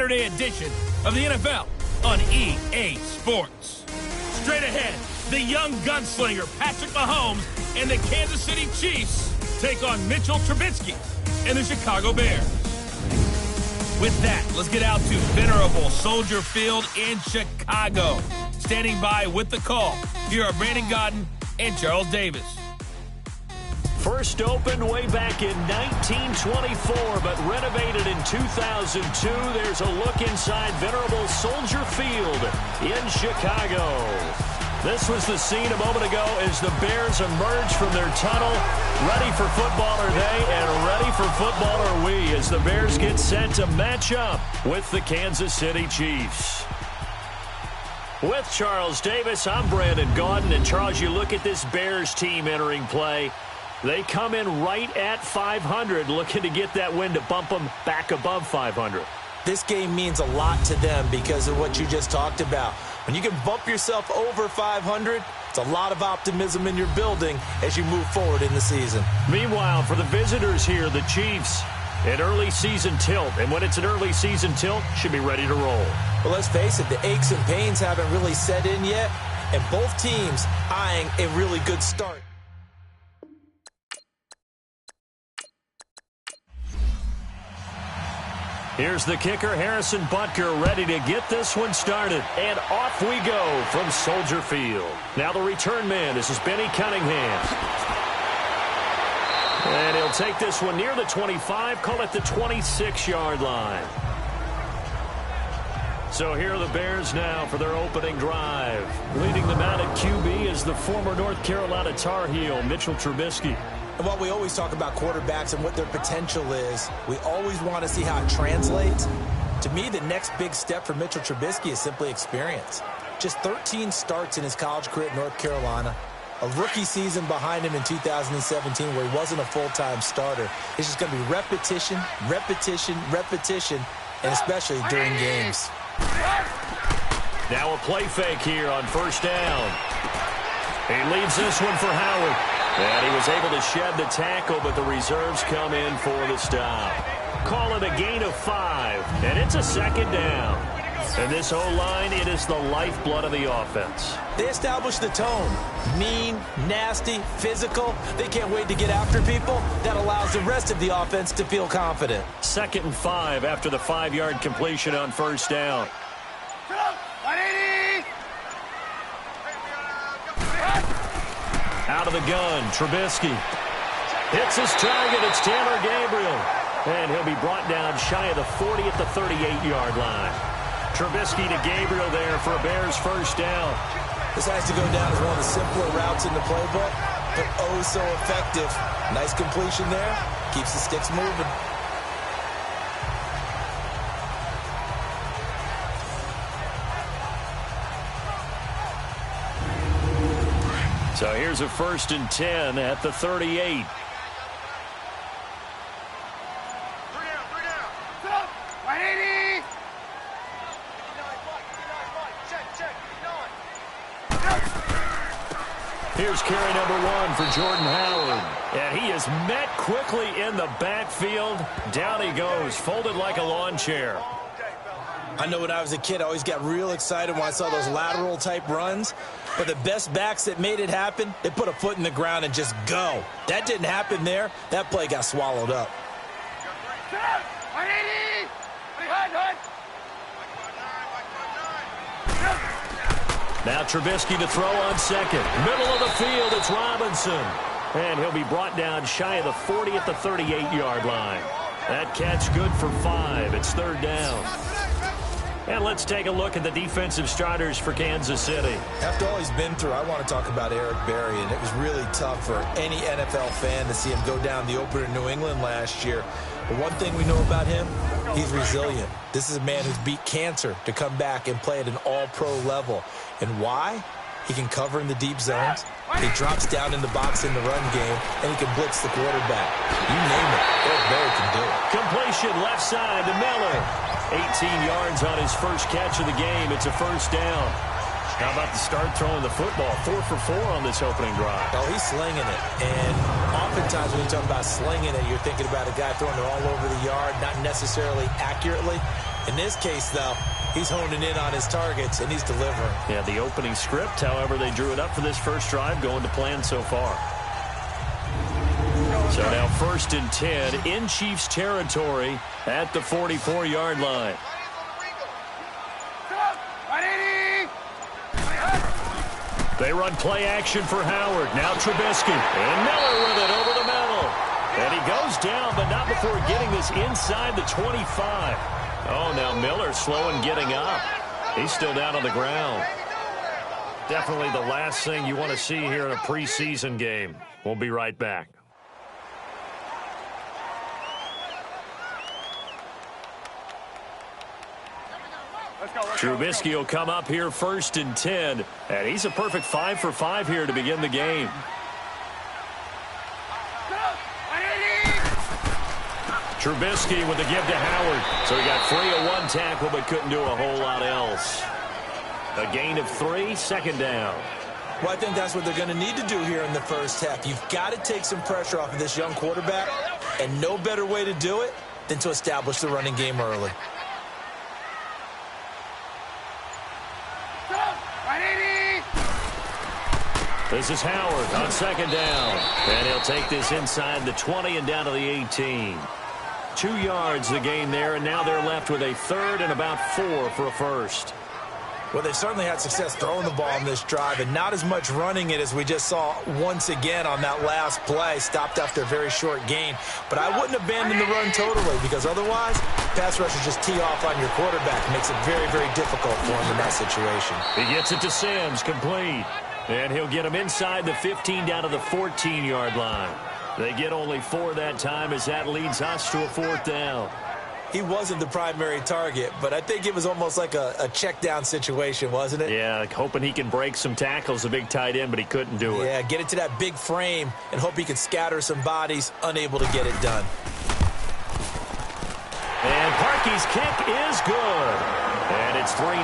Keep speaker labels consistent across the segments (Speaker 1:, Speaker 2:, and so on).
Speaker 1: Saturday edition of the NFL on EA Sports. Straight ahead, the young gunslinger Patrick Mahomes and the Kansas City Chiefs take on Mitchell Trubisky and the Chicago Bears. With that, let's get out to venerable Soldier Field in Chicago. Standing by with the call, here are Brandon Godden and Charles Davis.
Speaker 2: First opened way back in 1924, but renovated in 2002. There's a look inside venerable Soldier Field in Chicago. This was the scene a moment ago as the Bears emerged from their tunnel. Ready for football are they, and ready for football are we, as the Bears get set to match up with the Kansas City Chiefs. With Charles Davis, I'm Brandon Gaudin. And Charles, you look at this Bears team entering play. They come in right at 500, looking to get that win to bump them back above 500.
Speaker 3: This game means a lot to them because of what you just talked about. When you can bump yourself over 500, it's a lot of optimism in your building as you move forward in the season.
Speaker 2: Meanwhile, for the visitors here, the Chiefs, an early season tilt. And when it's an early season tilt, should be ready to roll.
Speaker 3: Well, let's face it, the aches and pains haven't really set in yet, and both teams eyeing a really good start.
Speaker 2: Here's the kicker, Harrison Butker, ready to get this one started. And off we go from Soldier Field. Now the return man, this is Benny Cunningham. And he'll take this one near the 25, call it the 26-yard line. So here are the Bears now for their opening drive. Leading them out at QB is the former North Carolina Tar Heel, Mitchell Trubisky.
Speaker 3: And while we always talk about quarterbacks and what their potential is, we always want to see how it translates. To me, the next big step for Mitchell Trubisky is simply experience. Just 13 starts in his college career at North Carolina. A rookie season behind him in 2017 where he wasn't a full-time starter. It's just going to be repetition, repetition, repetition, and especially during games.
Speaker 2: Now a play fake here on first down. He leads this one for Howard. And he was able to shed the tackle, but the reserves come in for the stop. Call it a gain of 5, and it's a second down. And this O-line, it is the lifeblood of the offense.
Speaker 3: They establish the tone. Mean, nasty, physical. They can't wait to get after people. That allows the rest of the offense to feel confident.
Speaker 2: 2nd and 5 after the 5-yard completion on first down. Out of the gun, Trubisky. Hits his target, it's Taylor Gabriel. And he'll be brought down shy of the 40 at the 38-yard line. Trubisky to Gabriel there for a Bears first down.
Speaker 3: This has to go down as one of the simpler routes in the playbook, but oh so effective. Nice completion there, keeps the sticks moving.
Speaker 2: So here's a 1st and 10 at the 38. Here's carry number 1 for Jordan Howard. And he is met quickly in the backfield. Down he goes, folded like a lawn chair.
Speaker 3: I know when I was a kid, I always got real excited when I saw those lateral-type runs. But the best backs that made it happen, they put a foot in the ground and just go. That didn't happen there. That play got swallowed up.
Speaker 2: Now Trubisky to throw on second. Middle of the field, it's Robinson. And he'll be brought down shy of the 40 at the 38-yard line. That catch good for 5. It's 3rd down. And let's take a look at the defensive starters for Kansas City.
Speaker 3: After all he's been through, I want to talk about Eric Berry, and it was really tough for any NFL fan to see him go down the opener in New England last year. But one thing we know about him, he's resilient. This is a man who's beat cancer to come back and play at an all-pro level. And why? He can cover in the deep zones. He drops down in the box in the run game, and he can blitz the quarterback. You name it, Eric Berry can do it.
Speaker 2: Completion left side to Miller. 18 yards on his first catch of the game. It's a first down. How about the start throwing the football? 4 for 4 on this opening drive.
Speaker 3: Oh, he's slinging it. And oftentimes when you talk about slinging it, you're thinking about a guy throwing it all over the yard, not necessarily accurately. In this case, though, he's honing in on his targets, and he's delivering.
Speaker 2: Yeah, the opening script, however, they drew it up for this first drive, going to plan so far. So now 1st and 10 in Chiefs territory at the 44-yard line. They run play action for Howard. Now Trubisky. And Miller with it over the middle. And he goes down, but not before getting this inside the 25. Oh, now Miller slow in getting up. He's still down on the ground. Definitely the last thing you want to see here in a preseason game. We'll be right back. Trubisky will come up here 1st and 10. And he's a perfect 5 for 5 here to begin the game. Trubisky with the give to Howard. So he got free of one tackle but couldn't do a whole lot else. A gain of 3, 2nd down.
Speaker 3: Well, I think that's what they're going to need to do here in the first half. You've got to take some pressure off of this young quarterback, and no better way to do it than to establish the running game early.
Speaker 2: This is Howard on 2nd down. And he'll take this inside the 20 and down to the 18. 2 yards the gain there, and now they're left with a 3rd and about 4 for a first.
Speaker 3: Well, they've certainly had success throwing the ball in this drive, and not as much running it as we just saw once again on that last play. Stopped after a very short gain. But I wouldn't abandon the run totally, because otherwise, pass rushers just tee off on your quarterback. It makes it very, very difficult for him in that situation.
Speaker 2: He gets it to Sims, complete. And he'll get him inside the 15 down to the 14-yard line. They get only 4 that time as that leads us to a 4th down.
Speaker 3: He wasn't the primary target, but I think it was almost like a check down situation, wasn't it?
Speaker 2: Yeah, like hoping he can break some tackles, a big tight end, but he couldn't do it.
Speaker 3: Yeah, get it to that big frame and hope he can scatter some bodies, unable to get it done.
Speaker 2: And Parkey's kick is good. And it's 3-0.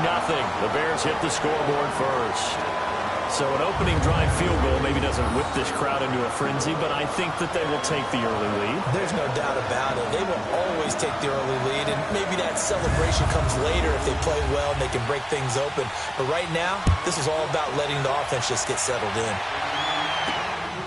Speaker 2: The Bears hit the scoreboard first. So an opening drive field goal maybe doesn't whip this crowd into a frenzy, but I think that they will take the early lead.
Speaker 3: There's no doubt about it. They will always take the early lead, and maybe that celebration comes later if they play well and they can break things open. But right now, this is all about letting the offense just get settled in.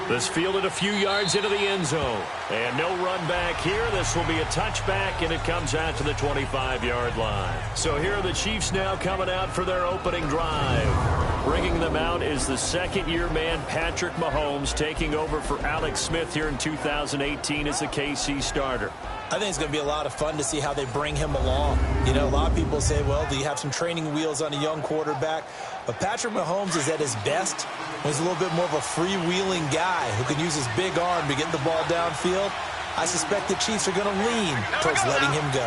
Speaker 2: This fielded a few yards into the end zone. And no run back here. This will be a touchback, and it comes out to the 25-yard line. So here are the Chiefs now coming out for their opening drive. Bringing them out is the second-year man, Patrick Mahomes, taking over for Alex Smith here in 2018 as the KC starter.
Speaker 3: I think it's going to be a lot of fun to see how they bring him along. You know, a lot of people say, well, do you have some training wheels on a young quarterback? But Patrick Mahomes is at his best. He's a little bit more of a freewheeling guy who can use his big arm to get the ball downfield. I suspect the Chiefs are going to lean towards letting him go.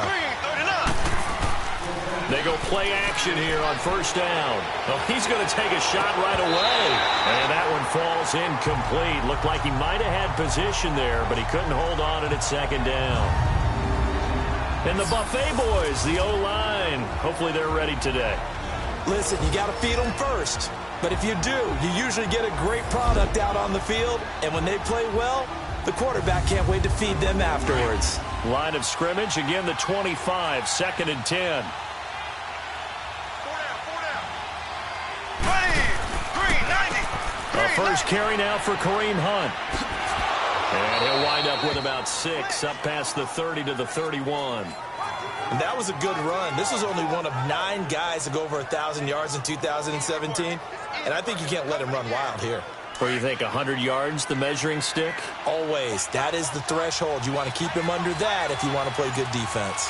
Speaker 2: They go play action here on 1st down. Oh, he's going to take a shot right away. And that one falls incomplete. Looked like he might have had position there, but he couldn't hold on at 2nd down. And the Buffet boys, the O-line, hopefully they're ready today.
Speaker 3: Listen, you got to feed them first. But if you do, you usually get a great product out on the field. And when they play well, the quarterback can't wait to feed them afterwards.
Speaker 2: Line of scrimmage, again the 25, 2nd and 10. First carry now for Kareem Hunt. And he'll wind up with about 6, up past the 30 to the 31.
Speaker 3: And that was a good run. This was only one of 9 guys to go over 1,000 yards in 2017. And I think you can't let him run wild here.
Speaker 2: Where you think 100 yards, the measuring stick?
Speaker 3: Always. That is the threshold. You want to keep him under that if you want to play good defense.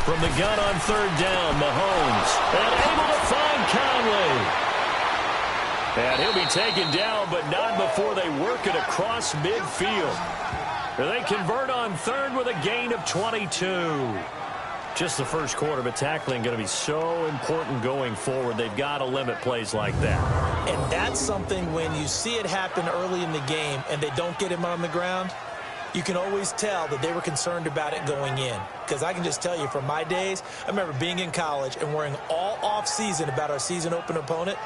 Speaker 2: From the gun on 3rd down, Mahomes. And able to find Conley. And he'll be taken down, but not before they work it across midfield. They convert on 3rd with a gain of 22. Just the first quarter, but tackling going to be so important going forward. They've got to limit plays like that.
Speaker 3: And that's something when you see it happen early in the game and they don't get him on the ground, you can always tell that they were concerned about it going in. Because I can just tell you from my days, I remember being in college and worrying all off-season about our season open opponent,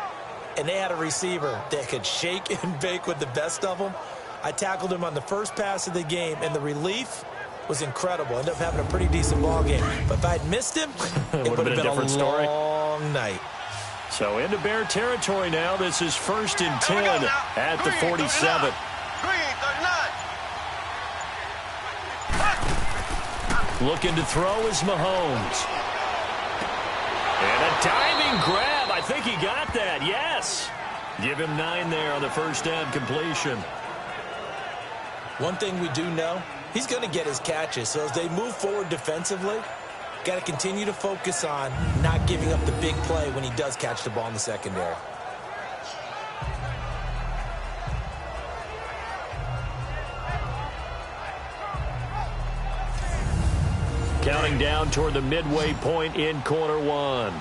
Speaker 3: and they had a receiver that could shake and bake with the best of them. I tackled him on the first pass of the game, and the relief was incredible. Ended up having a pretty decent ball game. But if I had missed him, it would have been a
Speaker 2: story.
Speaker 3: Long night.
Speaker 2: So into Bear territory now. This is 1st and 10 at the 47. Looking to throw is Mahomes. And a diving grab. I think he got that. Yes. Give him 9 there on the first down completion.
Speaker 3: One thing we do know, he's going to get his catches. So as they move forward defensively, got to continue to focus on not giving up the big play when he does catch the ball in the secondary.
Speaker 2: Counting down toward the midway point in quarter one.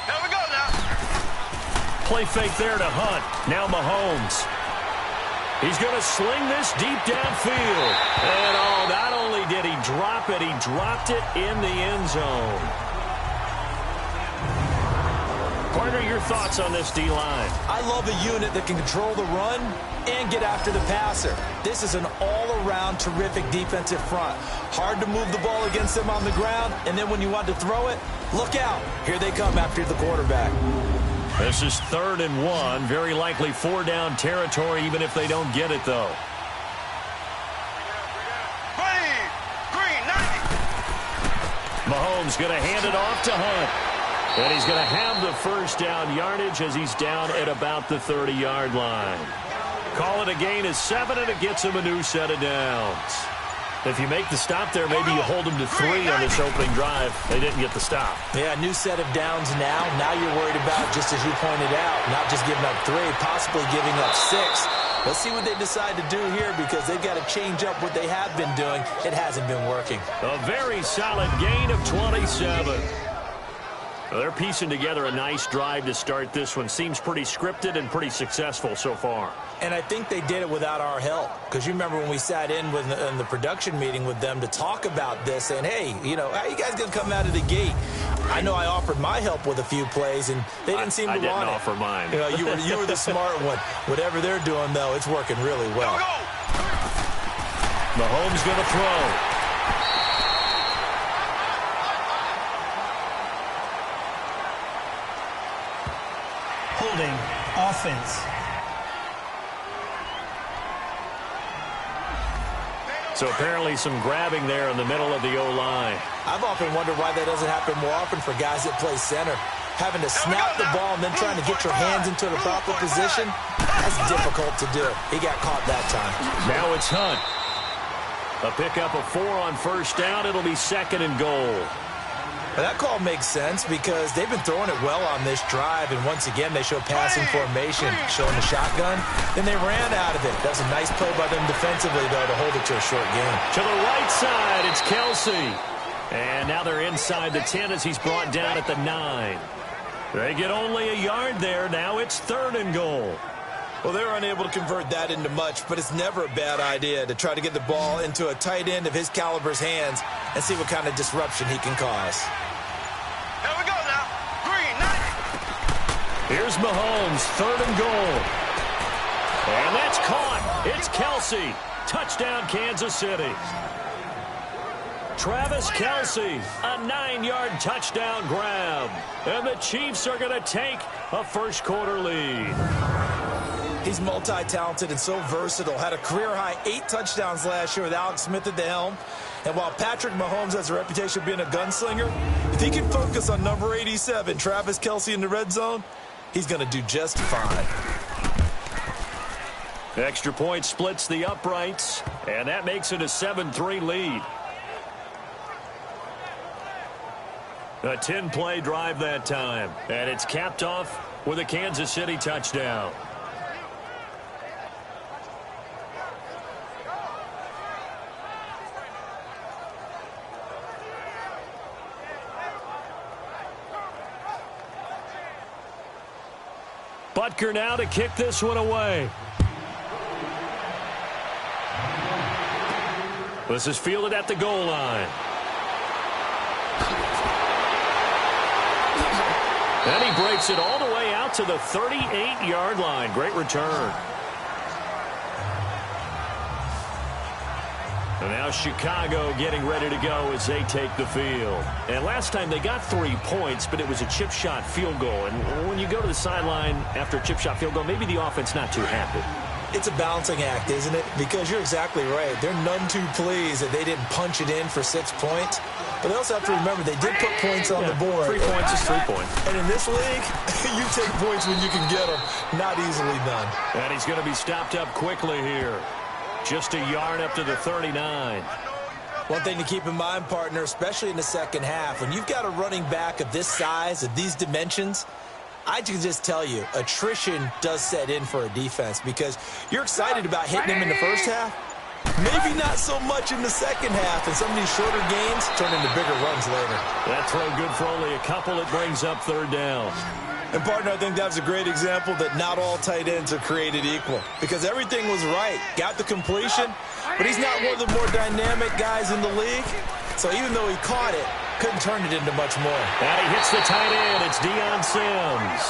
Speaker 4: Here we go now.
Speaker 2: Play fake there to Hunt. Now Mahomes. He's going to sling this deep downfield. And not only did he drop it, he dropped it in the end zone. Partner, your thoughts on this D-line?
Speaker 3: I love a unit that can control the run and get after the passer. This is an all-around terrific defensive front. Hard to move the ball against them on the ground, and then when you want to throw it, look out. Here they come after the quarterback.
Speaker 2: This is 3rd and 1. Very likely 4-down territory, even if they don't get it, though.
Speaker 4: Green, 90.
Speaker 2: Mahomes going to hand it off to Hunt. And he's going to have the first down yardage as he's down at about the 30-yard line. Call it a gain of 7, and it gets him a new set of downs. If you make the stop there, maybe you hold them to 3 on this opening drive. They didn't get the stop.
Speaker 3: Yeah, new set of downs now. Now you're worried about, just as you pointed out, not just giving up 3, possibly giving up 6. Let's see what they decide to do here because they've got to change up what they have been doing. It hasn't been working.
Speaker 2: A very solid gain of 27. Well, they're piecing together a nice drive to start this one. Seems pretty scripted and pretty successful so far.
Speaker 3: And I think they did it without our help. Because you remember when we sat in the production meeting with them to talk about this, saying, hey, how are you guys going to come out of the gate? I know I offered my help with a few plays, and they didn't seem to want it.
Speaker 2: I didn't offer mine.
Speaker 3: You were the smart one. Whatever they're doing, though, it's working really well.
Speaker 2: Mahomes going to throw.
Speaker 5: Holding offense.
Speaker 2: So apparently some grabbing there in the middle of the O-line.
Speaker 3: I've often wondered why that doesn't happen more often for guys that play center. Having to snap the ball and then trying to get your hands into the proper position, that's difficult to do. He got caught that time.
Speaker 2: Now it's Hunt. A pickup of 4 on first down. It'll be 2nd and goal.
Speaker 3: But that call makes sense because they've been throwing it well on this drive, and once again they show passing formation, showing the shotgun. Then they ran out of it. That was a nice play by them defensively, though, to hold it to a short game.
Speaker 2: To the right side, it's Kelsey. And now they're inside the 10 as he's brought down at the 9. They get only a yard there. Now it's 3rd and goal.
Speaker 3: Well, they're unable to convert that into much, but it's never a bad idea to try to get the ball into a tight end of his caliber's hands and see what kind of disruption he can cause.
Speaker 4: Here we go now. Green, 90.
Speaker 2: Here's Mahomes, 3rd and goal. And that's caught. It's Kelsey. Touchdown, Kansas City. Travis Kelsey, a 9-yard touchdown grab. And the Chiefs are going to take a first-quarter lead.
Speaker 3: He's multi-talented and so versatile. Had a career-high 8 touchdowns last year with Alex Smith at the helm. And while Patrick Mahomes has a reputation of being a gunslinger, if he can focus on number 87, Travis Kelsey, in the red zone, he's going to do just fine.
Speaker 2: Extra point splits the uprights, and that makes it a 7-3 lead. A 10-play drive that time, and it's capped off with a Kansas City touchdown. Butker now to kick this one away. This is fielded at the goal line. And he breaks it all the way out to the 38-yard line. Great return. And now Chicago getting ready to go as they take the field. And last time they got 3 points, but it was a chip shot field goal. And when you go to the sideline after a chip shot field goal, maybe the offense not too happy.
Speaker 3: It's a balancing act, isn't it? Because you're exactly right. They're none too pleased that they didn't punch it in for 6 points. But they also have to remember they did put points on the board.
Speaker 2: 3 points is 3 points.
Speaker 3: And in this league, you take points when you can get them. Not easily done.
Speaker 2: And he's going to be stopped up quickly here. Just a yard up to the 39.
Speaker 3: One thing to keep in mind, partner, especially in the second half, when you've got a running back of this size, of these dimensions, I can just tell you, attrition does set in for a defense because you're excited about hitting him in the first half. Maybe not so much in the second half, and some of these shorter gains turn into bigger runs later.
Speaker 2: That throw good for only a couple. It brings up third down.
Speaker 3: And, partner, I think that's a great example that not all tight ends are created equal because everything was right. Got the completion, but he's not one of the more dynamic guys in the league. So even though he caught it, couldn't turn it into much more.
Speaker 2: And he hits the tight end. It's dmanchi07's.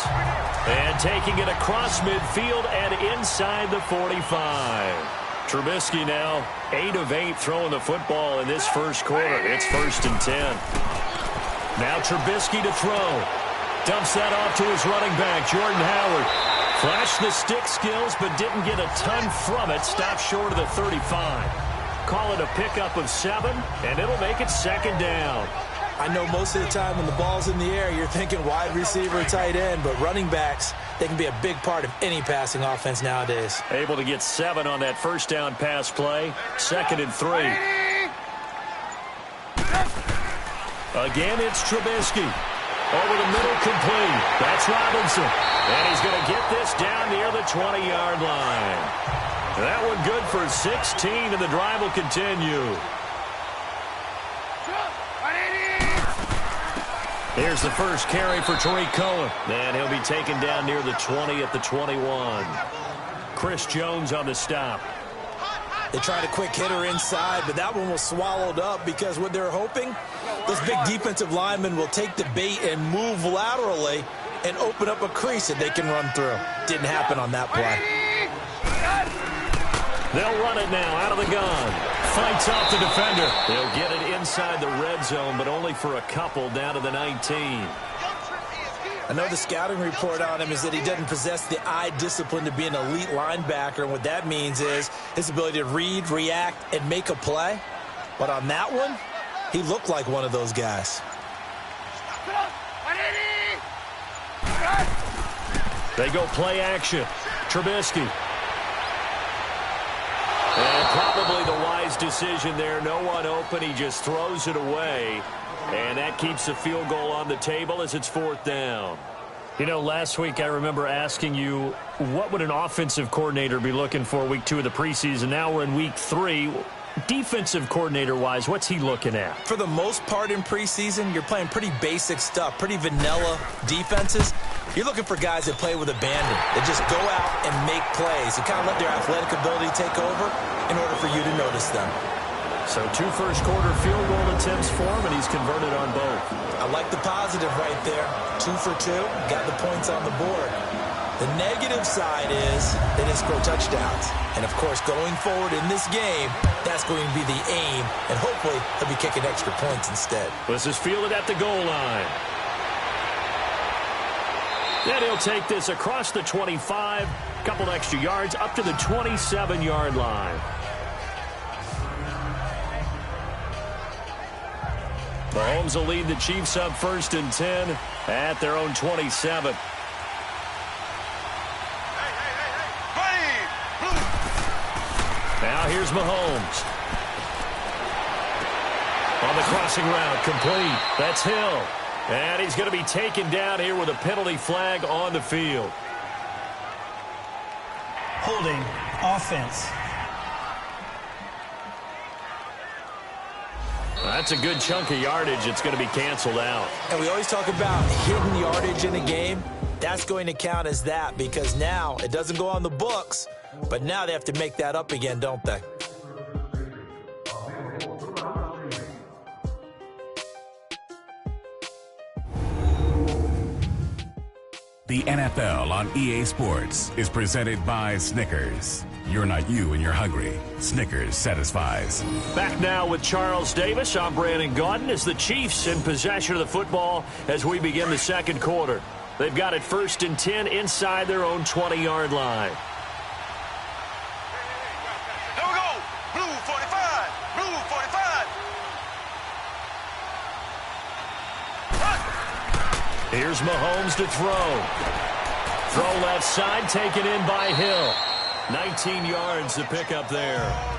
Speaker 2: And taking it across midfield and inside the 45. Trubisky now 8 of 8 throwing the football in this first quarter. It's 1st and 10. Now Trubisky to throw. Dumps that off to his running back, Jordan Howard. Flashed the stick skills, but didn't get a ton from it. Stopped short of the 35. Call it a pickup of 7, and it'll make it 2nd down.
Speaker 3: I know most of the time when the ball's in the air, you're thinking wide receiver, tight end, but running backs, they can be a big part of any passing offense nowadays.
Speaker 2: Able to get 7 on that first down pass play. 2nd and 3. Again, it's Trubisky. Over the middle, complete. That's Robinson. And he's going to get this down near the 20-yard line. That one good for 16, and the drive will continue. Here's the first carry for Tariq Cohen. And he'll be taken down near the 20 at the 21. Chris Jones on the stop.
Speaker 3: They tried a quick hitter inside, but that one was swallowed up because what they're hoping, those big defensive linemen will take the bait and move laterally and open up a crease that they can run through. Didn't happen on that play.
Speaker 2: They'll run it now out of the gun. Fights off the defender. They'll get it inside the red zone, but only for a couple down to the 19.
Speaker 3: I know the scouting report on him is that he doesn't possess the eye discipline to be an elite linebacker, and what that means is his ability to read, react, and make a play. But on that one, he looked like one of those guys.
Speaker 2: They go play action. Trubisky. And probably the wise decision there. No one open. He just throws it away. And that keeps the field goal on the table as it's 4th down. You know, last week I remember asking you, what would an offensive coordinator be looking for week 2 of the preseason? Now we're in week 3. Defensive coordinator-wise, what's he looking at?
Speaker 3: For the most part in preseason, you're playing pretty basic stuff, pretty vanilla defenses. You're looking for guys that play with abandon, that just go out and make plays, and kind of let their athletic ability take over in order for you to notice them.
Speaker 2: So 2 first-quarter field goal attempts for him, and he's converted on both.
Speaker 3: I like the positive right there. 2 for 2, got the points on the board. The negative side is they didn't score touchdowns. And, of course, going forward in this game, that's going to be the aim, and hopefully he'll be kicking extra points instead.
Speaker 2: This is fielded at the goal line. Then he'll take this across the 25, couple extra yards, up to the 27-yard line. Mahomes will lead the Chiefs up 1st and 10 at their own 27. Now here's Mahomes. On the crossing route, complete. That's Hill. And he's going to be taken down here with a penalty flag on the field.
Speaker 5: Holding offense.
Speaker 2: That's a good chunk of yardage. It's going to be canceled out.
Speaker 3: And we always talk about hidden yardage in a game. That's going to count as that because now it doesn't go on the books, but now they have to make that up again, don't they?
Speaker 6: The NFL on EA Sports is presented by Snickers. You're not you and you're hungry. Snickers satisfies.
Speaker 2: Back now with Charles Davis. I'm Brandon Gaudin as the Chiefs in possession of the football as we begin the second quarter. They've got it 1st and 10 inside their own 20-yard line.
Speaker 4: Here we go. Blue 45. Blue 45.
Speaker 2: Here's Mahomes to throw. Throw left side, taken in by Hill. 19 yards to pick up there.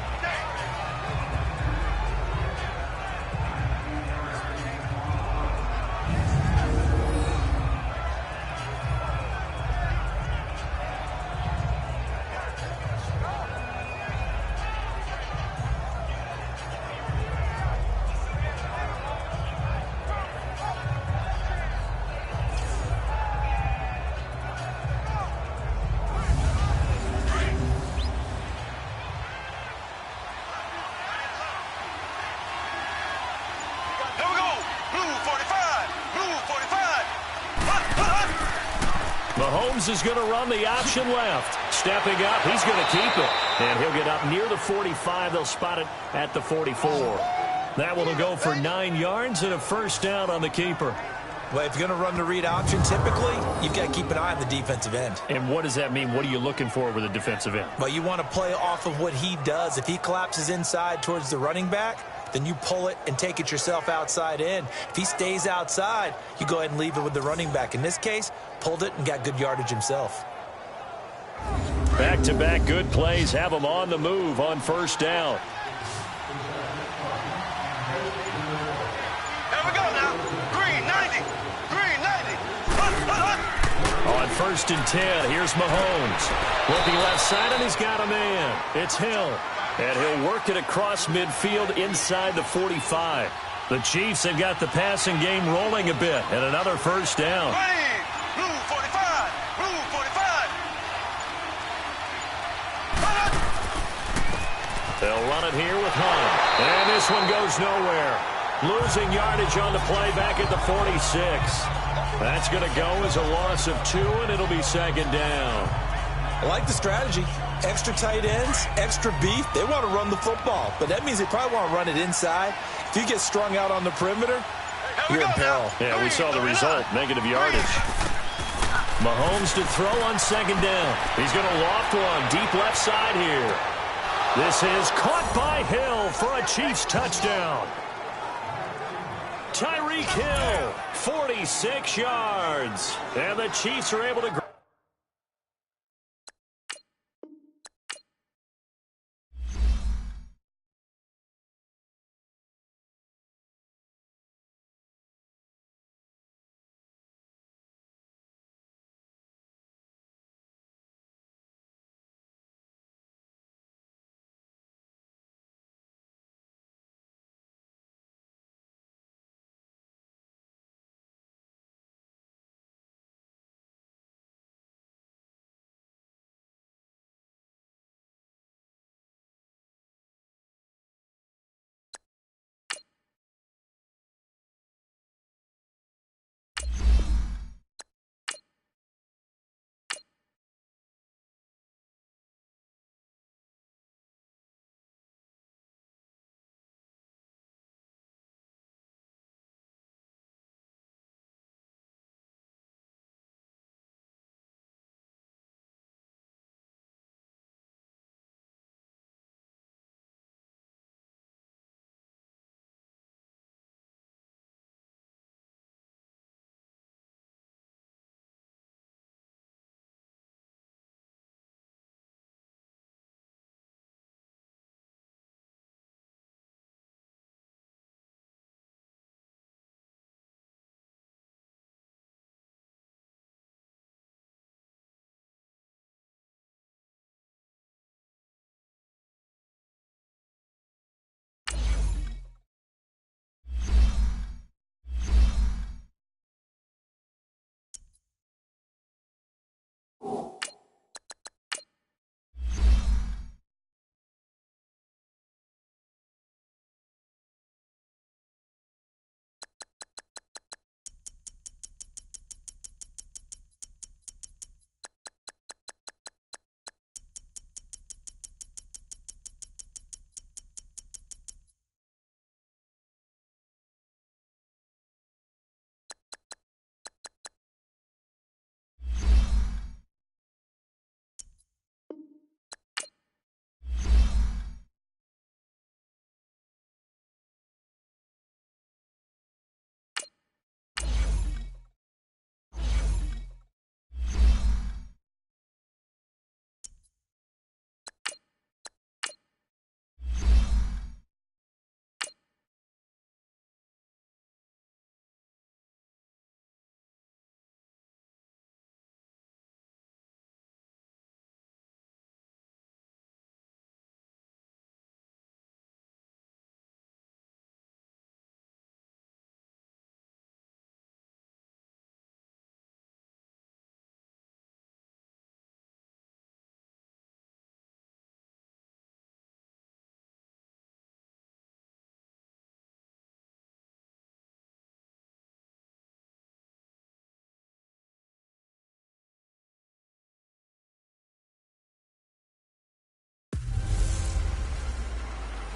Speaker 2: Mahomes is going to run the option left. Stepping up, he's going to keep it. And he'll get up near the 45. They'll spot it at the 44. That one will go for 9 yards and a first down on the keeper.
Speaker 3: Well, if you're going to run the read option, typically, you've got to keep an eye on the defensive end.
Speaker 2: And what does that mean? What are you looking for with a defensive end?
Speaker 3: Well, you want to play off of what he does. If he collapses inside towards the running back, then you pull it and take it yourself outside in. If he stays outside, you go ahead and leave it with the running back. In this case, pulled it and got good yardage himself.
Speaker 2: Back-to-back good plays have him on the move on first down.
Speaker 4: Here we go now. Green 90. Green 90.
Speaker 2: On 1st and 10, here's Mahomes. Looking left side, and he's got a man. It's Hill. And he'll work it across midfield inside the 45. The Chiefs have got the passing game rolling a bit, and another first down.
Speaker 4: Green. Blue 45. Blue 45.
Speaker 2: They'll run it here with Hunt. And this one goes nowhere. Losing yardage on the play back at the 46. That's going to go as a loss of 2, and it'll be second down.
Speaker 3: I like the strategy. Extra tight ends, extra beef. They want to run the football, but that means they probably want to run it inside. If you get strung out on the perimeter, you're in peril.
Speaker 2: Yeah, we saw the result, negative yardage. Mahomes to throw on second down. He's going to loft one deep left side here. This is caught by Hill for a Chiefs touchdown. Tyreek Hill, 46 yards. And the Chiefs are able to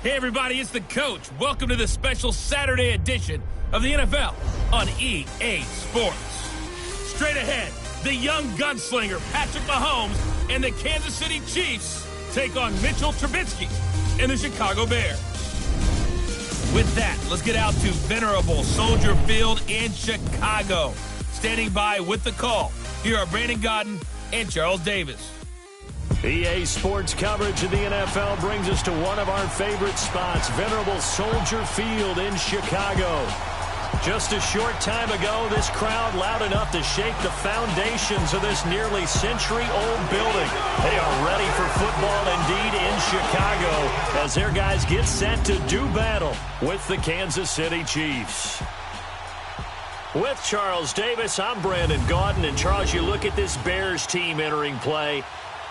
Speaker 1: Hey everybody, it's the coach. Welcome to the special Saturday edition of the NFL on EA Sports. Straight ahead, the young gunslinger Patrick Mahomes and the Kansas City Chiefs take on Mitchell Trubisky and the Chicago Bears. With that, let's get out to venerable Soldier Field in Chicago. Standing by with the call, here are Brandon Godden and Charles Davis.
Speaker 2: EA Sports coverage of the NFL brings us to one of our favorite spots, venerable Soldier Field in Chicago. Just a short time ago, this crowd loud enough to shake the foundations of this nearly century-old building. They are ready for football indeed in Chicago as their guys get set to do battle with the Kansas City Chiefs. With Charles Davis, I'm Brandon Gaudin. And Charles, you look at this Bears team entering play.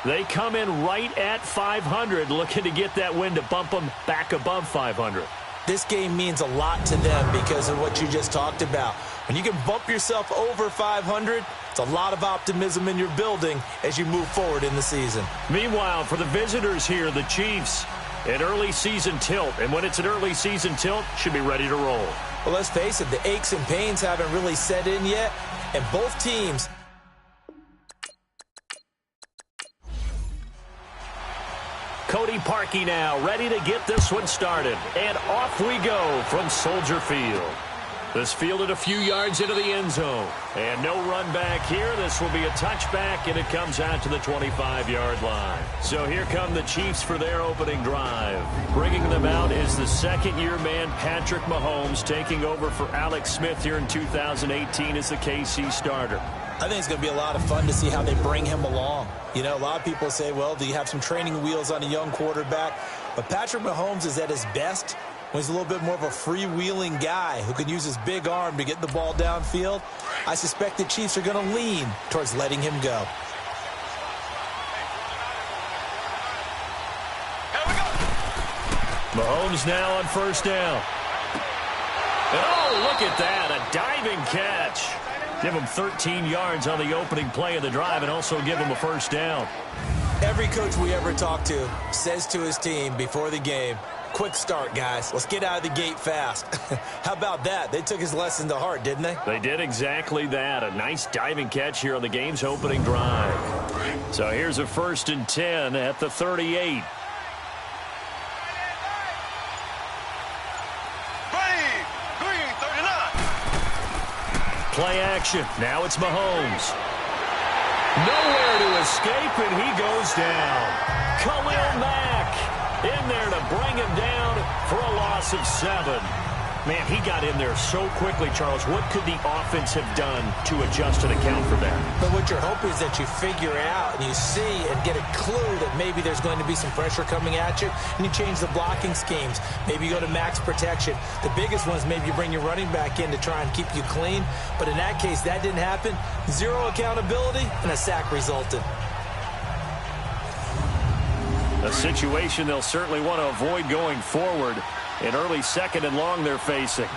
Speaker 2: They come in right at 500, looking to get that win to bump them back above 500.
Speaker 3: This game means a lot to them because of what you just talked about. When you can bump yourself over 500, it's a lot of optimism in your building as you move forward in the season.
Speaker 2: Meanwhile, for the visitors here, the Chiefs, an early season tilt. And when it's an early season tilt, should be ready to roll.
Speaker 3: Well, let's face it, the aches and pains haven't really set in yet, and both teams...
Speaker 2: Cody Parkey now ready to get this one started. And off we go from Soldier Field. This fielded a few yards into the end zone. And no run back here. This will be a touchback, and it comes out to the 25-yard line. So here come the Chiefs for their opening drive. Bringing them out is the second-year man, Patrick Mahomes, taking over for Alex Smith here in 2018 as the KC starter.
Speaker 3: I think it's going to be a lot of fun to see how they bring him along. You know, a lot of people say, well, do you have some training wheels on a young quarterback? But Patrick Mahomes is at his best when he's a little bit more of a freewheeling guy who can use his big arm to get the ball downfield. I suspect the Chiefs are going to lean towards letting him go.
Speaker 2: Mahomes now on first down. And oh, look at that, a diving catch. Give him 13 yards on the opening play of the drive and also give him a first down.
Speaker 3: Every coach we ever talk to says to his team before the game, quick start, guys. Let's get out of the gate fast. How about that? They took his lesson to heart, didn't they?
Speaker 2: They did exactly that. A nice diving catch here on the game's opening drive. So here's a 1st and 10 at the 38. Play action. Now it's Mahomes. Nowhere to escape, and he goes down. Khalil Mack in there to bring him down for a loss of 7. Man, he got in there so quickly, Charles. What could the offense have done to adjust and account for that?
Speaker 3: But what you're hoping is that you figure out and you see and get a clue that maybe there's going to be some pressure coming at you, and you change the blocking schemes. Maybe you go to max protection. The biggest one is maybe you bring your running back in to try and keep you clean. But in that case, that didn't happen. Zero accountability, and a sack resulted.
Speaker 2: A situation they'll certainly want to avoid going forward. An early 2nd and long they're facing.
Speaker 4: Here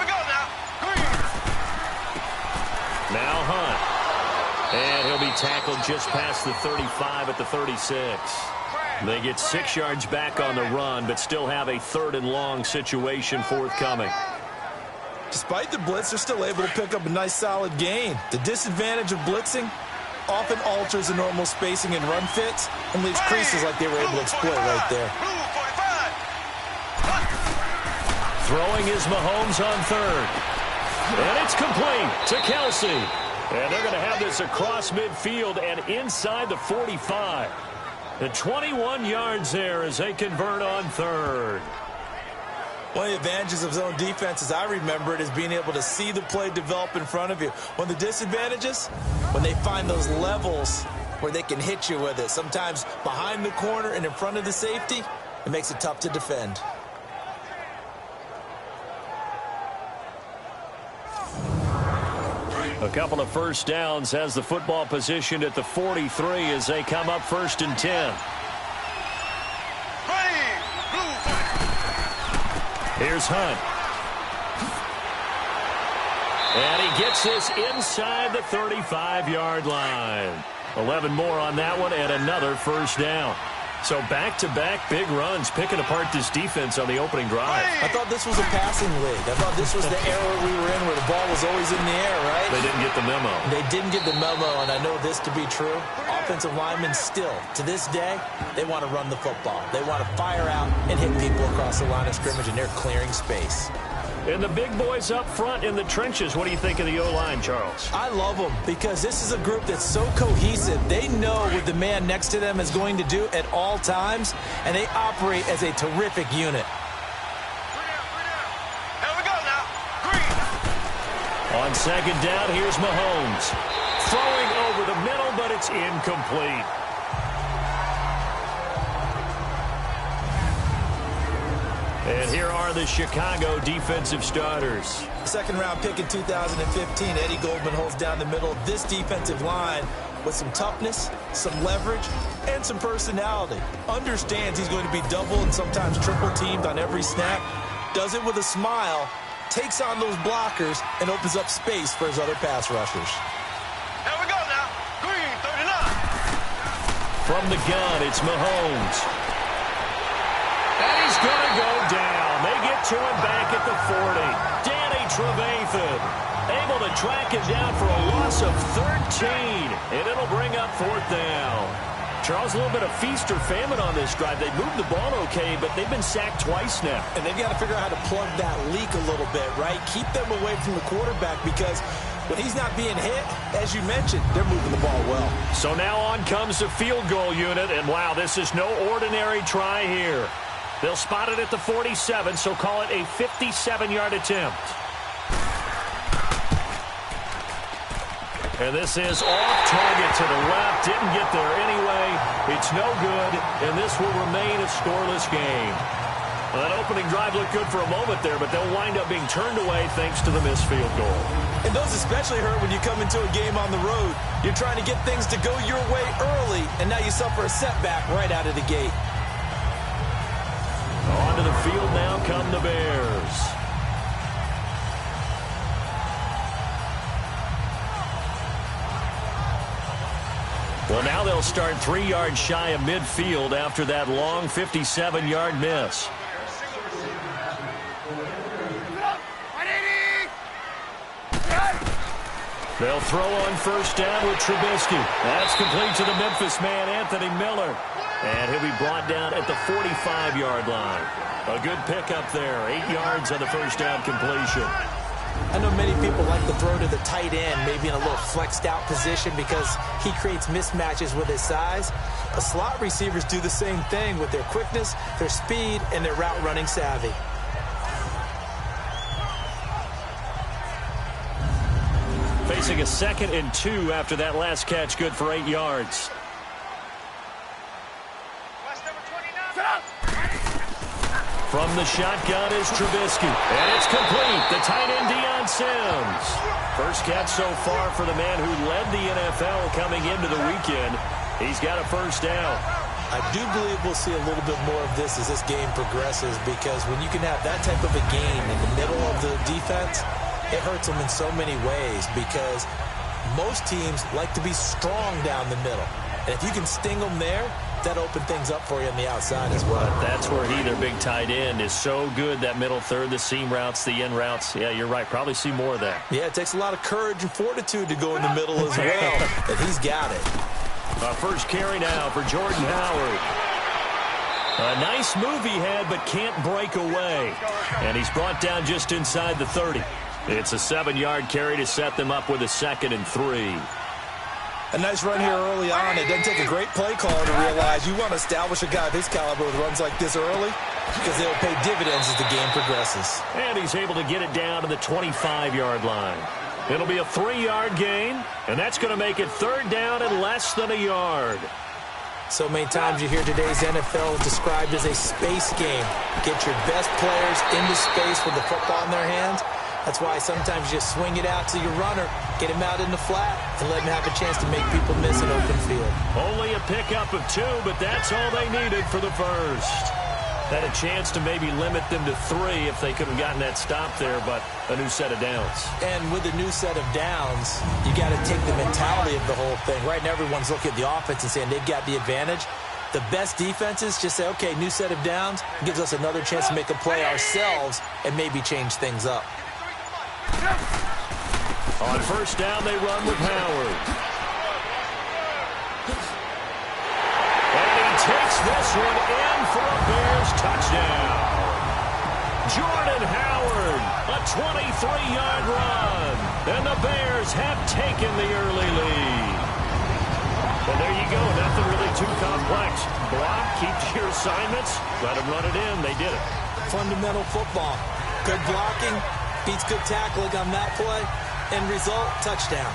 Speaker 4: we go now.
Speaker 2: Now Hunt. And he'll be tackled just past the 35 at the 36. They get 6 yards back on the run, but still have a 3rd and long situation forthcoming.
Speaker 3: Despite the blitz, they're still able to pick up a nice solid gain. The disadvantage of blitzing often alters the normal spacing and run fits and leaves creases like they were able to exploit right there.
Speaker 2: Throwing is Mahomes on 3rd. And it's complete to Kelsey. And they're going to have this across midfield and inside the 45. The 21 yards there as they convert on 3rd.
Speaker 3: One of the advantages of zone defense, as I remember it, is being able to see the play develop in front of you. One of the disadvantages, when they find those levels where they can hit you with it, sometimes behind the corner and in front of the safety, it makes it tough to defend.
Speaker 2: A couple of first downs has the football positioned at the 43 as they come up 1st and 10. Here's Hunt. And he gets this inside the 35-yard line. 11 more on that one and another first down. So back-to-back big runs, picking apart this defense on the opening drive.
Speaker 3: I thought this was a passing league. I thought this was the era we were in where the ball was always in the air, right?
Speaker 2: They didn't get the memo.
Speaker 3: They didn't get the memo, and I know this to be true. Offensive linemen still, to this day, they want to run the football. They want to fire out and hit people across the line of scrimmage, and they're clearing space.
Speaker 2: And the big boys up front in the trenches, what do you think of the O-line, Charles?
Speaker 3: I love them because this is a group that's so cohesive. They know what the man next to them is going to do at all times, and they operate as a terrific unit.
Speaker 4: Here we go now. Green.
Speaker 2: On second down, here's Mahomes. Throwing over the middle, but it's incomplete. And here are the Chicago defensive starters.
Speaker 3: Second-round pick in 2015, Eddie Goldman holds down the middle of this defensive line with some toughness, some leverage, and some personality. Understands he's going to be double and sometimes triple teamed on every snap. Does it with a smile, takes on those blockers, and opens up space for his other pass rushers.
Speaker 4: Here we go now. Green, 39.
Speaker 2: From the gun, it's Mahomes. And he's going to go down. They get to him back at the 40. Danny Trevathan able to track him down for a loss of 13. And it'll bring up fourth down. Charles, a little bit of feast or famine on this drive. They moved the ball okay, but they've been sacked twice now.
Speaker 3: And they've got to figure out how to plug that leak a little bit, right? Keep them away from the quarterback because when he's not being hit, as you mentioned, they're moving the ball well.
Speaker 2: So now on comes the field goal unit. And, wow, this is no ordinary try here. They'll spot it at the 47, so call it a 57-yard attempt. And this is off target to the left. Didn't get there anyway. It's no good, and this will remain a scoreless game. Well, that opening drive looked good for a moment there, but they'll wind up being turned away thanks to the missed field goal.
Speaker 3: And those especially hurt when you come into a game on the road. You're trying to get things to go your way early, and now you suffer a setback right out of the gate.
Speaker 2: Onto the field now come the Bears. Well, now they'll start 3 yards shy of midfield after that long 57-yard miss. They'll throw on first down with Trubisky. That's complete to the Memphis man, Anthony Miller. And he'll be brought down at the 45-yard line. A good pickup there. 8 yards on the first down completion.
Speaker 3: I know many people like to throw to the tight end, maybe in a little flexed out position because he creates mismatches with his size. But slot receivers do the same thing with their quickness, their speed, and their route running savvy.
Speaker 2: Facing a 2nd and 2 after that last catch, good for 8 yards. From the shotgun is Trubisky. And it's complete. The tight end, Deion Sims. First catch so far for the man who led the NFL coming into the weekend. He's got a first down.
Speaker 3: I do believe we'll see a little bit more of this as this game progresses because when you can have that type of a game in the middle of the defense, it hurts them in so many ways because most teams like to be strong down the middle. And if you can sting them there, that open things up for you on the outside as well.
Speaker 2: But that's where their big tight end is so good, that middle third, the seam routes, the in routes. Yeah, you're right. Probably see more of that.
Speaker 3: Yeah, it takes a lot of courage and fortitude to go in the middle as well. And he's got it.
Speaker 2: First carry now for Jordan Howard. A nice move he had, but can't break away. And he's brought down just inside the 30. It's a 7-yard carry to set them up with a 2nd and 3.
Speaker 3: A nice run here early on. It doesn't take a great play caller to realize you want to establish a guy of his caliber with runs like this early because they'll pay dividends as the game progresses.
Speaker 2: And he's able to get it down to the 25-yard line. It'll be a 3-yard gain, and that's going to make it 3rd down and less than a yard.
Speaker 3: So many times you hear today's NFL described as a space game. Get your best players into space with the football in their hands. That's why sometimes you just swing it out to your runner, get him out in the flat, and let him have a chance to make people miss an open field.
Speaker 2: Only a pickup of 2, but that's all they needed for the first. Had a chance to maybe limit them to 3 if they could have gotten that stop there, but a new set of downs.
Speaker 3: And with a new set of downs, you got to take the mentality of the whole thing. Right now, everyone's looking at the offense and saying they've got the advantage. The best defenses just say, okay, new set of downs, gives us another chance to make a play ourselves and maybe change things up.
Speaker 2: On first down, they run with Howard. And he takes this one in for a Bears touchdown. Jordan Howard, a 23-yard run. And the Bears have taken the early lead. Well, there you go. Nothing really too complex. Block, keep to your assignments, let them run it in. They did it.
Speaker 3: Fundamental football. Good blocking, beats good tackling on that play. End result, touchdown.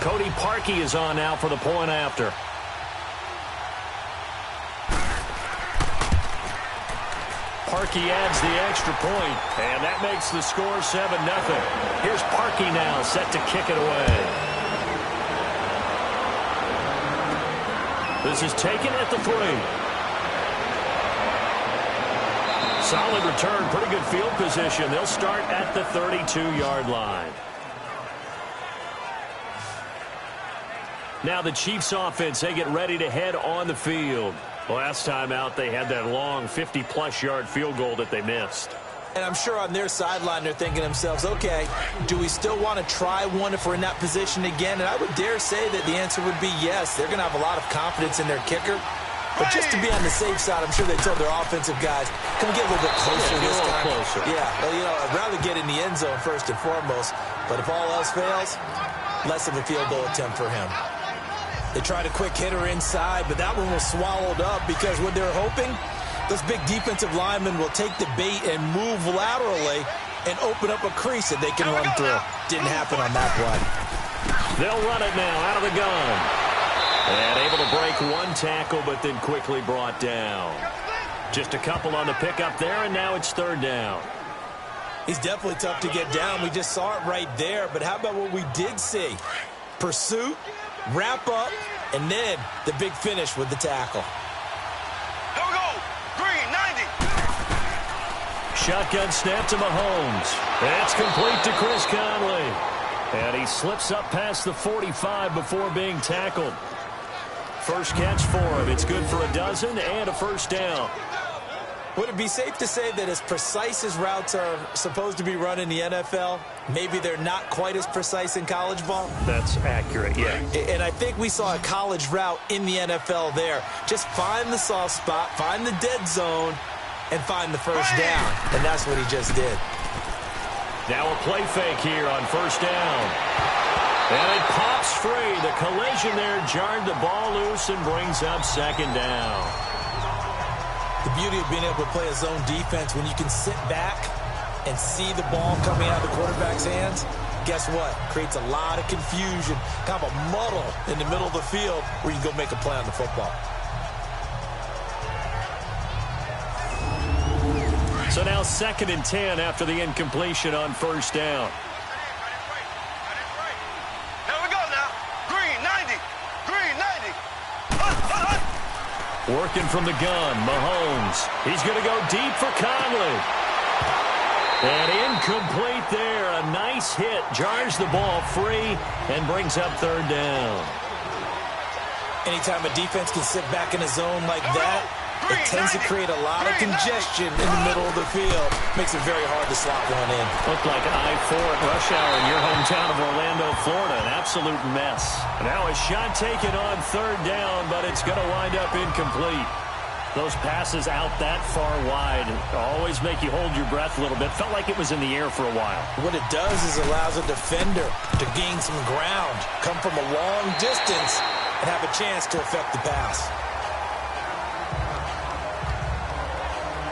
Speaker 2: Cody Parkey is on now for the point after. Parkey adds the extra point, and that makes the score 7-0. Here's Parkey now, set to kick it away. This is taken at the 3. Solid return, pretty good field position. They'll start at the 32-yard line. Now the Chiefs offense, they get ready to head on the field. Last time out, they had that long 50-plus yard field goal that they missed.
Speaker 3: And I'm sure on their sideline, they're thinking to themselves, okay, do we still want to try one if we're in that position again? And I would dare say that the answer would be yes. They're going to have a lot of confidence in their kicker. But just to be on the safe side, I'm sure they told their offensive guys, can we get a little bit closer this time?
Speaker 2: Closer.
Speaker 3: Yeah, well, you know, I'd rather get in the end zone first and foremost. But if all else fails, less of a field goal attempt for him. They tried a quick hitter inside, but that one was swallowed up because what they're hoping, those big defensive linemen will take the bait and move laterally and open up a crease that they can run through. Didn't happen on that play.
Speaker 2: They'll run it now out of the gun. And able to break one tackle, but then quickly brought down. Just a couple on the pickup there, and now it's third down.
Speaker 3: He's definitely tough to get down. We just saw it right there, but how about what we did see? Pursuit, wrap up, and then the big finish with the tackle.
Speaker 4: Here we go. Green, 90.
Speaker 2: Shotgun snap to Mahomes. That's complete to Chris Conley. And he slips up past the 45 before being tackled. First catch for him. It's good for a dozen and a first down.
Speaker 3: Would it be safe to say that as precise as routes are supposed to be run in the NFL, maybe they're not quite as precise in college ball?
Speaker 2: That's accurate, yeah.
Speaker 3: And I think we saw a college route in the NFL there. Just find the soft spot, find the dead zone, and find the first down. And that's what he just did.
Speaker 2: Now a play fake here on first down. And it pops free. The collision there jarred the ball loose and brings up second down.
Speaker 3: The beauty of being able to play a zone defense, when you can sit back and see the ball coming out of the quarterback's hands, guess what? Creates a lot of confusion, kind of a muddle in the middle of the field where you can go make a play on the football.
Speaker 2: So now 2nd and 10 after the incompletion on first down.
Speaker 4: Here we go now. Green, 90. Green, 90.
Speaker 2: Working from the gun, Mahomes. He's going to go deep for Conley. And incomplete there. A nice hit. Jars the ball free and brings up third down.
Speaker 3: Anytime a defense can sit back in a zone like that, it tends to create a lot of congestion in the middle of the field. Makes it very hard to slot one in.
Speaker 2: Looked like I-4 at rush hour in your hometown of Orlando, Florida. An absolute mess. Now a shot taken on third down, but it's going to wind up incomplete. Those passes out that far wide always make you hold your breath a little bit. Felt like it was in the air for a while.
Speaker 3: What it does is allows a defender to gain some ground, come from a long distance, and have a chance to affect the pass.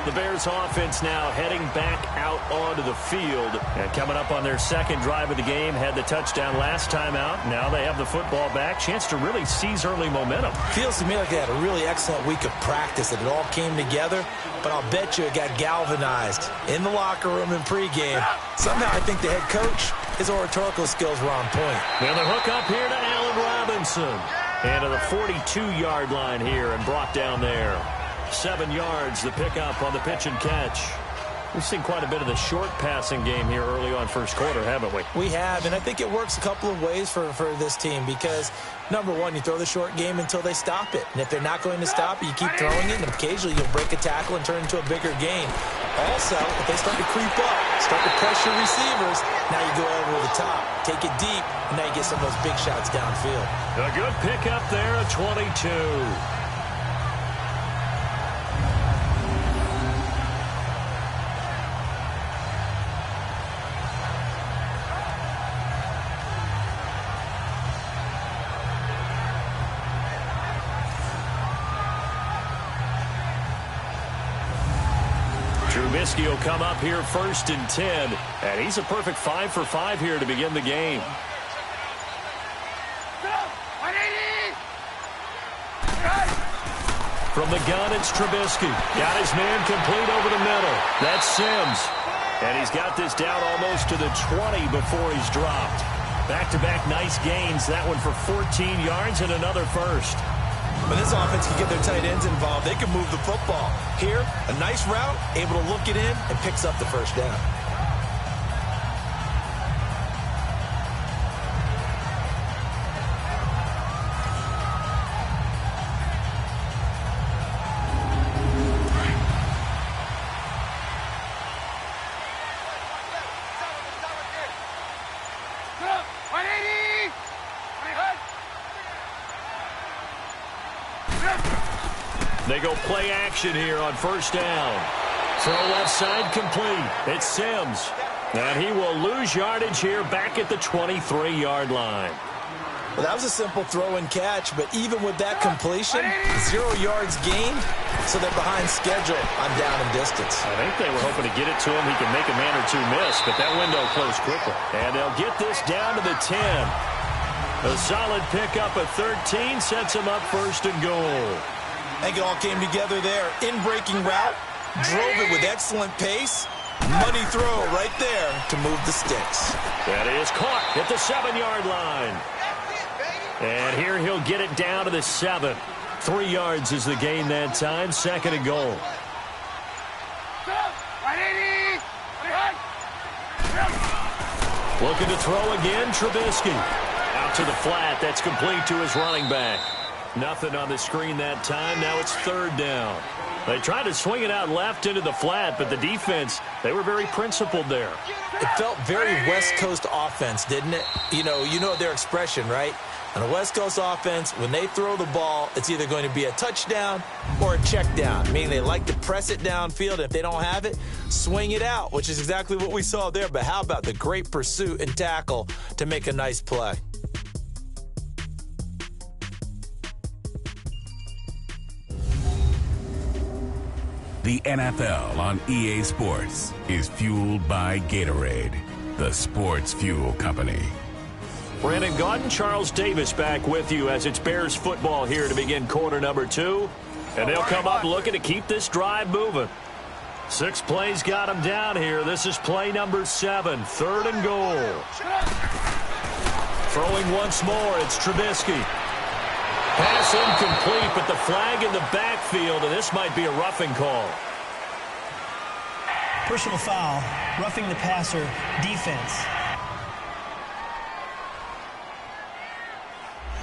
Speaker 2: The Bears offense now heading back out onto the field. And coming up on their second drive of the game, had the touchdown last time out. Now they have the football back. Chance to really seize early momentum.
Speaker 3: Feels to me like they had a really excellent week of practice, that it all came together. But I'll bet you it got galvanized in the locker room and pregame. Somehow I think the head coach, his oratorical skills were on point.
Speaker 2: Now the hook up here to Allen Robinson. And to the 42-yard line here and brought down there. 7 yards, the pickup on the pitch and catch. We've seen quite a bit of the short passing game here early on first quarter, haven't we?
Speaker 3: We have, and I think it works a couple of ways for this team because, number one, you throw the short game until they stop it. And if they're not going to stop it, you keep throwing it, and occasionally you'll break a tackle and turn it into a bigger game. Also, if they start to creep up, start to pressure receivers, now you go over the top, take it deep, and now you get some of those big shots downfield.
Speaker 2: A good pickup there at 22. Trubisky will come up here 1st and 10, and he's a perfect 5 for 5 here to begin the game. From the gun, it's Trubisky. Got his man complete over the middle. That's Sims. And he's got this down almost to the 20 before he's dropped. Back-to-back nice gains. That one for 14 yards and another first.
Speaker 3: When this offense can get their tight ends involved, they can move the football. Here, a nice route, able to look it in, and picks up the first down.
Speaker 2: They go play action here on first down. Throw left side complete. It's Sims. And he will lose yardage here back at the 23-yard line.
Speaker 3: Well, that was a simple throw and catch, but even with that completion, 0 yards gained, so they're behind schedule on down and distance.
Speaker 2: I think they were hoping to get it to him. He can make a man or two miss, but that window closed quickly. And they'll get this down to the 10. A solid pickup at 13 sets him up 1st and goal.
Speaker 3: I think it all came together there. In-breaking route, drove it with excellent pace. Money throw right there to move the sticks.
Speaker 2: That is caught at the 7-yard line. And here he'll get it down to the 7. 3 yards is the gain that time. 2nd and goal. Looking to throw again, Trubisky. Out to the flat. That's complete to his running back. Nothing on the screen that time. Now it's 3rd down. They tried to swing it out left into the flat, but the defense, they were very principled there.
Speaker 3: It felt very West Coast offense, didn't it? You know their expression, right? On a West Coast offense, when they throw the ball, it's either going to be a touchdown or a check down, meaning they like to press it downfield. If they don't have it, swing it out, which is exactly what we saw there. But how about the great pursuit and tackle to make a nice play?
Speaker 6: The NFL on EA Sports is fueled by Gatorade, the sports fuel company.
Speaker 2: Brandon Gaudin, Charles Davis back with you as it's Bears football here to begin quarter number 2. And they'll come up looking to keep this drive moving. 6 plays got them down here. This is play number 7, 3rd and goal. Throwing once more, it's Trubisky. Pass incomplete, but the flag in the backfield, and this might be a roughing call.
Speaker 5: Personal foul, roughing the passer, defense.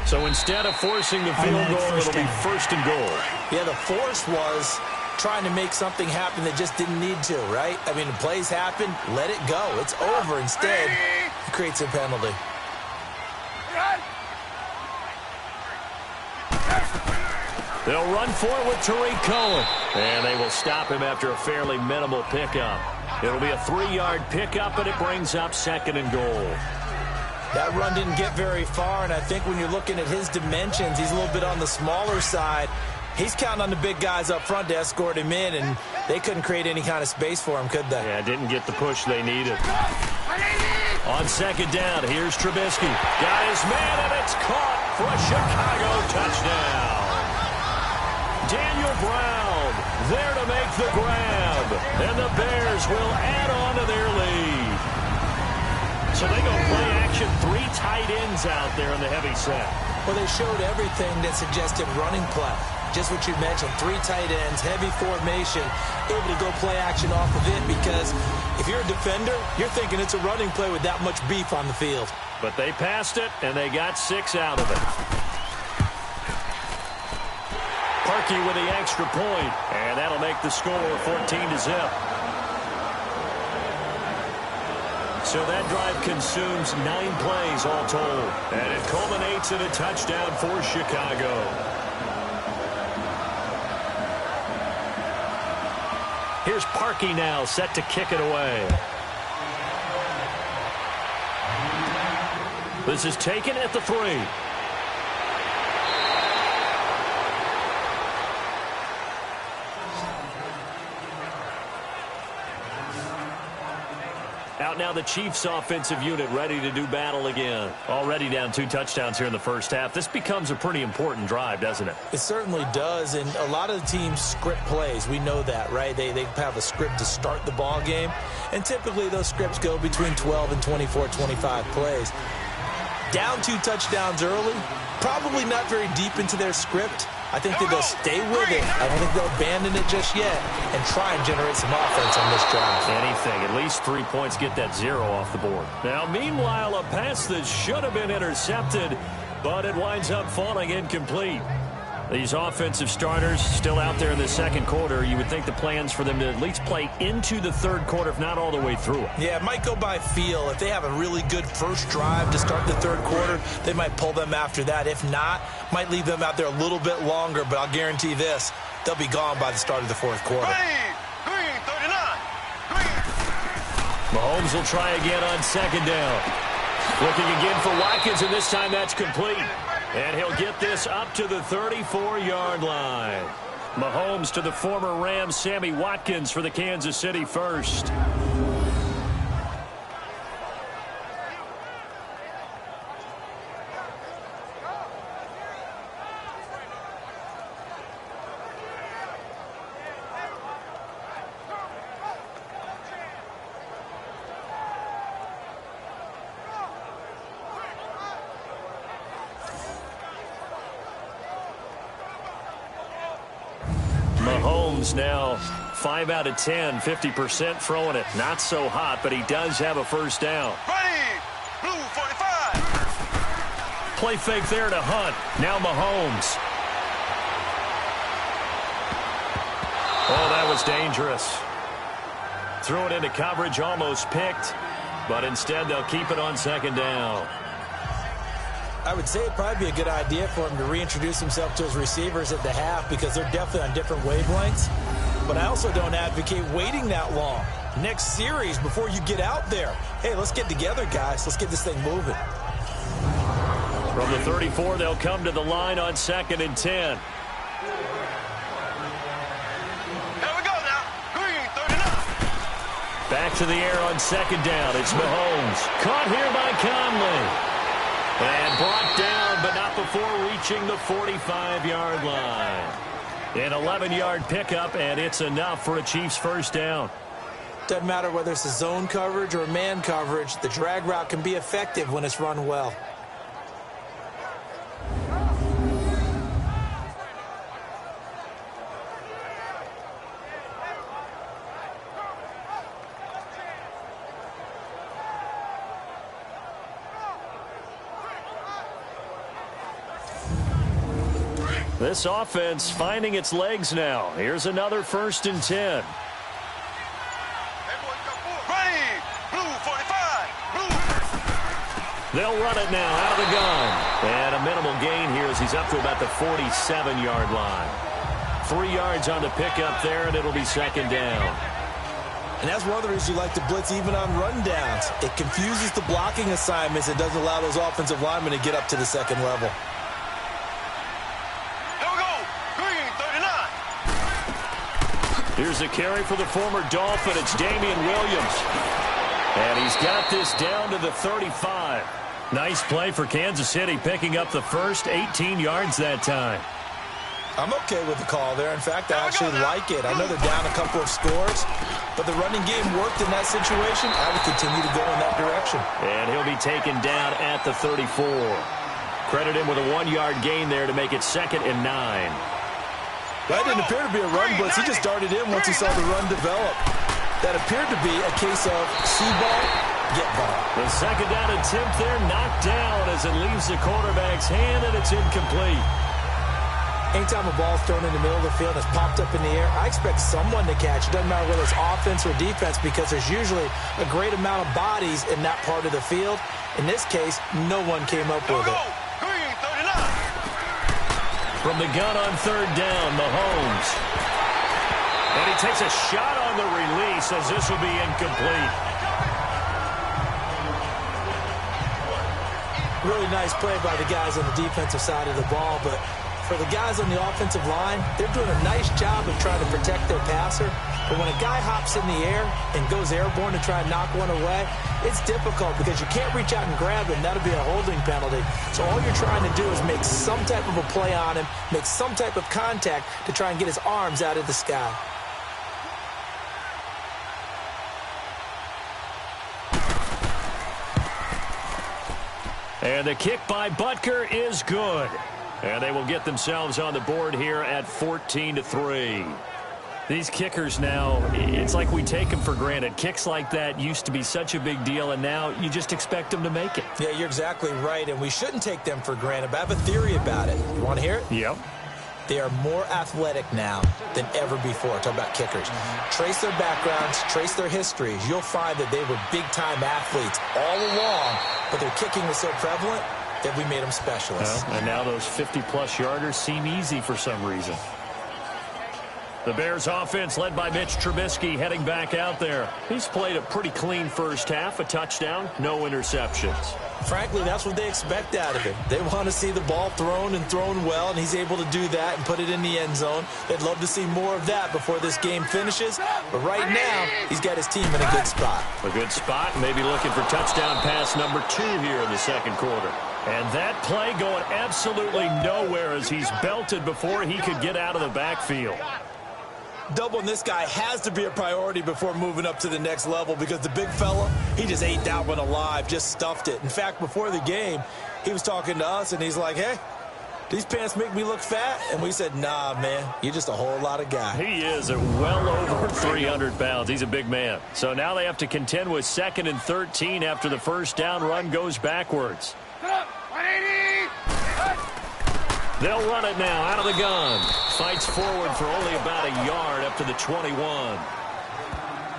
Speaker 2: So instead of forcing the field goal, it'll be 1st and goal.
Speaker 3: Yeah, the force was trying to make something happen that just didn't need to, right? I mean, the plays happen, let it go. It's over. Instead, it creates a penalty.
Speaker 2: They'll run for it with Tariq Cohen. And they will stop him after a fairly minimal pickup. It'll be a 3-yard pickup, and it brings up 2nd and goal.
Speaker 3: That run didn't get very far, and I think when you're looking at his dimensions, he's a little bit on the smaller side. He's counting on the big guys up front to escort him in, and they couldn't create any kind of space for him, could they?
Speaker 2: Yeah, didn't get the push they needed. On 2nd down, here's Trubisky. Got his man, and it's caught for a Chicago touchdown. Daniel Brown there to make the grab, and the Bears will add on to their lead. So they go play action, 3 tight ends out there in the heavy set.
Speaker 3: Well, they showed everything that suggested running play. just what you mentioned, 3 tight ends, heavy formation, able to go play action off of it, because if you're a defender, you're thinking it's a running play with that much beef on the field.
Speaker 2: But they passed it, and they got 6 out of it. Parkey with the extra point, and that'll make the score 14-0. So that drive consumes 9 plays all told, and it culminates in a touchdown for Chicago. Here's Parkey now, set to kick it away. This is taken at the 3. Out now the Chiefs offensive unit ready to do battle again. Already down 2 touchdowns here in the first half. This becomes a pretty important drive, doesn't it?
Speaker 3: It certainly does, and a lot of the teams script plays. We know that, right? They have a script to start the ball game, and typically those scripts go between 12 and 24, 25 plays. Down 2 touchdowns early, probably not very deep into their script. I think that they'll stay with it. I don't think they'll abandon it just yet and try and generate some offense on this drive.
Speaker 2: Anything, at least 3 points, get that 0 off the board. Now, meanwhile, a pass that should have been intercepted, but it winds up falling incomplete. These offensive starters still out there in the second quarter. You would think the plans for them to at least play into the third quarter, if not all the way through it.
Speaker 3: Yeah, it might go by feel. If they have a really good first drive to start the third quarter, they might pull them after that. If not, might leave them out there a little bit longer, but I'll guarantee this, they'll be gone by the start of the fourth quarter.
Speaker 4: Green, 39. Green.
Speaker 2: Mahomes will try again on second down. Looking again for Watkins, and this time that's complete. And he'll get this up to the 34-yard line. Mahomes to the former Rams, Sammy Watkins, for the Kansas City first. Mahomes now 5 out of 10, 50% throwing it. Not so hot, but he does have a first down.
Speaker 4: Ready. Blue 45.
Speaker 2: Play fake there to Hunt. Now Mahomes. Oh, that was dangerous. Threw it into coverage, almost picked, but instead they'll keep it on second down.
Speaker 3: I would say it'd probably be a good idea for him to reintroduce himself to his receivers at the half, because they're definitely on different wavelengths. But I also don't advocate waiting that long. Next series, before you get out there, hey, let's get together, guys. Let's get this thing moving.
Speaker 2: From the 34, they'll come to the line on 2nd and 10.
Speaker 4: Here we go now. Green, 39.
Speaker 2: Back to the air on second down. It's Mahomes. Caught here by Conley. And brought down, but not before reaching the 45-yard line. An 11-yard pickup, and it's enough for a Chiefs first down.
Speaker 3: Doesn't matter whether it's a zone coverage or man coverage, the drag route can be effective when it's run well.
Speaker 2: This offense finding its legs now. Here's another 1st and 10.
Speaker 4: Ready. Blue 45. Blue.
Speaker 2: They'll run it now out of the gun. And a minimal gain here as he's up to about the 47-yard line. 3 yards on the pickup there, and it'll be second down.
Speaker 3: And that's one of the reasons you like to blitz even on rundowns. It confuses the blocking assignments. It doesn't allow those offensive linemen to get up to the second level.
Speaker 2: Here's a carry for the former Dolphin. It's Damian Williams. And he's got this down to the 35. Nice play for Kansas City, picking up the first 18 yards that time.
Speaker 3: I'm okay with the call there. In fact, I actually like it. I know they're down a couple of scores, but the running game worked in that situation. I would continue to go in that direction.
Speaker 2: And he'll be taken down at the 34. Credit him with a 1-yard gain there to make it 2nd and 9.
Speaker 3: That didn't appear to be a run blitz. He just darted in once he saw the run develop. That appeared to be a case of see ball, get ball.
Speaker 2: The second down attempt there knocked down as it leaves the quarterback's hand, and it's incomplete.
Speaker 3: Anytime a ball is thrown in the middle of the field and it's popped up in the air, I expect someone to catch. It doesn't matter whether it's offense or defense because there's usually a great amount of bodies in that part of the field. In this case, no one came up with it.
Speaker 4: Green 39.
Speaker 2: From the gun on third down, Mahomes. And he takes a shot on the release as this will be incomplete.
Speaker 3: Really nice play by the guys on the defensive side of the ball, but for the guys on the offensive line, they're doing a nice job of trying to protect their passer. But when a guy hops in the air and goes airborne to try and knock one away, it's difficult because you can't reach out and grab him. That'll be a holding penalty. So all you're trying to do is make some type of a play on him, make some type of contact to try and get his arms out of the sky.
Speaker 2: And the kick by Butker is good. And they will get themselves on the board here at 14-3. These kickers now, it's like we take them for granted. Kicks like that used to be such a big deal, and now you just expect them to make it.
Speaker 3: Yeah, you're exactly right, and we shouldn't take them for granted, but I have a theory about it. You want to hear it?
Speaker 2: Yep.
Speaker 3: They are more athletic now than ever before. Talk about kickers. Trace their backgrounds, trace their histories. You'll find that they were big-time athletes all along, but their kicking was so prevalent that we made them specialists.
Speaker 2: Well, and now those 50-plus yarders seem easy for some reason. The Bears offense led by Mitch Trubisky heading back out there. He's played a pretty clean first half, a touchdown, no interceptions.
Speaker 3: Frankly, that's what they expect out of him. They want to see the ball thrown and thrown well, and he's able to do that and put it in the end zone. They'd love to see more of that before this game finishes. But right now, he's got his team in a good spot.
Speaker 2: A good spot, maybe looking for touchdown pass number 2 here in the second quarter. And that play going absolutely nowhere as he's belted before he could get out of the backfield.
Speaker 3: Doubling this guy has to be a priority before moving up to the next level because the big fella, he just ate that one alive, just stuffed it. In fact, before the game, he was talking to us, and he's like, hey, these pants make me look fat? And we said, nah, man, you're just a whole lot of guy.
Speaker 2: He is at well over 300 pounds. He's a big man. So now they have to contend with 2nd and 13 after the first down run goes backwards. They'll run it now out of the gun. Fights forward for only about a yard up to the 21.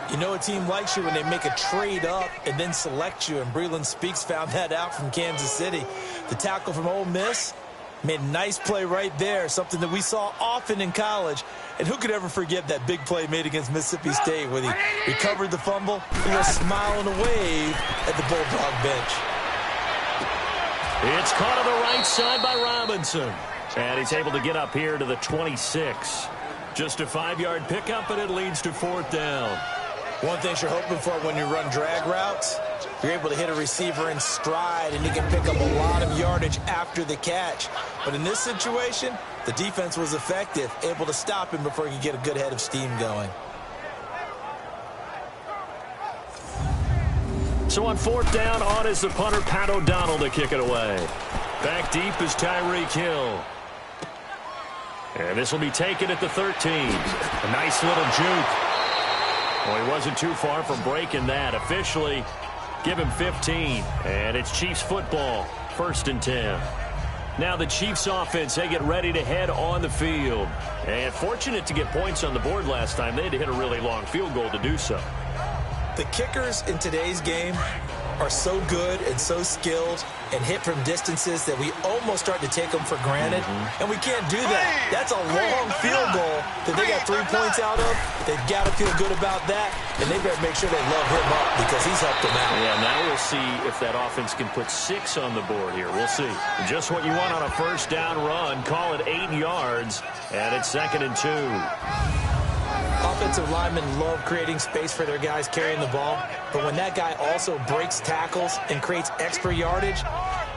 Speaker 3: You know a team likes you when they make a trade up and then select you, and Breland Speaks found that out from Kansas City. The tackle from Ole Miss made a nice play right there, something that we saw often in college. And who could ever forget that big play made against Mississippi State where he recovered the fumble, a little smile and a wave at the Bulldog bench.
Speaker 2: It's caught on the right side by Robinson. And he's able to get up here to the 26. Just a 5-yard pickup, and it leads to 4th down.
Speaker 3: One thing you're hoping for when you run drag routes, you're able to hit a receiver in stride, and he can pick up a lot of yardage after the catch. But in this situation, the defense was effective, able to stop him before he could get a good head of steam going.
Speaker 2: So on 4th down, on is the punter, Pat O'Donnell, to kick it away. Back deep is Tyreek Hill. And this will be taken at the 13. A nice little juke. Well, he wasn't too far from breaking that. Officially, give him 15. And it's Chiefs football, 1st and 10. Now the Chiefs offense, they get ready to head on the field. And fortunate to get points on the board last time. They had to hit a really long field goal to do so.
Speaker 3: The kickers in today's game are so good and so skilled and hit from distances that we almost start to take them for granted. And we can't do that. That's a long field goal that they got 3 points out of. They've got to feel good about that, and they better make sure they love him up because he's helped them out.
Speaker 2: Yeah, now we'll see if that offense can put 6 on the board here. We'll see. Just what you want on a first down run. Call it 8 yards, and it's 2nd and 2.
Speaker 3: Offensive linemen love creating space for their guys carrying the ball, but when that guy also breaks tackles and creates extra yardage,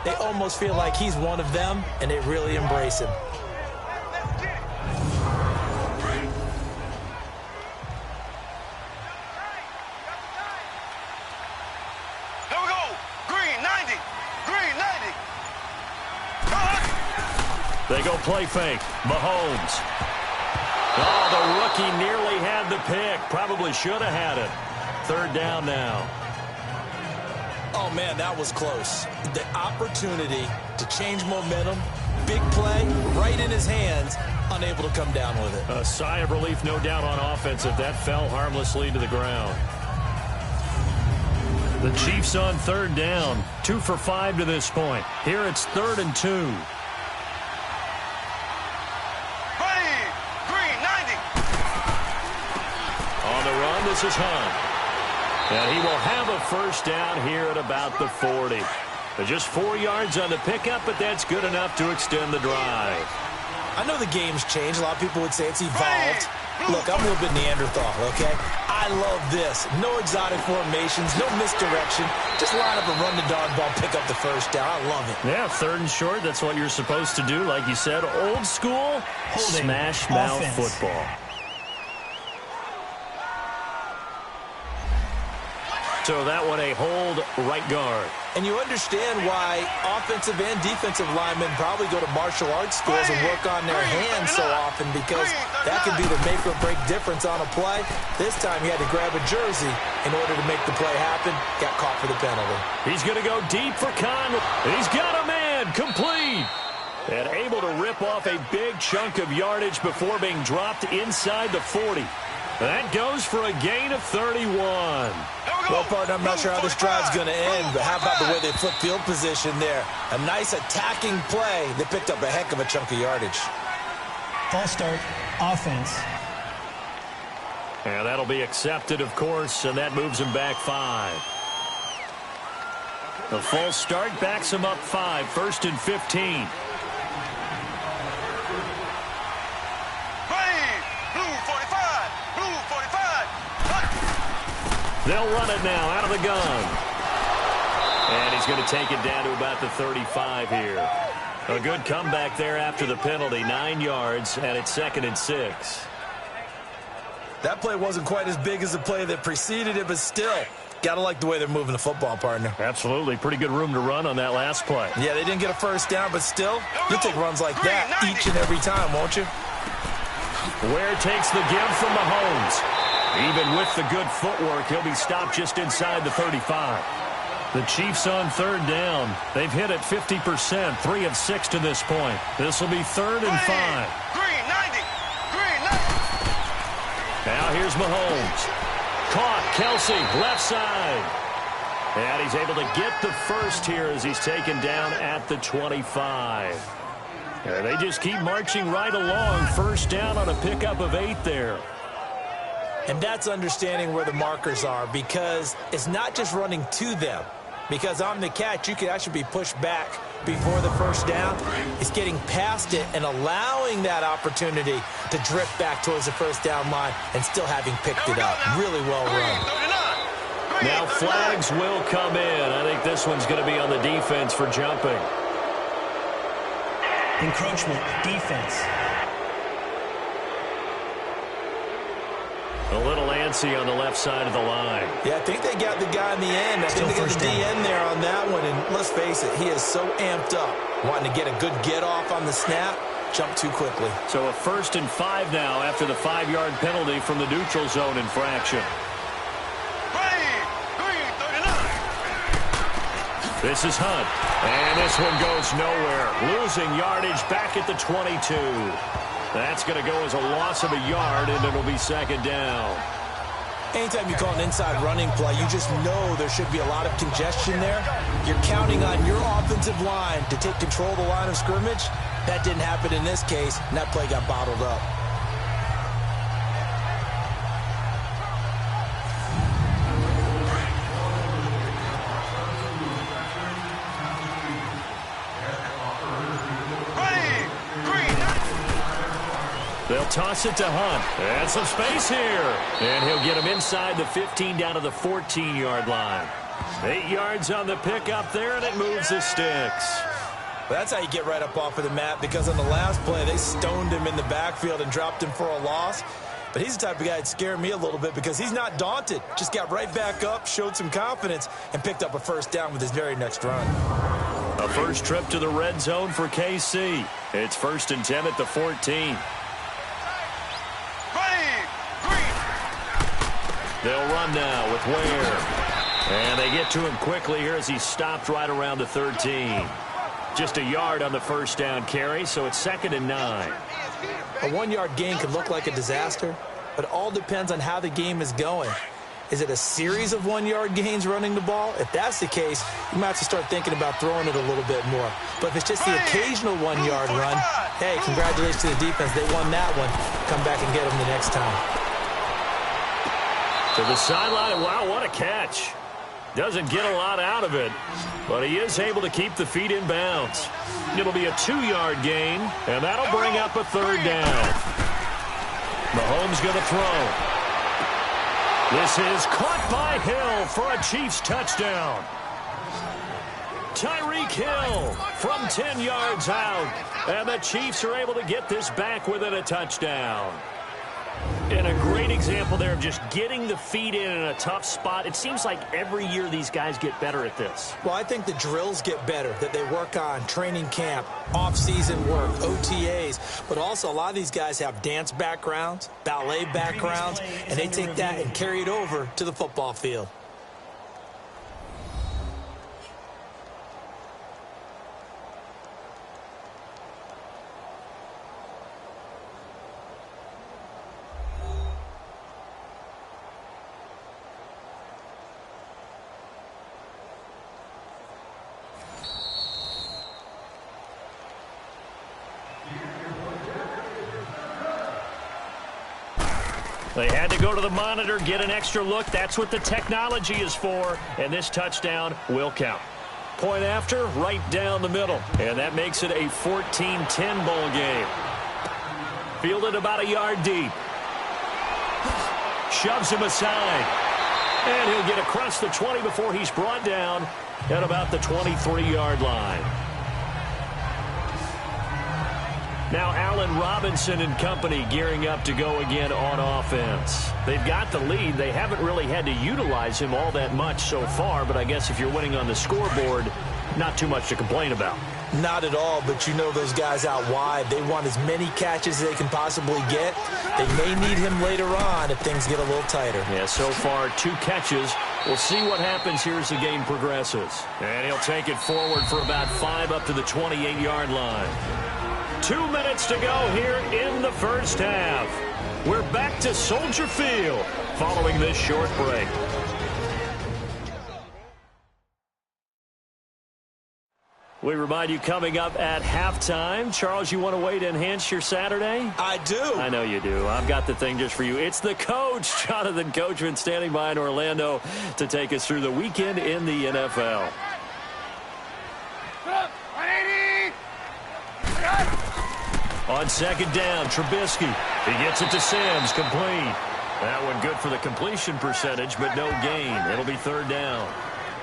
Speaker 3: they almost feel like he's one of them, and they really embrace him.
Speaker 4: Here we go. Green 90. Green 90.
Speaker 2: They go play fake. Mahomes. Oh, the rookie nearly had the pick. Probably should have had it. Third down now.
Speaker 3: Oh, man, that was close. The opportunity to change momentum, big play, right in his hands, unable to come down with it.
Speaker 2: A sigh of relief, no doubt, on offense if that fell harmlessly to the ground. The Chiefs on third down. 2 for 5 to this point. Here it's 3rd and 2.
Speaker 4: Green, 90.
Speaker 2: On the run, this is Hunt. And he will have a first down here at about the 40. But just 4 yards on the pickup, but that's good enough to extend the drive.
Speaker 3: I know the game's changed. A lot of people would say it's evolved. Look, I'm a little bit Neanderthal, okay? I love this. No exotic formations, no misdirection. Just line up and run the dog ball, pick up the first down. I love it.
Speaker 2: Yeah, 3rd and short, that's what you're supposed to do. Like you said, old school, smash mouth football. So that one a hold right guard.
Speaker 3: And you understand why offensive and defensive linemen probably go to martial arts schools and work on their hands so often, because that can be the make or break difference on a play. This time he had to grab a jersey in order to make the play happen. Got caught for the penalty.
Speaker 2: He's going to go deep for Conley. He's got a man complete. And able to rip off a big chunk of yardage before being dropped inside the 40. That goes for a gain of 31.
Speaker 3: Well, partner, I'm not sure how this drive's going to end, but how about the way they flip field position there? A nice attacking play. They picked up a heck of a chunk of yardage.
Speaker 5: False start, offense.
Speaker 2: And that'll be accepted, of course, and that moves him back 5. The false start backs him up 5, 1st and 15. They'll run it now out of the gun. And he's going to take it down to about the 35 here. A good comeback there after the penalty. 9 yards, and it's 2nd and 6.
Speaker 3: That play wasn't quite as big as the play that preceded it, but still, got to like the way they're moving the football, partner.
Speaker 2: Absolutely. Pretty good room to run on that last play.
Speaker 3: Yeah, they didn't get a first down, but still, you'll take runs like that each and every time, won't you?
Speaker 2: Ware takes the give from Mahomes. Even with the good footwork, he'll be stopped just inside the 35. The Chiefs on third down. They've hit it 50%, 3 of 6 to this point. This will be 3rd and 5.
Speaker 4: Green, 90.
Speaker 2: Now here's Mahomes. Caught, Kelsey, left side. And he's able to get the first here as he's taken down at the 25. And they just keep marching right along. First down on a pickup of 8 there.
Speaker 3: And that's understanding where the markers are, because it's not just running to them. Because on the catch, you could actually be pushed back before the first down. It's getting past it and allowing that opportunity to drift back towards the first down line and still having picked it up. Really well run.
Speaker 2: Now flags will come in. I think this one's going to be on the defense for jumping.
Speaker 5: Encroachment, defense.
Speaker 2: A little antsy on the left side of the line.
Speaker 3: Yeah, I think they got the guy in the end. I think they got the DN there on that one. And let's face it, he is so amped up, wanting to get a good get-off on the snap, jump too quickly.
Speaker 2: So a 1st and 5 now after the 5-yard penalty from the neutral zone infraction. This is Hunt. And this one goes nowhere. Losing yardage back at the 22. That's going to go as a loss of a yard, and it'll be 2nd down.
Speaker 3: Anytime you call an inside running play, you just know there should be a lot of congestion there. You're counting on your offensive line to take control of the line of scrimmage. That didn't happen in this case, and that play got bottled up.
Speaker 2: They'll toss it to Hunt. And some space here. And he'll get him inside the 15 down to the 14-yard line. 8 yards on the pickup there, and it moves the sticks.
Speaker 3: Well, that's how you get right up off of the mat, because on the last play, they stoned him in the backfield and dropped him for a loss. But he's the type of guy that scared me a little bit, because he's not daunted. Just got right back up, showed some confidence, and picked up a first down with his very next run.
Speaker 2: A first trip to the red zone for KC. It's 1st and 10 at the 14. They'll run now with Ware. And they get to him quickly here as he stopped right around the 13. Just a yard on the first down carry, so it's 2nd and 9.
Speaker 3: A 1-yard gain could look like a disaster, but it all depends on how the game is going. Is it a series of 1-yard gains running the ball? If that's the case, you might have to start thinking about throwing it a little bit more. But if it's just the occasional 1-yard run, hey, congratulations to the defense. They won that one. Come back and get them the next time.
Speaker 2: To the sideline. Wow, what a catch. Doesn't get a lot out of it, but he is able to keep the feet in bounds. It'll be a 2-yard gain, and that'll bring up a 3rd down. Mahomes going to throw. This is caught by Hill for a Chiefs touchdown. Tyreek Hill from 10 yards out, and the Chiefs are able to get this back within a touchdown. And a great example there of just getting the feet in a tough spot. It seems like every year these guys get better at this.
Speaker 3: Well, I think the drills get better, that they work on training camp, off-season work, OTAs. But also, a lot of these guys have dance backgrounds, ballet backgrounds, and they take that and carry it over to the football field.
Speaker 2: They had to go to the monitor, get an extra look. That's what the technology is for, and this touchdown will count. Point after, right down the middle, and that makes it a 14-10 ball game. Fielded about a yard deep. Shoves him aside, and he'll get across the 20 before he's brought down at about the 23-yard line. Now Allen Robinson and company gearing up to go again on offense. They've got the lead. They haven't really had to utilize him all that much so far, but I guess if you're winning on the scoreboard, not too much to complain about.
Speaker 3: Not at all, but you know those guys out wide, they want as many catches as they can possibly get. They may need him later on if things get a little tighter.
Speaker 2: Yeah, so far 2 catches. We'll see what happens here as the game progresses. And he'll take it forward for about 5 up to the 28-yard line. 2 minutes to go here in the first half. We're back to Soldier Field following this short break. We remind you coming up at halftime. Charles, you want a way to enhance your Saturday?
Speaker 3: I do.
Speaker 2: I know you do. I've got the thing just for you. It's the coach, Jonathan Coachman, standing by in Orlando to take us through the weekend in the NFL. On second down, Trubisky. He gets it to Sims, complete. That one good for the completion percentage, but no gain. It'll be 3rd down.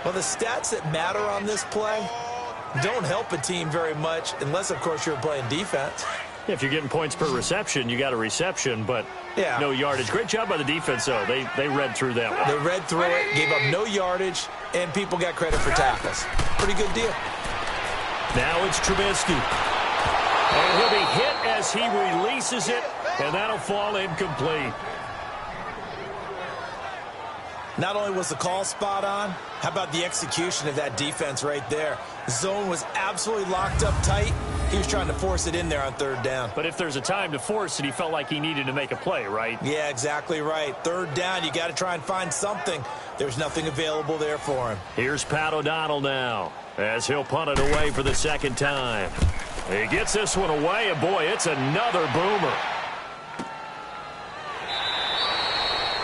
Speaker 3: Well, the stats that matter on this play don't help a team very much unless, of course, you're playing defense.
Speaker 2: Yeah, if you're getting points per reception, you got a reception, but no yardage. Great job by the defense, though. They read through that one.
Speaker 3: They read through it, gave up no yardage, and people got credit for tackles. Pretty good deal.
Speaker 2: Now it's Trubisky. And he'll be hit as he releases it, and that'll fall incomplete.
Speaker 3: Not only was the call spot on, how about the execution of that defense right there? The zone was absolutely locked up tight. He was trying to force it in there on 3rd down.
Speaker 2: But if there's a time to force it, he felt like he needed to make a play, right?
Speaker 3: Yeah, exactly right. 3rd down, you got to try and find something. There's nothing available there for him.
Speaker 2: Here's Pat O'Donnell now, as he'll punt it away for the 2nd time. He gets this one away, and boy, it's another boomer.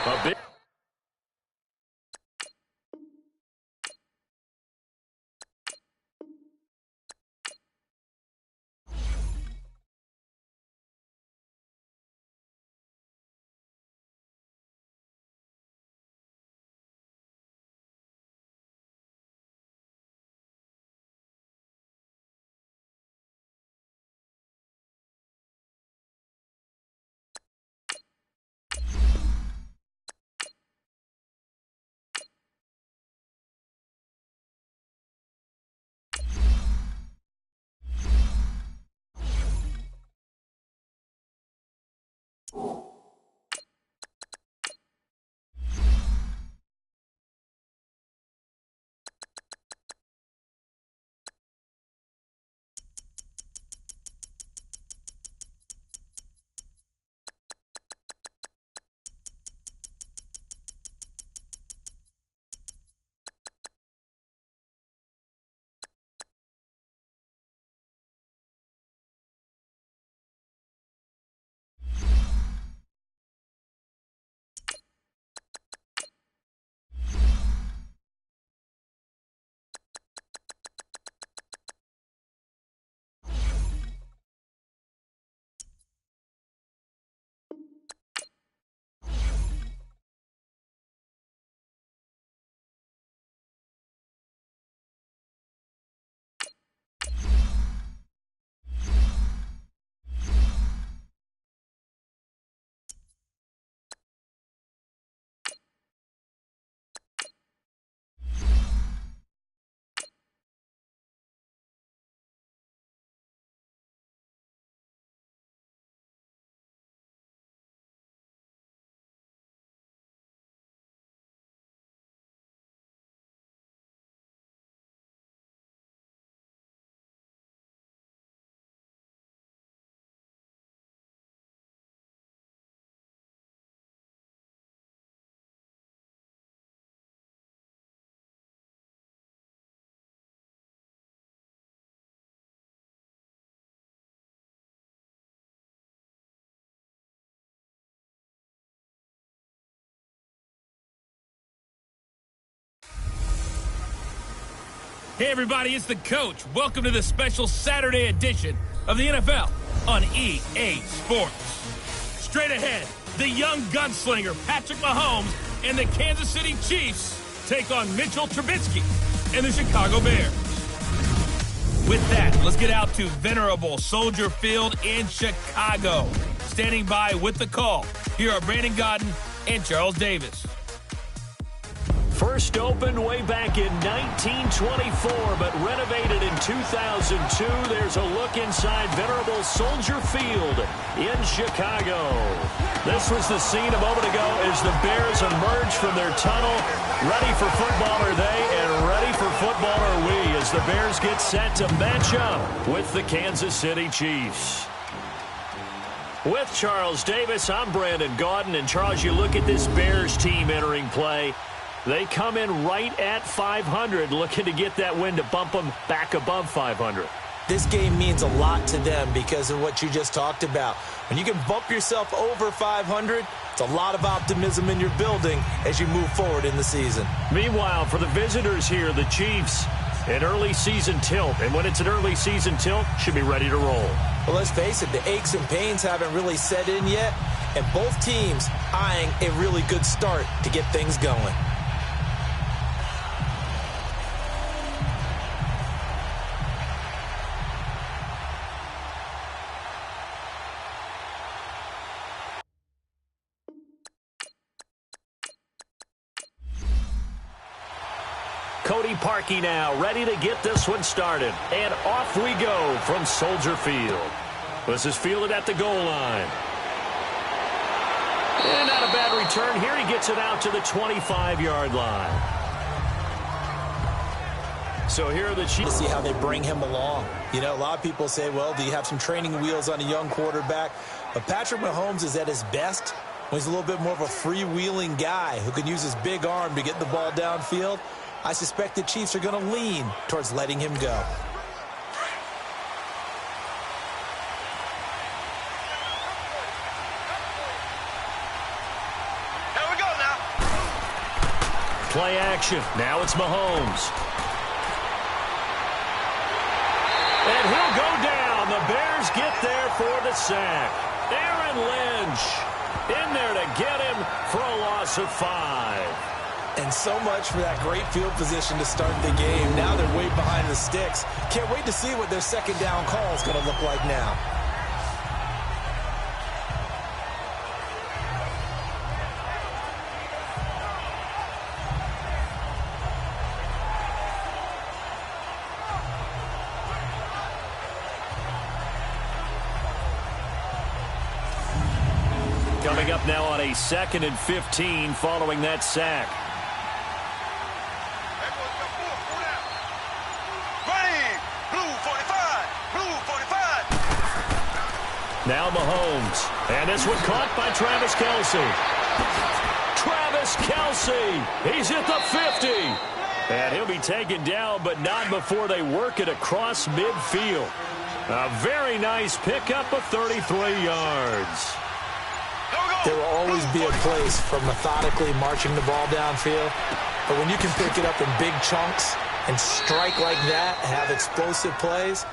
Speaker 2: A big
Speaker 1: Hey everybody, it's the coach. Welcome to the special Saturday edition of the NFL on EA Sports. Straight ahead, the young gunslinger Patrick Mahomes and the Kansas City Chiefs take on Mitchell Trubisky and the Chicago Bears. With that, let's get out to venerable Soldier Field in Chicago. Standing by with the call, here are Brandon Godden and Charles Davis.
Speaker 2: First opened way back in 1924, but renovated in 2002. There's a look inside venerable Soldier Field in Chicago. This was the scene a moment ago as the Bears emerged from their tunnel. Ready for football are they, and ready for football are we, as the Bears get set to match up with the Kansas City Chiefs. With Charles Davis, I'm Brandon Gaudin. And Charles, you look at this Bears team entering play. They come in right at 500, looking to get that win to bump them back above 500.
Speaker 3: This game means a lot to them because of what you just talked about. When you can bump yourself over 500, it's a lot of optimism in your building as you move forward in the season.
Speaker 2: Meanwhile, for the visitors here, the Chiefs, an early season tilt. And when it's an early season tilt, should be ready to roll.
Speaker 3: Well, let's face it, the aches and pains haven't really set in yet, and both teams eyeing a really good start to get things going.
Speaker 2: Cody Parkey now, ready to get this one started. And off we go from Soldier Field. This is fielded at the goal line. And not a bad return here. He gets it out to the 25-yard line. So here are the Chiefs.
Speaker 3: To see how they bring him along. You know, a lot of people say, well, do you have some training wheels on a young quarterback? But Patrick Mahomes is at his best when he's a little bit more of a freewheeling guy who can use his big arm to get the ball downfield. I suspect the Chiefs are going to lean towards letting him go.
Speaker 4: Here we go now.
Speaker 2: Play action. Now it's Mahomes. And he'll go down. The Bears get there for the sack. Aaron Lynch in there to get him for a loss of 5.
Speaker 3: And so much for that great field position to start the game. Now they're way behind the sticks. Can't wait to see what their second down call is going to look like now.
Speaker 2: Coming up now on a 2nd and 15 following that sack. Now Mahomes. And this one caught by Travis Kelce. Travis Kelce. He's at the 50. And he'll be taken down, but not before they work it across midfield. A very nice pickup of 33 yards.
Speaker 3: There will always be a place for methodically marching the ball downfield. But when you can pick it up in big chunks and strike like that, have explosive plays,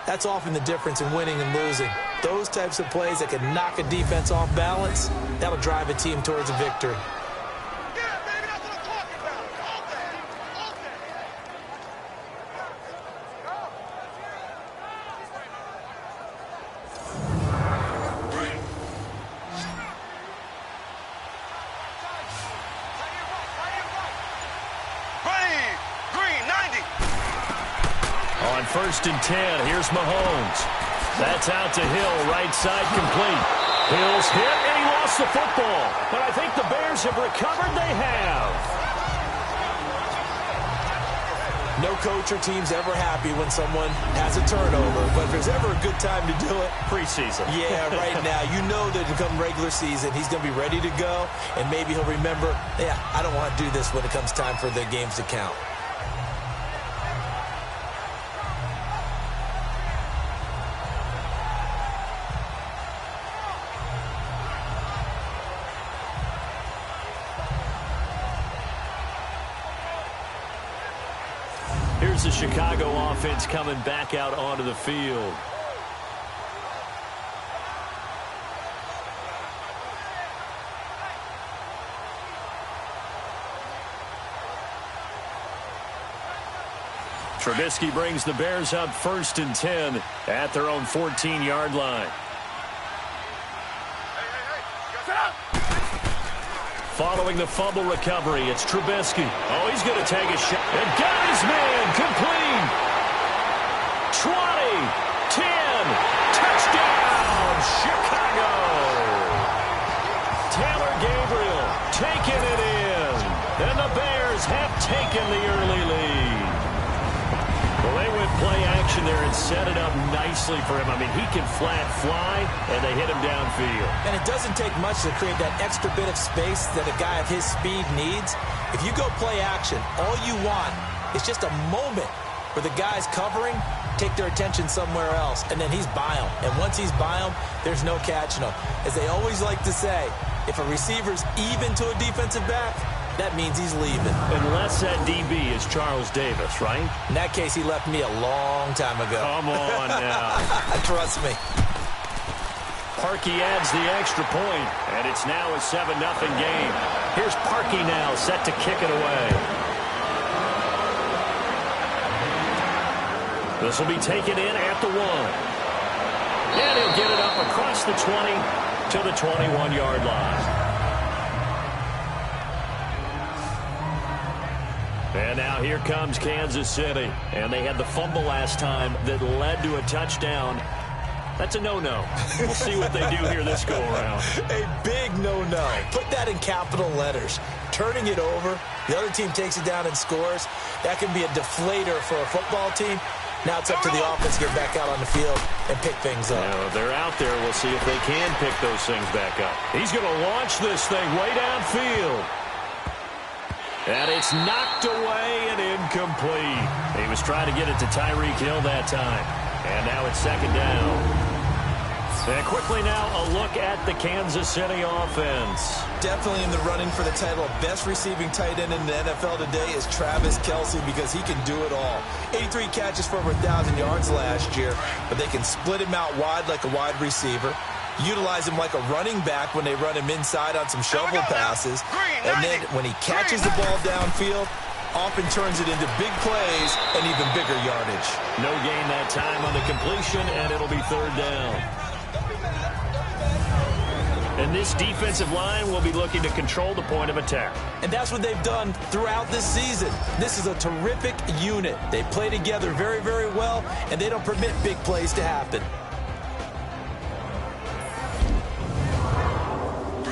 Speaker 3: that's often the difference in winning and losing. Those types of plays that can knock a defense off balance, that'll drive a team towards a victory.
Speaker 2: On 1st and 10, here's Mahomes. That's out to Hill, right side complete. Hill's hit, and he lost the football. But I think the Bears have recovered. They have.
Speaker 3: No coach or team's ever happy when someone has a turnover. But if there's ever a good time to do it,
Speaker 2: preseason.
Speaker 3: Yeah, right now. You know that to come regular season, he's going to be ready to go. And maybe he'll remember, yeah, I don't want to do this when it comes time for the games to count.
Speaker 2: here's the Chicago offense coming back out onto the field. Trubisky brings the Bears up 1st and 10 at their own 14-yard line. Following the fumble recovery, it's Trubisky. Oh, he's going to take a shot. And got his man complete. 20, 10, touchdown, Chicago. Taylor Gabriel taking it in. And the Bears have taken the early lead. Well, they went play action there and set it up nicely for him. I mean, he can flat fly, and they hit him downfield.
Speaker 3: And it doesn't take much to create that extra bit of space that a guy of his speed needs. If you go play action, all you want is just a moment where the guy's covering, take their attention somewhere else, and then he's by him. And once he's by him, there's no catching him. As they always like to say, if a receiver's even to a defensive back, that means he's leaving.
Speaker 2: Unless that DB is Charles Davis, right?
Speaker 3: In that case, he left me a long time ago.
Speaker 2: Come on now.
Speaker 3: Trust me.
Speaker 2: Parkey adds the extra point, and it's now a 7-0 game. Here's Parkey now, set to kick it away. This will be taken in at the 1. And he'll get it up across the 20 to the 21-yard line. And now here comes Kansas City. And they had the fumble last time that led to a touchdown. That's a no-no. We'll see what they do here this go-around.
Speaker 3: A big no-no. Put that in capital letters. Turning it over, the other team takes it down and scores. That can be a deflator for a football team. Now it's up to the offense to get back out on the field and pick things up.
Speaker 2: Now, if they're out there, we'll see if they can pick those things back up. He's going to launch this thing way downfield. And it's knocked away and incomplete. He was trying to get it to Tyreek Hill that time. And now it's 2nd down. And quickly now, a look at the Kansas City offense.
Speaker 3: Definitely in the running for the title of best receiving tight end in the NFL today is Travis Kelce, because he can do it all. 83 catches for over 1,000 yards last year, but they can split him out wide like a wide receiver, utilize him like a running back when they run him inside on some shovel passes, and then when he catches the ball downfield, often turns it into big plays and even bigger yardage.
Speaker 2: No gain that time on the completion, and it'll be 3rd down. And this defensive line will be looking to control the point of attack.
Speaker 3: And that's what they've done throughout this season. This is a terrific unit. They play together very, very well, and they don't permit big plays to happen.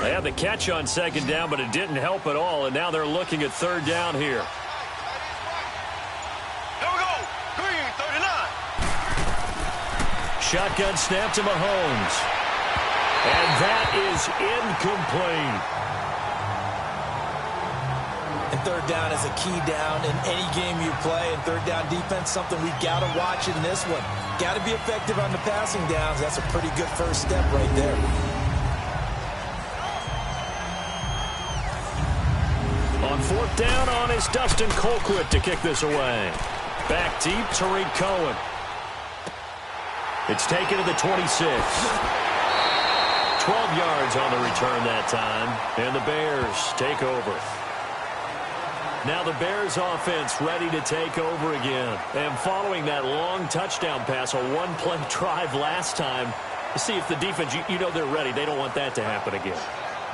Speaker 2: They had the catch on 2nd down, but it didn't help at all, and now they're looking at 3rd down here.
Speaker 4: Here we go. Green, 39.
Speaker 2: Shotgun snap to Mahomes. And that is incomplete.
Speaker 3: And 3rd down is a key down in any game you play. And 3rd down defense, something we got to watch in this one. Got to be effective on the passing downs. That's a pretty good first step right there.
Speaker 2: On 4th down, on is Dustin Colquitt to kick this away. Back deep, Tariq Cohen. It's taken to the 26. 12 yards on the return that time, and the Bears take over. Now the Bears offense ready to take over again. And following that long touchdown pass, a one-play drive last time, to see if the defense, you know they're ready. They don't want that to happen again.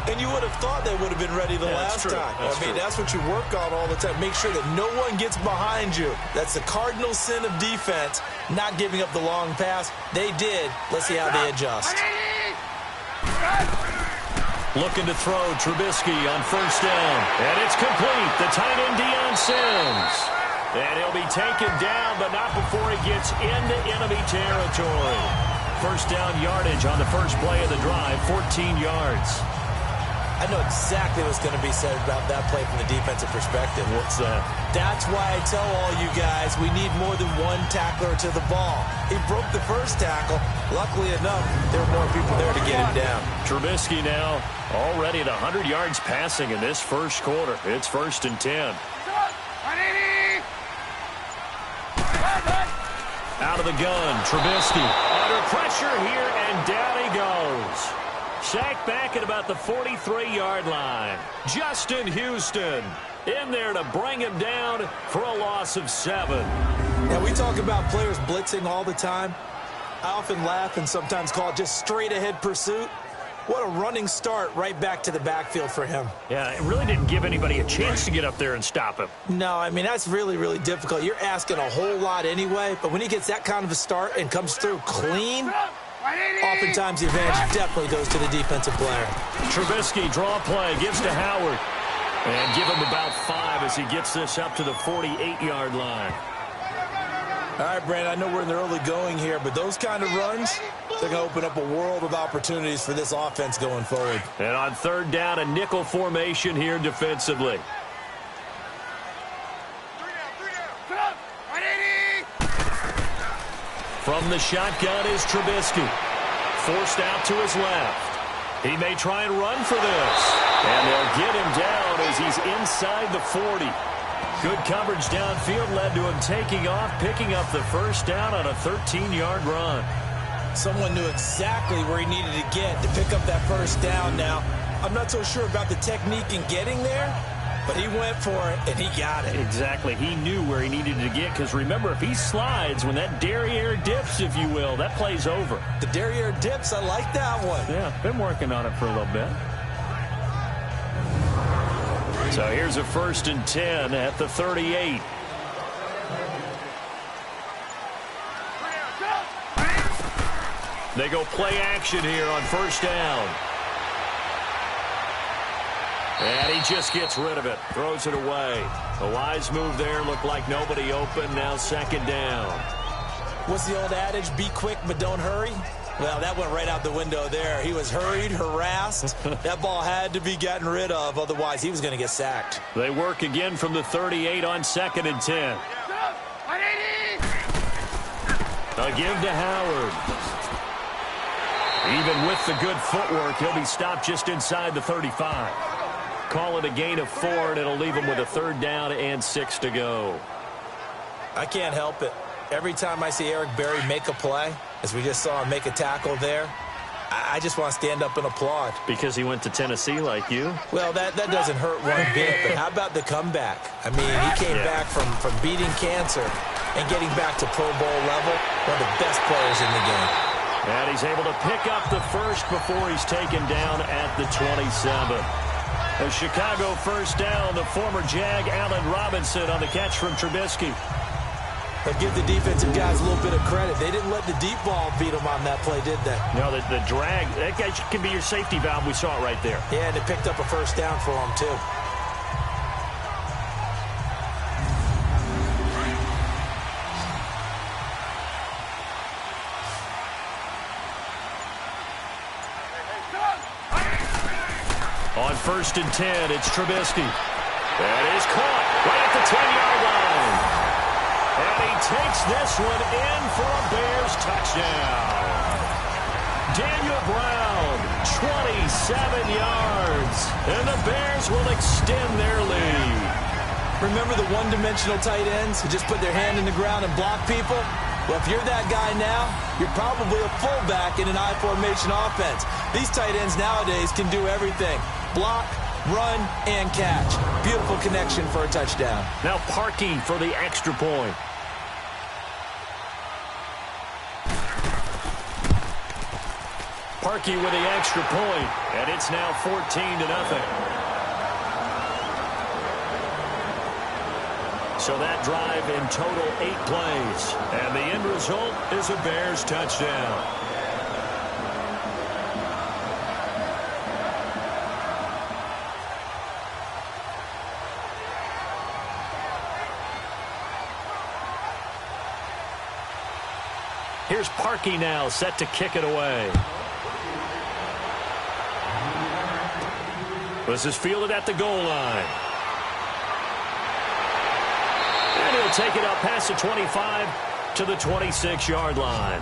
Speaker 3: And you would have thought they would have been ready the last time. That's what you work on all the time. Make sure that no one gets behind you. That's the cardinal sin of defense, not giving up the long pass. They did. Let's see how they adjust.
Speaker 2: Looking to throw, Trubisky on 1st down. And it's complete. The tight end, Deion Sims. And he'll be taken down, but not before he gets into enemy territory. 1st down yardage on the first play of the drive, 14 yards.
Speaker 3: I know exactly what's going to be said about that play from the defensive perspective.
Speaker 2: What's that?
Speaker 3: That's why I tell all you guys we need more than one tackler to the ball. He broke the first tackle. Luckily enough, there were more people there to get him down.
Speaker 2: Trubisky now already at 100 yards passing in this first quarter. It's 1st and 10. Out of the gun, Trubisky under pressure here, and down he goes. Sacked back at about the 43-yard line. Justin Houston in there to bring him down for a loss of 7.
Speaker 3: Now, we talk about players blitzing all the time. I often laugh and sometimes call it just straight-ahead pursuit. What a running start right back to the backfield for him.
Speaker 2: Yeah, it really didn't give anybody a chance to get up there and stop him.
Speaker 3: No, I mean, that's really, really difficult. You're asking a whole lot anyway, but when he gets that kind of a start and comes through clean, oftentimes the advantage definitely goes to the defensive player.
Speaker 2: Trubisky, draw play, gives to Howard. And give him about 5 as he gets this up to the 48-yard line.
Speaker 3: All right, Brandon, I know we're in the early going here, but those kind of runs, they're going to open up a world of opportunities for this offense going forward.
Speaker 2: And on third down, a nickel formation here defensively. From the shotgun is Trubisky. Forced out to his left. He may try and run for this. And they'll get him down as he's inside the 40. Good coverage downfield led to him taking off, picking up the first down on a 13-yard run.
Speaker 3: Someone knew exactly where he needed to get to pick up that first down now. I'm not so sure about the technique in getting there, but he went for it, and he got it.
Speaker 2: Exactly. He knew where he needed to get, because remember, if he slides, when that derriere dips, if you will, that play's over.
Speaker 3: The derriere dips, I like that one.
Speaker 2: Yeah, been working on it for a little bit. So here's a 1st and 10 at the 38. They go play action here on first down. And he just gets rid of it, throws it away. A wise move there, looked like nobody open, now 2nd down.
Speaker 3: What's the old adage, be quick but don't hurry? Well, that went right out the window there. He was hurried, harassed. That ball had to be gotten rid of, otherwise he was going to get sacked.
Speaker 2: They work again from the 38 on 2nd and 10. A give to Howard. Even with the good footwork, he'll be stopped just inside the 35. Call it a gain of 4, and it'll leave him with a 3rd down and 6 to go.
Speaker 3: I can't help it. Every time I see Eric Berry make a play, as we just saw him make a tackle there, I just want to stand up and applaud.
Speaker 2: Because he went to Tennessee like you?
Speaker 3: Well, that doesn't hurt one bit, but how about the comeback? I mean, he came back from beating cancer and getting back to Pro Bowl level, one of the best players in the game.
Speaker 2: And he's able to pick up the first before he's taken down at the 27. A Chicago first down, the former Jag Allen Robinson on the catch from Trubisky.
Speaker 3: But give the defensive guys a little bit of credit. They didn't let the deep ball beat them on that play, did they?
Speaker 2: No, the drag, that guy can be your safety valve. We saw it right there.
Speaker 3: Yeah, and it picked up a first down for him, too.
Speaker 2: On 1st and 10, it's Trubisky. That is caught right at the 10-yard line. And he takes this one in for a Bears touchdown. Daniel Brown, 27 yards. And the Bears will extend their lead.
Speaker 3: Remember the one-dimensional tight ends who just put their hand in the ground and block people? Well, if you're that guy now, you're probably a fullback in an I-formation offense. These tight ends nowadays can do everything. Block, run, and catch. Beautiful connection for a touchdown.
Speaker 2: Now Parkey for the extra point. Parkey with the extra point, and it's now 14-0. So that drive in total 8 plays. And the end result is a Bears touchdown. Here's Parkey now set to kick it away. This is fielded at the goal line. And he'll take it up past the 25 to the 26-yard line.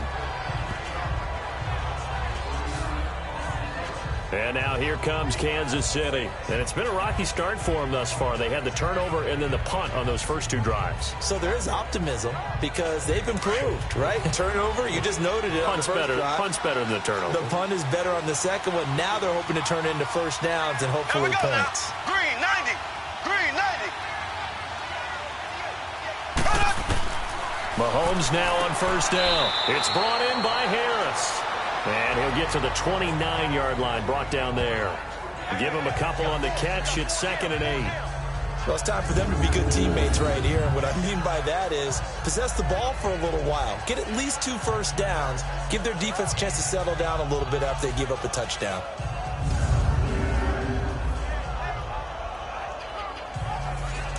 Speaker 2: And now here comes Kansas City. And it's been a rocky start for them thus far. They had the turnover and then the punt on those first two drives.
Speaker 3: So there is optimism because they've improved, right? Turnover, you just noted it on the first drive.
Speaker 2: Punt's better than the turnover.
Speaker 3: The punt is better on the second one. Now they're hoping to turn it into first downs and hopefully points.
Speaker 4: Green 90. Green 90.
Speaker 2: Mahomes now on first down. It's brought in by Harris. And he'll get to the 29-yard line, brought down there. Give him a couple on the catch. It's 2nd and 8.
Speaker 3: Well, it's time for them to be good teammates right here. And what I mean by that is possess the ball for a little while. Get at least 2 first downs. Give their defense a chance to settle down a little bit after they give up a touchdown.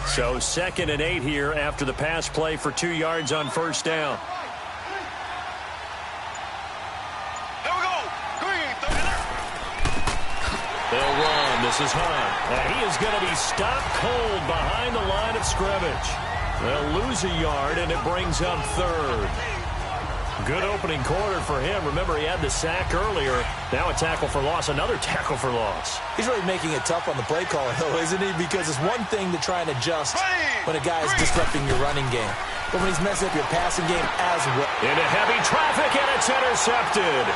Speaker 2: So 2nd and 8 here after the pass play for 2 yards on first down. They'll run. This is Hunt. And he is going to be stopped cold behind the line of scrimmage. They'll lose a yard, and it brings up 3rd. Good opening quarter for him. Remember, he had the sack earlier. Now a tackle for loss. Another tackle for loss.
Speaker 3: He's really making it tough on the play caller, though, isn't he? Because it's one thing to try and adjust when a guy is disrupting your running game. But when he's messing up your passing game as well.
Speaker 2: Into heavy traffic, and it's intercepted.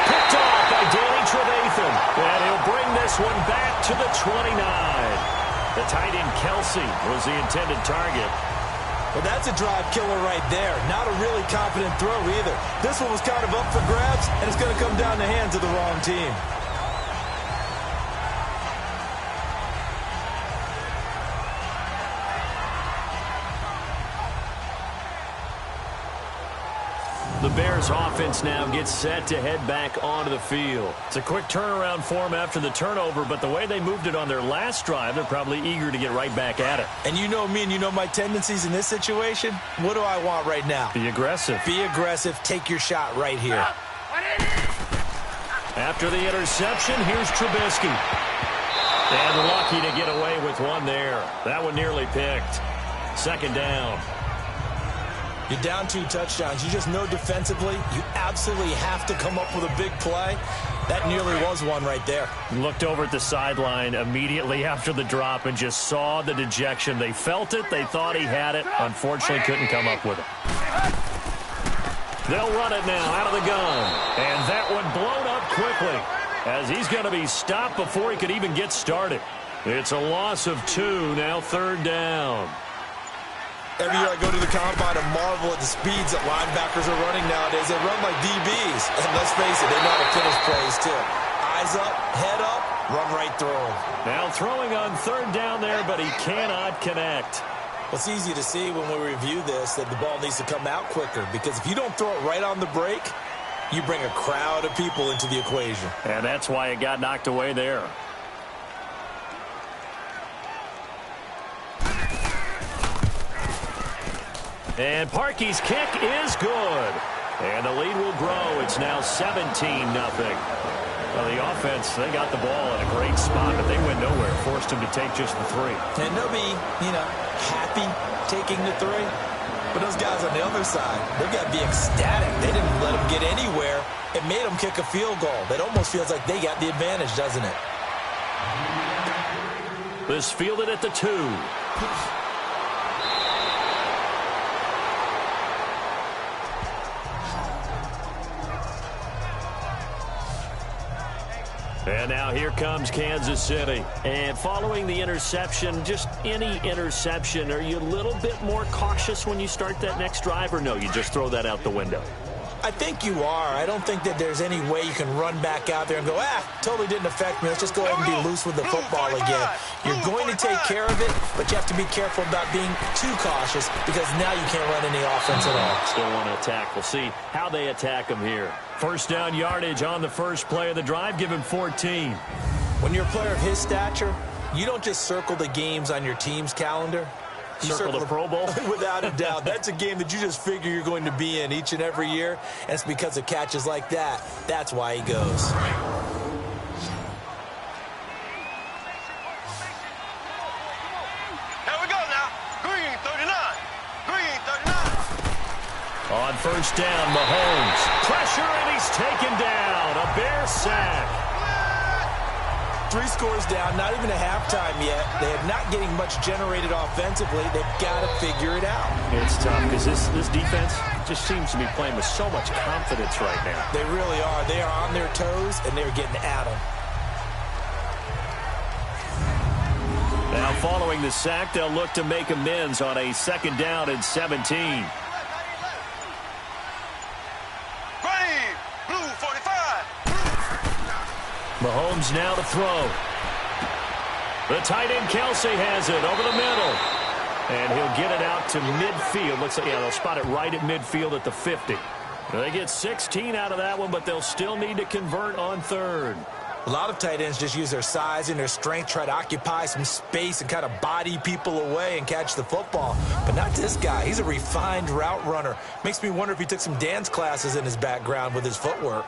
Speaker 2: Picked off by dmanchi. And he'll bring this one back to the 29. The tight end Kelsey was the intended target.
Speaker 3: Well, that's a drive killer right there. Not a really confident throw either. This one was kind of up for grabs, and it's going to come down the hands of the wrong team.
Speaker 2: The Bears offense now gets set to head back onto the field. It's a quick turnaround for them after the turnover, but the way they moved it on their last drive, they're probably eager to get right back at it.
Speaker 3: And you know me and you know my tendencies in this situation. What do I want right now?
Speaker 2: Be aggressive.
Speaker 3: Be aggressive. Take your shot right here.
Speaker 2: After the interception, here's Trubisky. And lucky to get away with one there. That one nearly picked. 2nd down.
Speaker 3: You're down 2 touchdowns. You just know defensively you absolutely have to come up with a big play. That nearly was one right there.
Speaker 2: Looked over at the sideline immediately after the drop and just saw the dejection. They felt it. They thought he had it. Unfortunately, couldn't come up with it. They'll run it now out of the gun. And that one blown up quickly as he's going to be stopped before he could even get started. It's a loss of 2, now 3rd down.
Speaker 3: Every year I go to the combine and marvel at the speeds that linebackers are running nowadays. They run like DBs. And let's face it, they know how to finish plays too. Eyes up, head up, run right through them.
Speaker 2: Now throwing on 3rd down there, but he cannot connect.
Speaker 3: Well, it's easy to see when we review this that the ball needs to come out quicker, because if you don't throw it right on the break, you bring a crowd of people into the equation.
Speaker 2: And that's why it got knocked away there. And Parkey's kick is good. And the lead will grow. It's now 17-0. Well, the offense, they got the ball in a great spot, but they went nowhere. Forced him to take just the 3.
Speaker 3: And they'll be, happy taking the 3. But those guys on the other side, they've got to be ecstatic. They didn't let them get anywhere. It made them kick a field goal. It almost feels like they got the advantage, doesn't it?
Speaker 2: This fielded at the 2. And now here comes Kansas City. And following the interception, just any interception, are you a little bit more cautious when you start that next drive, or no, you just throw that out the window?
Speaker 3: I think you are. I don't think that there's any way you can run back out there and go, totally didn't affect me. Let's just go ahead and be loose with the football again. You're going to take care of it, but you have to be careful about being too cautious, because now you can't run any offense at all.
Speaker 2: Still want to attack. We'll see how they attack them here. First down yardage on the first play of the drive. Give him 14.
Speaker 3: When you're a player of his stature, you don't just circle the games on your team's calendar. You
Speaker 2: circle the Pro Bowl?
Speaker 3: Without a doubt. That's a game that you just figure you're going to be in each and every year. And it's because of catches like that. That's why he goes.
Speaker 4: Here we go now. Green 39. Green 39.
Speaker 2: On first down, Mahomes. Pressure, and he's taken down. A Bear sack.
Speaker 3: 3 scores down, not even a halftime yet. They are not getting much generated offensively. They've got to figure it out.
Speaker 2: It's tough because this defense just seems to be playing with so much confidence right now.
Speaker 3: They really are. They are on their toes, and they're getting at them.
Speaker 2: Now, following the sack, they'll look to make amends on a 2nd down and 17.
Speaker 4: Ready, blue 45.
Speaker 2: Mahomes now to throw. The tight end Kelsey has it over the middle. And he'll get it out to midfield. Looks like, yeah, they'll spot it right at midfield at the 50. They get 16 out of that one, but they'll still need to convert on 3rd.
Speaker 3: A lot of tight ends just use their size and their strength, try to occupy some space and kind of body people away and catch the football. But not this guy. He's a refined route runner. Makes me wonder if he took some dance classes in his background with his footwork.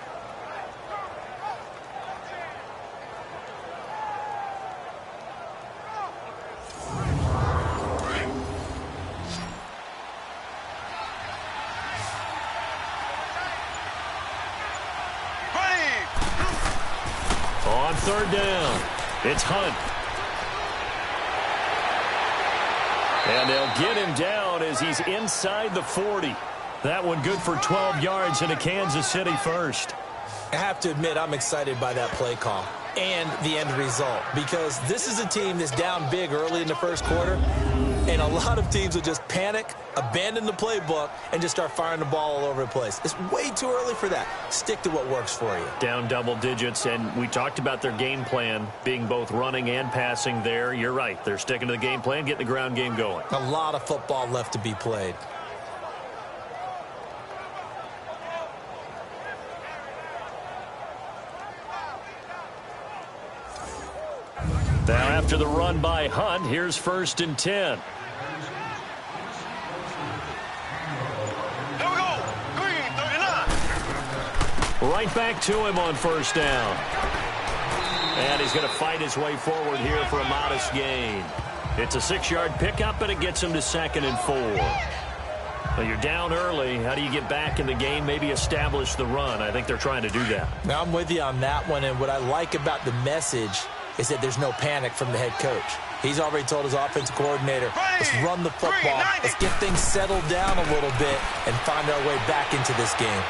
Speaker 2: On 3rd down, it's Hunt. And they'll get him down as he's inside the 40. That one good for 12 yards and a Kansas City first.
Speaker 3: I have to admit, I'm excited by that play call and the end result, because this is a team that's down big early in the 1st quarter, and a lot of teams will just panic, abandon the playbook, and just start firing the ball all over the place. It's way too early for that. Stick to what works for you.
Speaker 2: Down double digits, and we talked about their game plan being both running and passing there. You're right. They're sticking to the game plan, getting the ground game going.
Speaker 3: A lot of football left to be played.
Speaker 2: Now after the run by Hunt, here's 1st and 10.
Speaker 4: Here we go. Green 39.
Speaker 2: Right back to him on 1st down. And he's going to fight his way forward here for a modest gain. It's a 6-yard pickup, and it gets him to 2nd and 4. Well, you're down early. How do you get back in the game, maybe establish the run? I think they're trying to do that.
Speaker 3: Now, I'm with you on that one, and what I like about the message is that there's no panic from the head coach. He's already told his offensive coordinator, let's run the football. Let's get things settled down a little bit and find our way back into this game.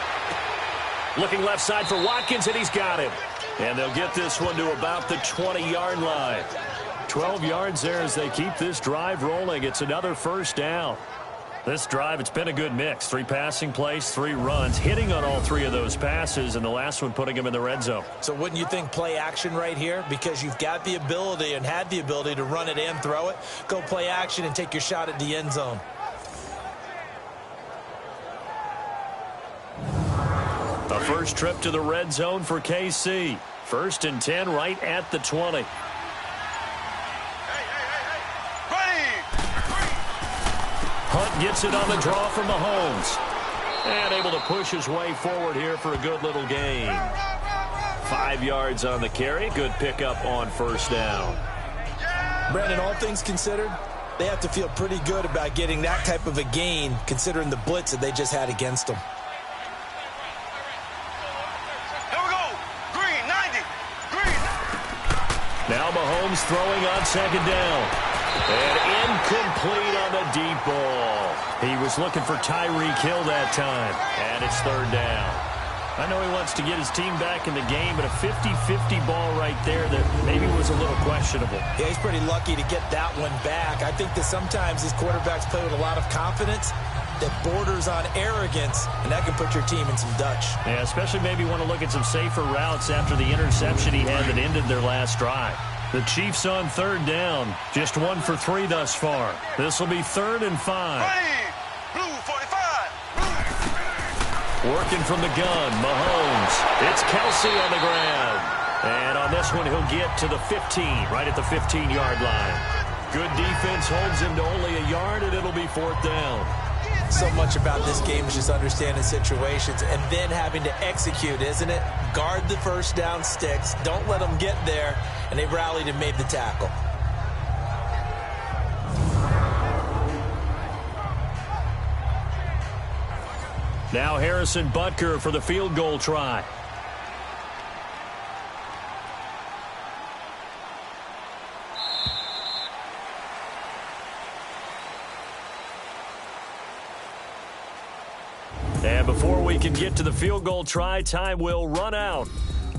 Speaker 2: Looking left side for Watkins, and he's got him. And they'll get this one to about the 20-yard line. 12 yards there as they keep this drive rolling. It's another 1st down. This drive, it's been a good mix. 3 passing plays, 3 runs, hitting on all 3 of those passes, and the last one putting him in the red zone.
Speaker 3: So wouldn't you think play action right here? Because you've got the ability and had the ability to run it and throw it. Go play action and take your shot at the end zone.
Speaker 2: A first trip to the red zone for KC. 1st and 10 right at the 20. Hunt gets it on the draw from Mahomes. And able to push his way forward here for a good little gain. 5 yards on the carry. Good pickup on 1st down.
Speaker 3: Brandon, all things considered, they have to feel pretty good about getting that type of a gain considering the blitz that they just had against them.
Speaker 4: Here we go. Green 90. Green.
Speaker 2: Now Mahomes throwing on 2nd down. And incomplete on the deep ball. He was looking for Tyreek Hill that time. And it's 3rd down. I know he wants to get his team back in the game, but a 50-50 ball right there that maybe was a little questionable.
Speaker 3: Yeah, he's pretty lucky to get that one back. I think that sometimes these quarterbacks play with a lot of confidence that borders on arrogance, and that can put your team in some Dutch.
Speaker 2: Yeah, especially maybe want to look at some safer routes after the interception he had that ended their last drive. The Chiefs on 3rd down. Just 1 for 3 thus far. This will be 3rd and 5.
Speaker 4: Blue 45.
Speaker 2: Working from the gun, Mahomes. It's Kelsey on the ground. And on this one, he'll get to the 15, right at the 15-yard line. Good defense holds him to only a yard, and it'll be 4th down.
Speaker 3: So much about this game is just understanding situations and then having to execute, isn't it? Guard the 1st down sticks. Don't let them get there. And they rallied and made the tackle.
Speaker 2: Now Harrison Butker for the field goal try. And before we can get to the field goal try, time will run out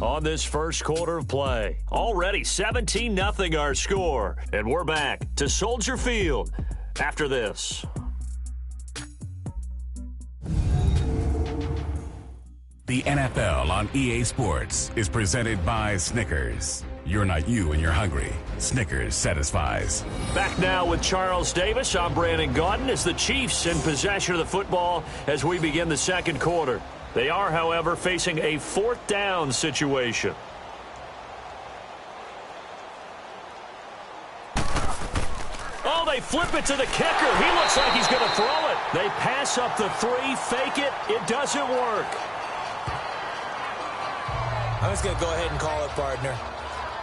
Speaker 2: on this first quarter of play. Already 17-0 our score. And we're back to Soldier Field after this.
Speaker 6: The NFL on EA Sports is presented by Snickers. You're not you when you're hungry. Snickers satisfies.
Speaker 2: Back now with Charles Davis. I'm Brandon Gaudin as the Chiefs in possession of the football as we begin the second quarter. They are, however, facing a fourth down situation. Oh, they flip it to the kicker. He looks like he's going to throw it. They pass up the 3, fake it. It doesn't work.
Speaker 3: I'm just going to go ahead and call it, partner.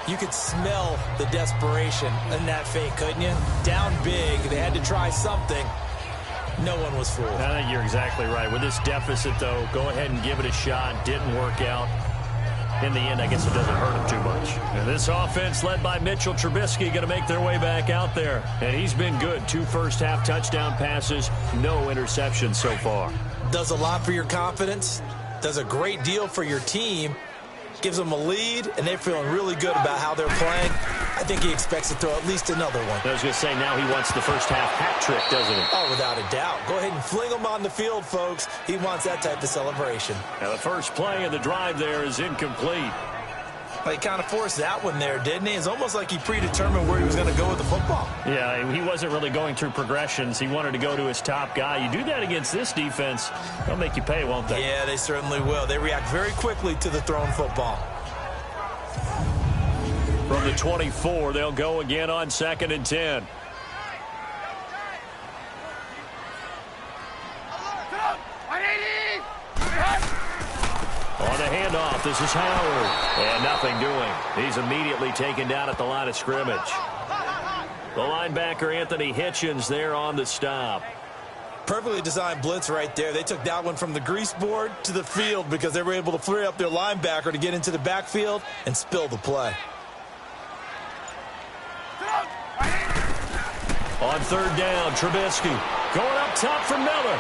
Speaker 3: You could smell the desperation in that fake, couldn't you? Down big. They had to try something. No one was fooled.
Speaker 2: I think you're exactly right. With this deficit, though, go ahead and give it a shot. Didn't work out. In the end, I guess it doesn't hurt him too much. And this offense led by Mitchell Trubisky going to make their way back out there. And he's been good. 2 first-half touchdown passes, no interceptions so far.
Speaker 3: Does a lot for your confidence. Does a great deal for your team. Gives them a lead, and they're feeling really good about how they're playing. I think he expects to throw at least another one.
Speaker 2: I was going to say, now he wants the first-half hat trick, doesn't he?
Speaker 3: Oh, without a doubt. Go ahead and fling him on the field, folks. He wants that type of celebration.
Speaker 2: Now, the first play of the drive there is incomplete.
Speaker 3: He kind of forced that one there, didn't he? It's almost like he predetermined where he was going to go with the football.
Speaker 2: Yeah, he wasn't really going through progressions. He wanted to go to his top guy. You do that against this defense, they'll make you pay, won't they?
Speaker 3: Yeah, they certainly will. They react very quickly to the thrown football.
Speaker 2: From the 24, they'll go again on 2nd and 10. On the handoff, this is Howard. And nothing doing. He's immediately taken down at the line of scrimmage. The linebacker, Anthony Hitchens, there on the stop.
Speaker 3: Perfectly designed blitz right there. They took that one from the grease board to the field because they were able to free up their linebacker to get into the backfield and spill the play.
Speaker 2: On 3rd down, Trubisky going up top for Miller.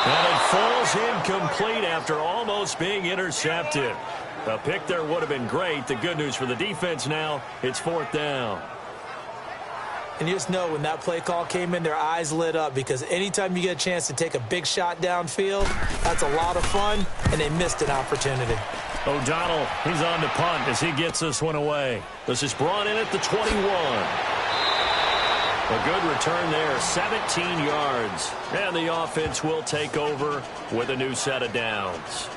Speaker 2: And it falls incomplete after almost being intercepted. A pick there would have been great. The good news for the defense now, it's 4th down.
Speaker 3: And you just know when that play call came in, their eyes lit up because anytime you get a chance to take a big shot downfield, that's a lot of fun, and they missed an opportunity.
Speaker 2: O'Donnell, he's on the punt as he gets this one away. This is brought in at the 21. A good return there, 17 yards. And the offense will take over with a new set of downs.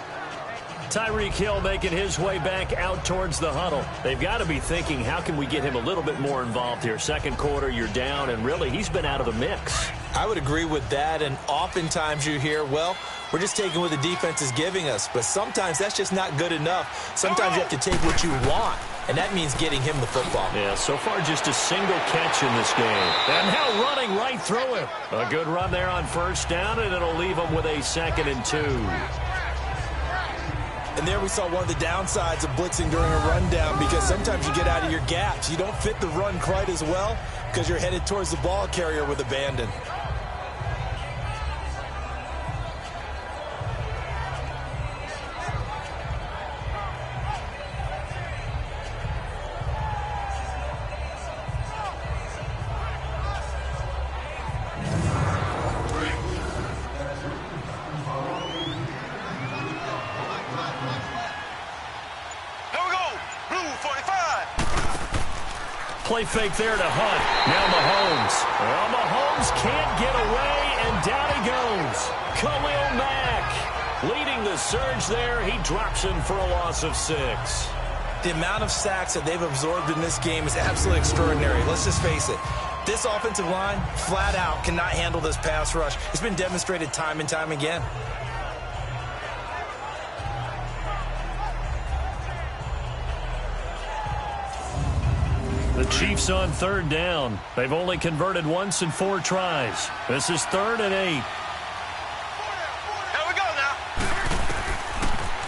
Speaker 2: Tyreek Hill making his way back out towards the huddle. They've got to be thinking, how can we get him a little bit more involved here? Second quarter, you're down, and really, he's been out of the mix.
Speaker 3: I would agree with that, and oftentimes you hear, well, we're just taking what the defense is giving us. But sometimes that's just not good enough. Sometimes you have to take what you want, and that means getting him the football.
Speaker 2: Yeah, so far just a single catch in this game. And now running right through him. A good run there on 1st down, and it'll leave him with a 2nd and 2.
Speaker 3: And there we saw one of the downsides of blitzing during a rundown because sometimes you get out of your gaps. You don't fit the run quite as well because you're headed towards the ball carrier with abandon.
Speaker 2: Play fake there to Hunt. Now Mahomes. Well, Mahomes can't get away, and down he goes. Khalil Mack leading the surge there. He drops him for a loss of 6.
Speaker 3: The amount of sacks that they've absorbed in this game is absolutely extraordinary. Let's just face it. This offensive line, flat out, cannot handle this pass rush. It's been demonstrated time and time again.
Speaker 2: The Chiefs on 3rd down. They've only converted once in 4 tries. This is 3rd and 8.
Speaker 4: Here we go now.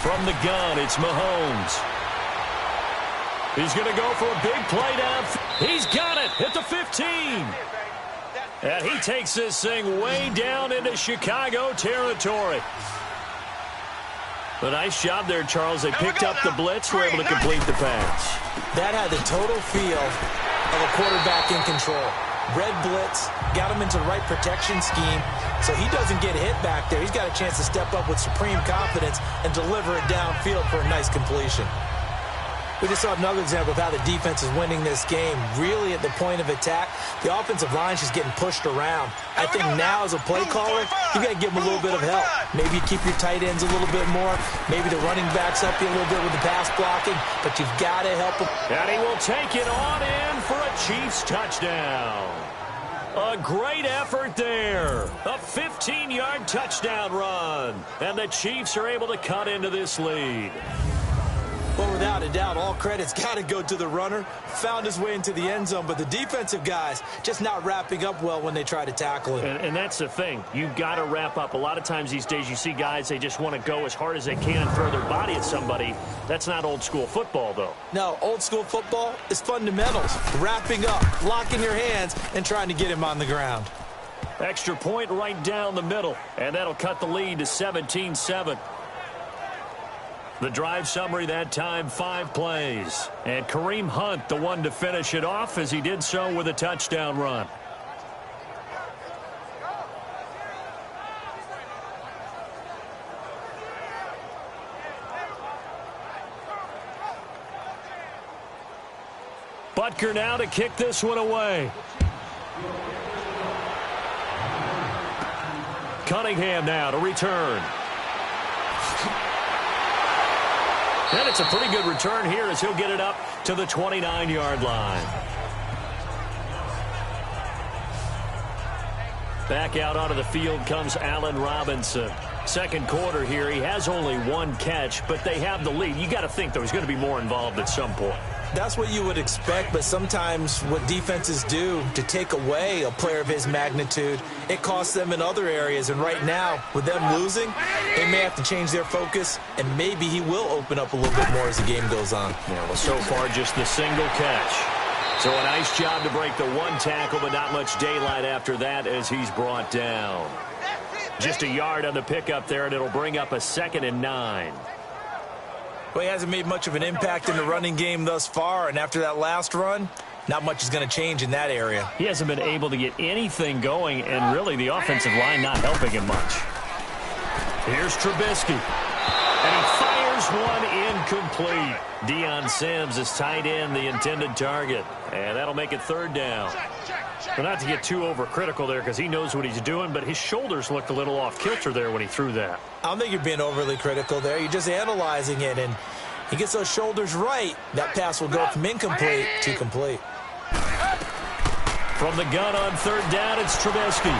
Speaker 2: From the gun, it's Mahomes. He's going to go for a big play down. He's got it at the 15. And he takes this thing way down into Chicago territory. A nice job there, Charles. They picked up the blitz, were able to complete the pass.
Speaker 3: That had the total feel of a quarterback in control. Red blitz, got him into the right protection scheme, so he doesn't get hit back there. He's got a chance to step up with supreme confidence and deliver it downfield for a nice completion. We just saw another example of how the defense is winning this game. Really at the point of attack, the offensive line is just getting pushed around. I think now as a play caller, you got to give them a little bit of help. Maybe you keep your tight ends a little bit more. Maybe the running backs help you a little bit with the pass blocking, but you've got to help them.
Speaker 2: And he will take it on in for a Chiefs touchdown. A great effort there. A 15-yard touchdown run. And the Chiefs are able to cut into this lead.
Speaker 3: Well, without a doubt, all credit's got to go to the runner. Found his way into the end zone, but the defensive guys just not wrapping up well when they try to tackle him.
Speaker 2: And that's the thing. You've got to wrap up. A lot of times these days you see guys, they just want to go as hard as they can, throw their body at somebody. That's not old school football, though.
Speaker 3: No, old school football is fundamentals. Wrapping up, locking your hands, and trying to get him on the ground.
Speaker 2: Extra point right down the middle, and that'll cut the lead to 17-7. The drive summary that time, 5 plays. And Kareem Hunt, the one to finish it off, as he did so with a touchdown run. Butker now to kick this one away. Cunningham now to return. And it's a pretty good return here as he'll get it up to the 29-yard line. Back out onto the field comes Allen Robinson. Second quarter here, he has only 1 catch, but they have the lead. You got to think, though, he's going to be more involved at some point.
Speaker 3: That's what you would expect, but sometimes what defenses do to take away a player of his magnitude, it costs them in other areas. And right now, with them losing, they may have to change their focus, and maybe he will open up a little bit more as the game goes on.
Speaker 2: Yeah, well, so far, just the single catch. So a nice job to break the 1 tackle, but not much daylight after that as he's brought down. Just a yard on the pickup there, and it'll bring up a 2nd and 9.
Speaker 3: Well, he hasn't made much of an impact in the running game thus far, and after that last run, not much is going to change in that area.
Speaker 2: He hasn't been able to get anything going, and really the offensive line not helping him much. Here's Trubisky, and he fires one incomplete. Deion Sims is tight end, the intended target, and that'll make it 3rd down. But not to get too overcritical there because he knows what he's doing, but his shoulders looked a little off kilter there when he threw that.
Speaker 3: I don't think you're being overly critical there. You're just analyzing it, and he gets those shoulders right. That pass will go from incomplete to complete.
Speaker 2: From the gun on 3rd down, it's Trubisky.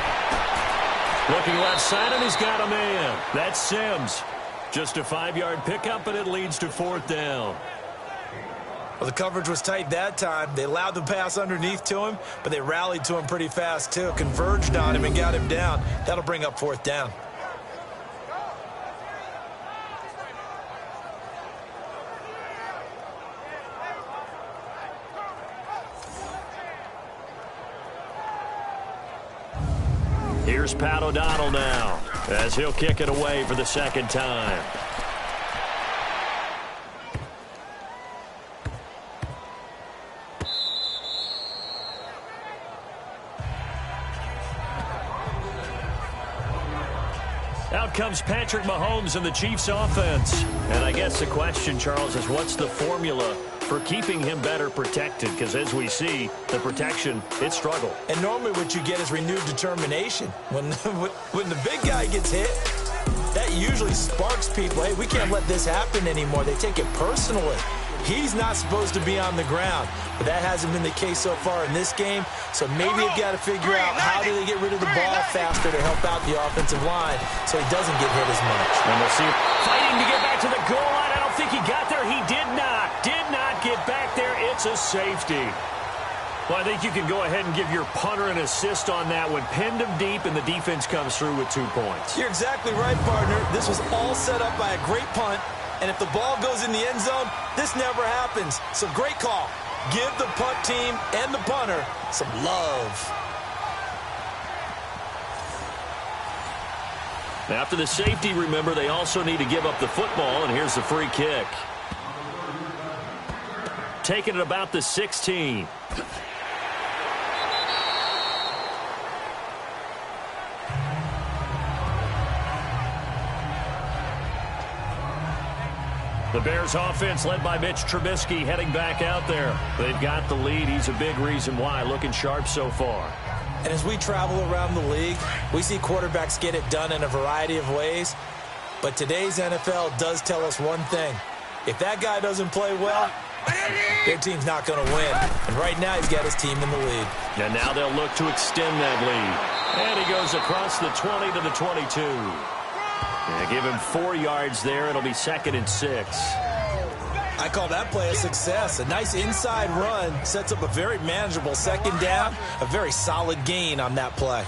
Speaker 2: Looking left side, and he's got a man. That's Sims. Just a 5-yard pickup, and it leads to 4th down.
Speaker 3: Well, the coverage was tight that time. They allowed the pass underneath to him, but they rallied to him pretty fast, too. Converged on him and got him down. That'll bring up 4th down.
Speaker 2: Here's Pat O'Donnell now as he'll kick it away for the 2nd time. Out comes Patrick Mahomes and the Chiefs offense. And I guess the question, Charles, is what's the formula for keeping him better protected? Because as we see, the protection, it struggled.
Speaker 3: And normally what you get is renewed determination. When the big guy gets hit, that usually sparks people. Hey, we can't let this happen anymore. They take it personally. He's not supposed to be on the ground, but that hasn't been the case so far in this game. So maybe they've got to figure out how do they get rid of the ball faster to help out the offensive line so he doesn't get hit as much.
Speaker 2: And we'll see. Fighting to get back to the goal line. I don't think he got there. He did not get back there. It's a safety. Well, I think you can go ahead and give your punter an assist on that one. Pinned him deep, and the defense comes through with 2 points.
Speaker 3: You're exactly right, partner. This was all set up by a great punt. And if the ball goes in the end zone, this never happens. So great call. Give the punt team and the punter some love.
Speaker 2: After the safety, remember, they also need to give up the football, and here's the free kick. Taking it about the 16. The Bears offense led by Mitch Trubisky heading back out there. They've got the lead. He's a big reason why. Looking sharp so far.
Speaker 3: And as we travel around the league, we see quarterbacks get it done in a variety of ways. But today's NFL does tell us one thing. If that guy doesn't play well, their team's not going to win. And right now he's got his team in the lead.
Speaker 2: And now they'll look to extend that lead. And he goes across the 20 to the 22. Yeah, give him 4 yards there. It'll be 2nd and 6.
Speaker 3: I call that play a success. A nice inside run sets up a very manageable 2nd down. A very solid gain on that play.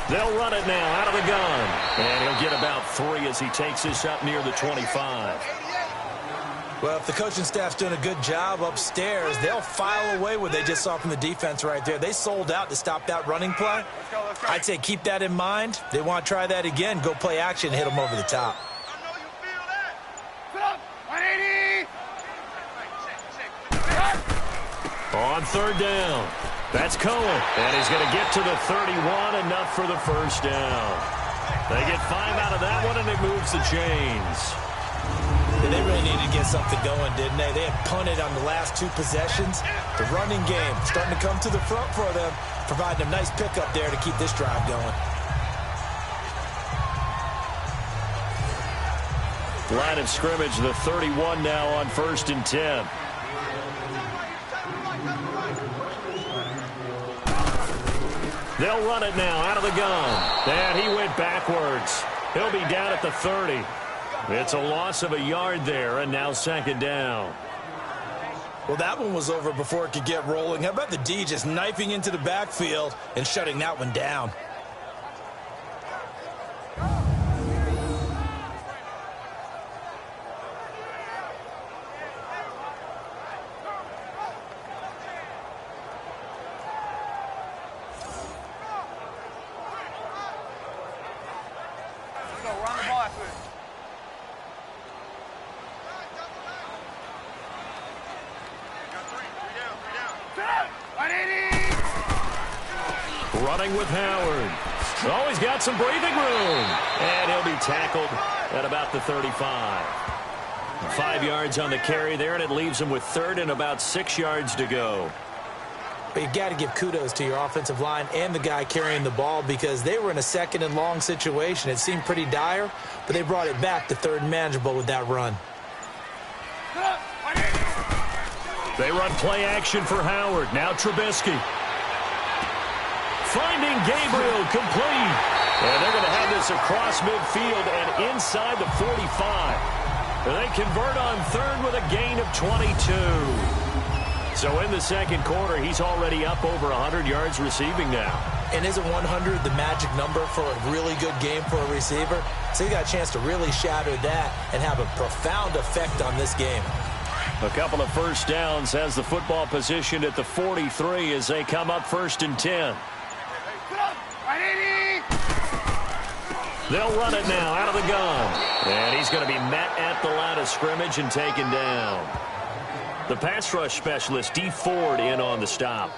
Speaker 2: They'll run it now out of the gun. And he'll get about 3 as he takes this up near the 25.
Speaker 3: Well, if the coaching staff's doing a good job upstairs, they'll file away what they just saw from the defense right there. They sold out to stop that running play. I'd say keep that in mind. They want to try that again. Go play action, hit them over the top.
Speaker 2: On 3rd down. That's Cohen. And he's going to get to the 31, enough for the 1st down. They get 5 out of that one, and it moves the chains.
Speaker 3: They really needed to get something going, didn't they? They had punted on the last 2 possessions. The running game starting to come to the front for them, providing a nice pickup there to keep this drive going.
Speaker 2: Line of scrimmage, the 31 now on 1st and 10. They'll run it now out of the gun. And he went backwards. He'll be down at the 30. It's a loss of a yard there, and now 2nd down.
Speaker 3: Well, that one was over before it could get rolling. How about the D just knifing into the backfield and shutting that one down?
Speaker 2: Running with Howard. Oh, he's got some breathing room. And he'll be tackled at about the 35. 5 yards on the carry there, and it leaves him with 3rd and about 6 yards to go.
Speaker 3: But you got to give kudos to your offensive line and the guy carrying the ball, because they were in a 2nd and long situation. It seemed pretty dire, but they brought it back to 3rd and manageable with that run.
Speaker 2: They run play action for Howard. Now Trubisky. Finding Gabriel, complete. And they're going to have this across midfield and inside the 45. And they convert on 3rd with a gain of 22. So in the 2nd quarter, he's already up over 100 yards receiving now.
Speaker 3: And isn't 100 the magic number for a really good game for a receiver? So you got a chance to really shatter that and have a profound effect on this game.
Speaker 2: A couple of 1st downs, has the football positioned at the 43 as they come up 1st and 10. They'll run it now out of the gun. And he's going to be met at the line of scrimmage and taken down. The pass rush specialist, D. Ford, in on the stop.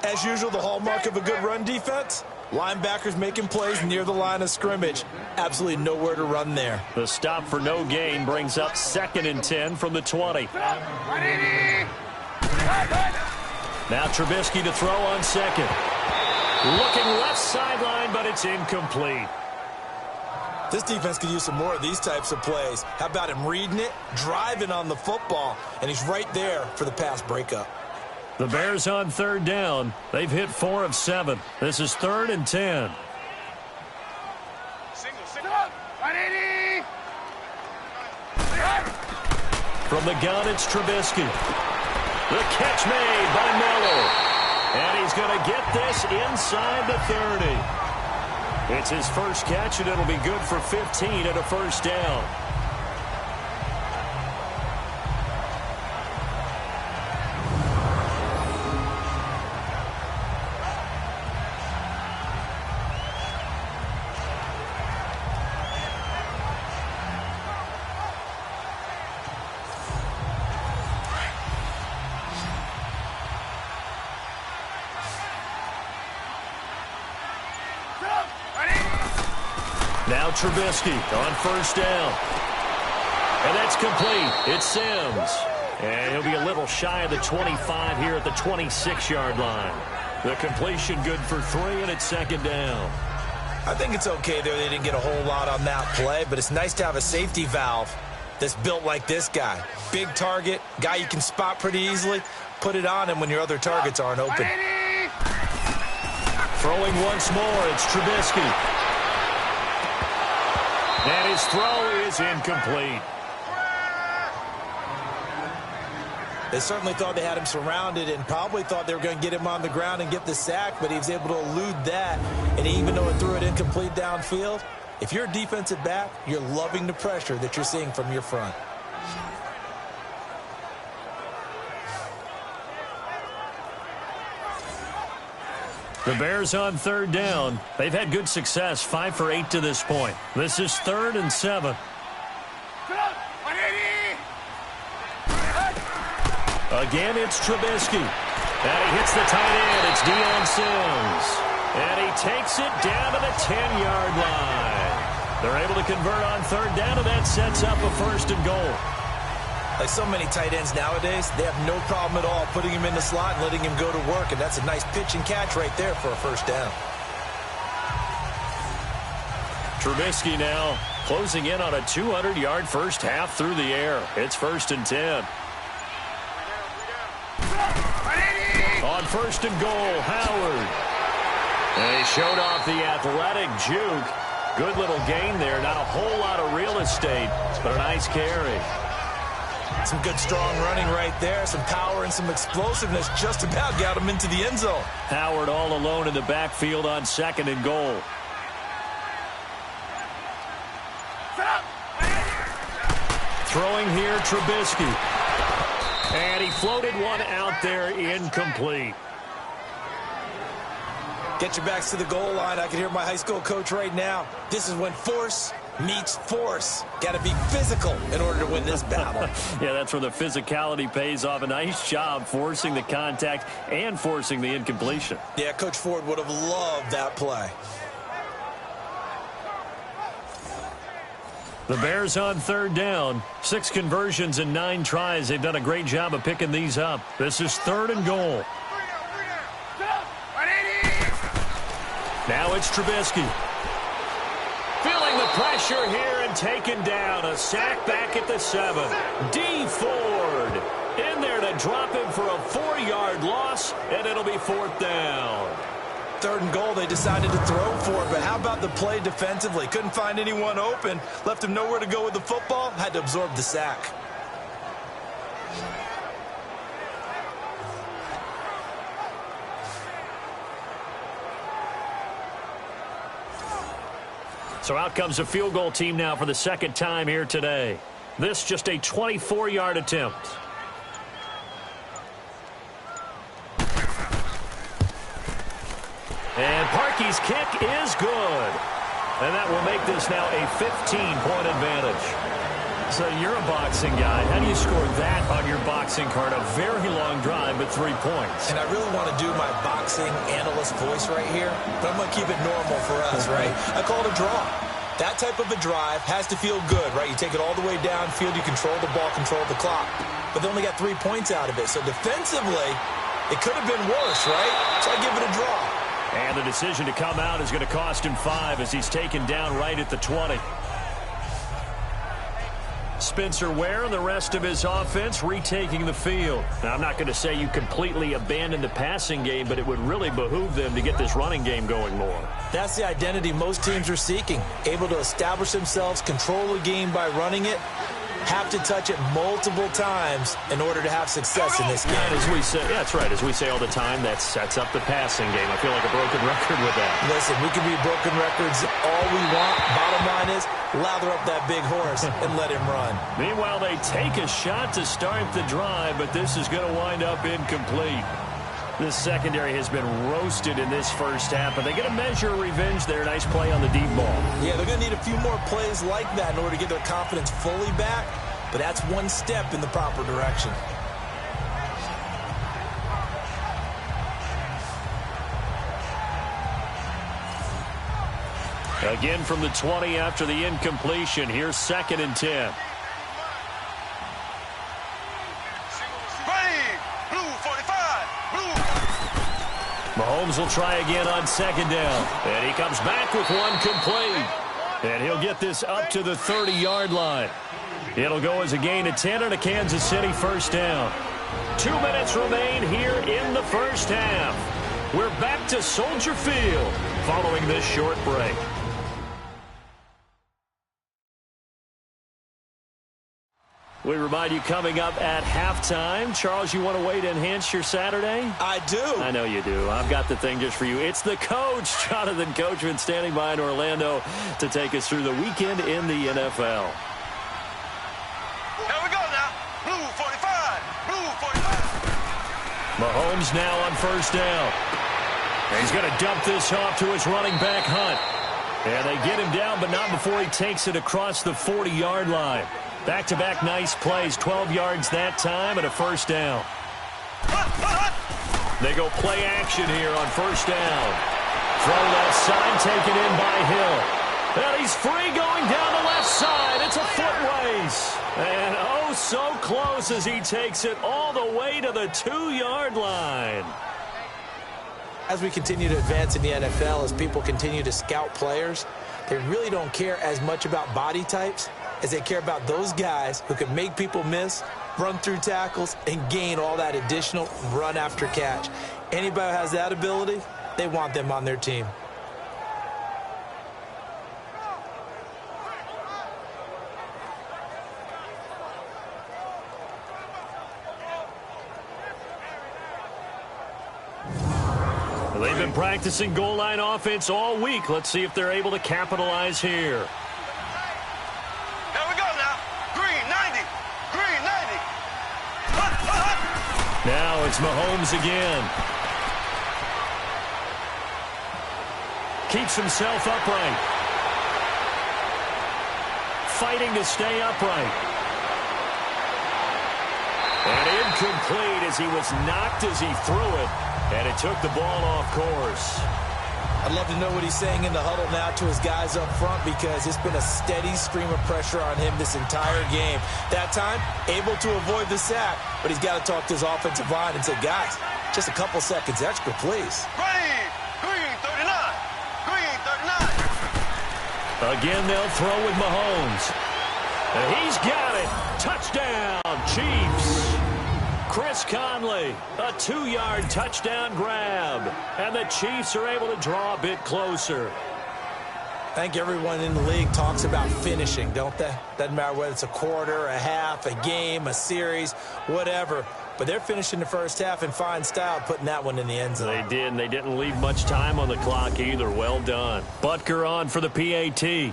Speaker 3: As usual, the hallmark of a good run defense, linebackers making plays near the line of scrimmage. Absolutely nowhere to run there.
Speaker 2: The stop for no gain brings up 2nd and 10 from the 20. Now Trubisky to throw on 2nd. Looking left sideline, but it's incomplete.
Speaker 3: This defense could use some more of these types of plays. How about him reading it, driving on the football, and he's right there for the pass breakup.
Speaker 2: The Bears on 3rd down. They've hit 4 of 7. This is 3rd and 10. From the gun, it's Trubisky. The catch made by Miller. And he's going to get this inside the 30. It's his first catch, and it'll be good for 15 and a 1st down. Now Trubisky on first down. And that's complete. It's Sims. And he'll be a little shy of the 25 here at the 26-yard line. The completion good for 3, and it's second down.
Speaker 3: I think it's okay there. They didn't get a whole lot on that play, but it's nice to have a safety valve that's built like this guy. Big target, guy you can spot pretty easily. Put it on him when your other targets aren't open.
Speaker 2: Throwing once more, it's Trubisky. And his throw is incomplete.
Speaker 3: They certainly thought they had him surrounded and probably thought they were going to get him on the ground and get the sack, but he was able to elude that. And even though it threw it incomplete downfield, if you're a defensive back, you're loving the pressure that you're seeing from your front.
Speaker 2: The Bears on third down. They've had good success, 5 for 8 to this point. This is 3rd and 7. Again, it's Trubisky. And he hits the tight end. It's Sims. And he takes it down to the 10-yard line. They're able to convert on third down, and that sets up a 1st and goal.
Speaker 3: Like so many tight ends nowadays, they have no problem at all putting him in the slot and letting him go to work, and that's a nice pitch and catch right there for a 1st down.
Speaker 2: Trubisky now closing in on a 200-yard first half through the air. It's 1st and 10. On 1st and goal, Howard. And he showed off the athletic juke. Good little gain there. Not a whole lot of real estate, but a nice carry.
Speaker 3: Some good, strong running right there. Some power and some explosiveness just about got him into the end zone.
Speaker 2: Howard all alone in the backfield on 2nd and goal. Throwing here, Trubisky. And he floated one out there, incomplete.
Speaker 3: Get your backs to the goal line. I can hear my high school coach right now. This is when force meets force. Got to be physical in order to win this battle.
Speaker 2: Yeah, that's where the physicality pays off. A nice job forcing the contact and forcing the incompletion.
Speaker 3: Yeah, Coach Ford would have loved that play.
Speaker 2: The Bears on third down. 6 conversions and 9 tries. They've done a great job of picking these up. This is 3rd and goal. Now it's Trubisky. Feeling the pressure here and taken down. A sack back at the 7. D. Ford in there to drop him for a 4-yard loss, and it'll be 4th down.
Speaker 3: 3rd and goal, they decided to throw for it, but how about the play defensively? Couldn't find anyone open, left him nowhere to go with the football, had to absorb the sack.
Speaker 2: So out comes a field goal team now for the 2nd time here today. This just a 24-yard attempt. And Parkey's kick is good. And that will make this now a 15-point advantage. So you're a boxing guy. How do you score that on your boxing card? A very long drive, but 3 points.
Speaker 3: And I really want to do my boxing analyst voice right here, but I'm going to keep it normal for us, right? I call it a draw. That type of a drive has to feel good, right? You take it all the way downfield, you control the ball, control the clock. But they only got 3 points out of it. So defensively, it could have been worse, right? So I give it a draw.
Speaker 2: And the decision to come out is going to cost him 5 as he's taken down right at the 20. Spencer Ware and the rest of his offense retaking the field. Now, I'm not going to say you completely abandon the passing game, but it would really behoove them to get this running game going more.
Speaker 3: That's the identity most teams are seeking. Able to establish themselves, control the game by running it, have to touch it multiple times in order to have success in this game.
Speaker 2: And as we say, yeah, that's right. As we say all the time, that sets up the passing game. I feel like a broken record with that.
Speaker 3: Listen, we can be broken records all we want. Bottom line is, lather up that big horse and let him run.
Speaker 2: Meanwhile, they take a shot to start the drive, but this is going to wind up incomplete. This secondary has been roasted in this first half, but they get a measure of revenge there. Nice play on the deep ball.
Speaker 3: Yeah, they're going to need a few more plays like that in order to get their confidence fully back, but that's one step in the proper direction.
Speaker 2: Again from the 20 after the incompletion. Here's 2nd and 10. Mahomes will try again on 2nd down. And he comes back with one complete. And he'll get this up to the 30-yard line. It'll go as a gain of 10 and a Kansas City first down. 2 minutes remain here in the first half. We're back to Soldier Field following this short break. We remind you coming up at halftime. Charles, you want to wait to enhance your Saturday?
Speaker 3: I do.
Speaker 2: I know you do. I've got the thing just for you. It's the coach, Jonathan Coachman, standing by in Orlando to take us through the weekend in the NFL.
Speaker 4: Here we go now. Blue 45. Blue 45.
Speaker 2: Mahomes now on first down. And he's going to dump this off to his running back, Hunt. And they get him down, but not before he takes it across the 40-yard line. Back-to-back nice plays, 12 yards that time and a first down. They go play action here on first down. Throw left side, taken in by Hill. And he's free going down the left side. It's a foot race. And oh, so close as he takes it all the way to the 2-yard line.
Speaker 3: As we continue to advance in the NFL, as people continue to scout players, they really don't care as much about body types as they care about those guys who can make people miss, run through tackles, and gain all that additional run after catch. Anybody who has that ability, they want them on their team.
Speaker 2: They've been practicing goal line offense all week. Let's see if they're able to capitalize here.
Speaker 4: Here we go now. Green 90. Green 90.
Speaker 2: Now it's Mahomes again. Keeps himself upright. Fighting to stay upright. And incomplete as he was knocked as he threw it. And it took the ball off course.
Speaker 3: I'd love to know what he's saying in the huddle now to his guys up front, because it's been a steady stream of pressure on him this entire game. That time, able to avoid the sack, but he's got to talk to his offensive line and say, guys, just a couple seconds extra, please.
Speaker 4: Green 39. Green 39.
Speaker 2: Again, they'll throw with Mahomes. And he's got it. Touchdown, Chiefs. Chris Conley, a 2-yard touchdown grab. And the Chiefs are able to draw a bit closer.
Speaker 3: I think everyone in the league talks about finishing, don't they? Doesn't matter whether it's a quarter, a half, a game, a series, whatever. But they're finishing the first half in fine style, putting that one in the end zone.
Speaker 2: They did, and they didn't leave much time on the clock either. Well done. Butker on for the PAT.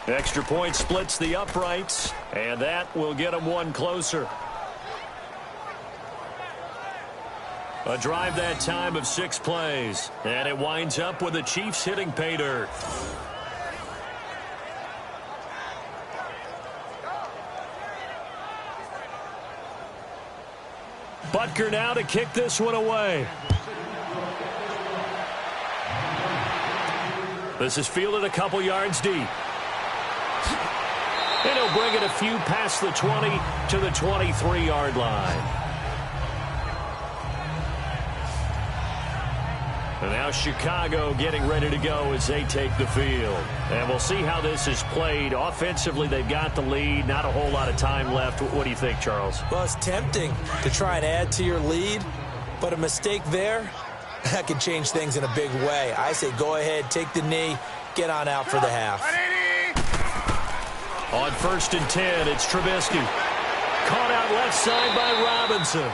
Speaker 2: Extra point splits the uprights, and that will get them one closer. A drive that time of 6 plays, and it winds up with the Chiefs hitting pay dirt. Butker now to kick this one away. This is fielded a couple yards deep. And he'll bring it a few past the 20 to the 23-yard line. And now Chicago getting ready to go as they take the field. And we'll see how this is played. Offensively, they've got the lead. Not a whole lot of time left. What do you think, Charles?
Speaker 3: Well, it's tempting to try and add to your lead, but a mistake there, that could change things in a big way. I say go ahead, take the knee, get on out for the half.
Speaker 2: On 1st and 10, it's Trubisky. Caught out left side by Robinson.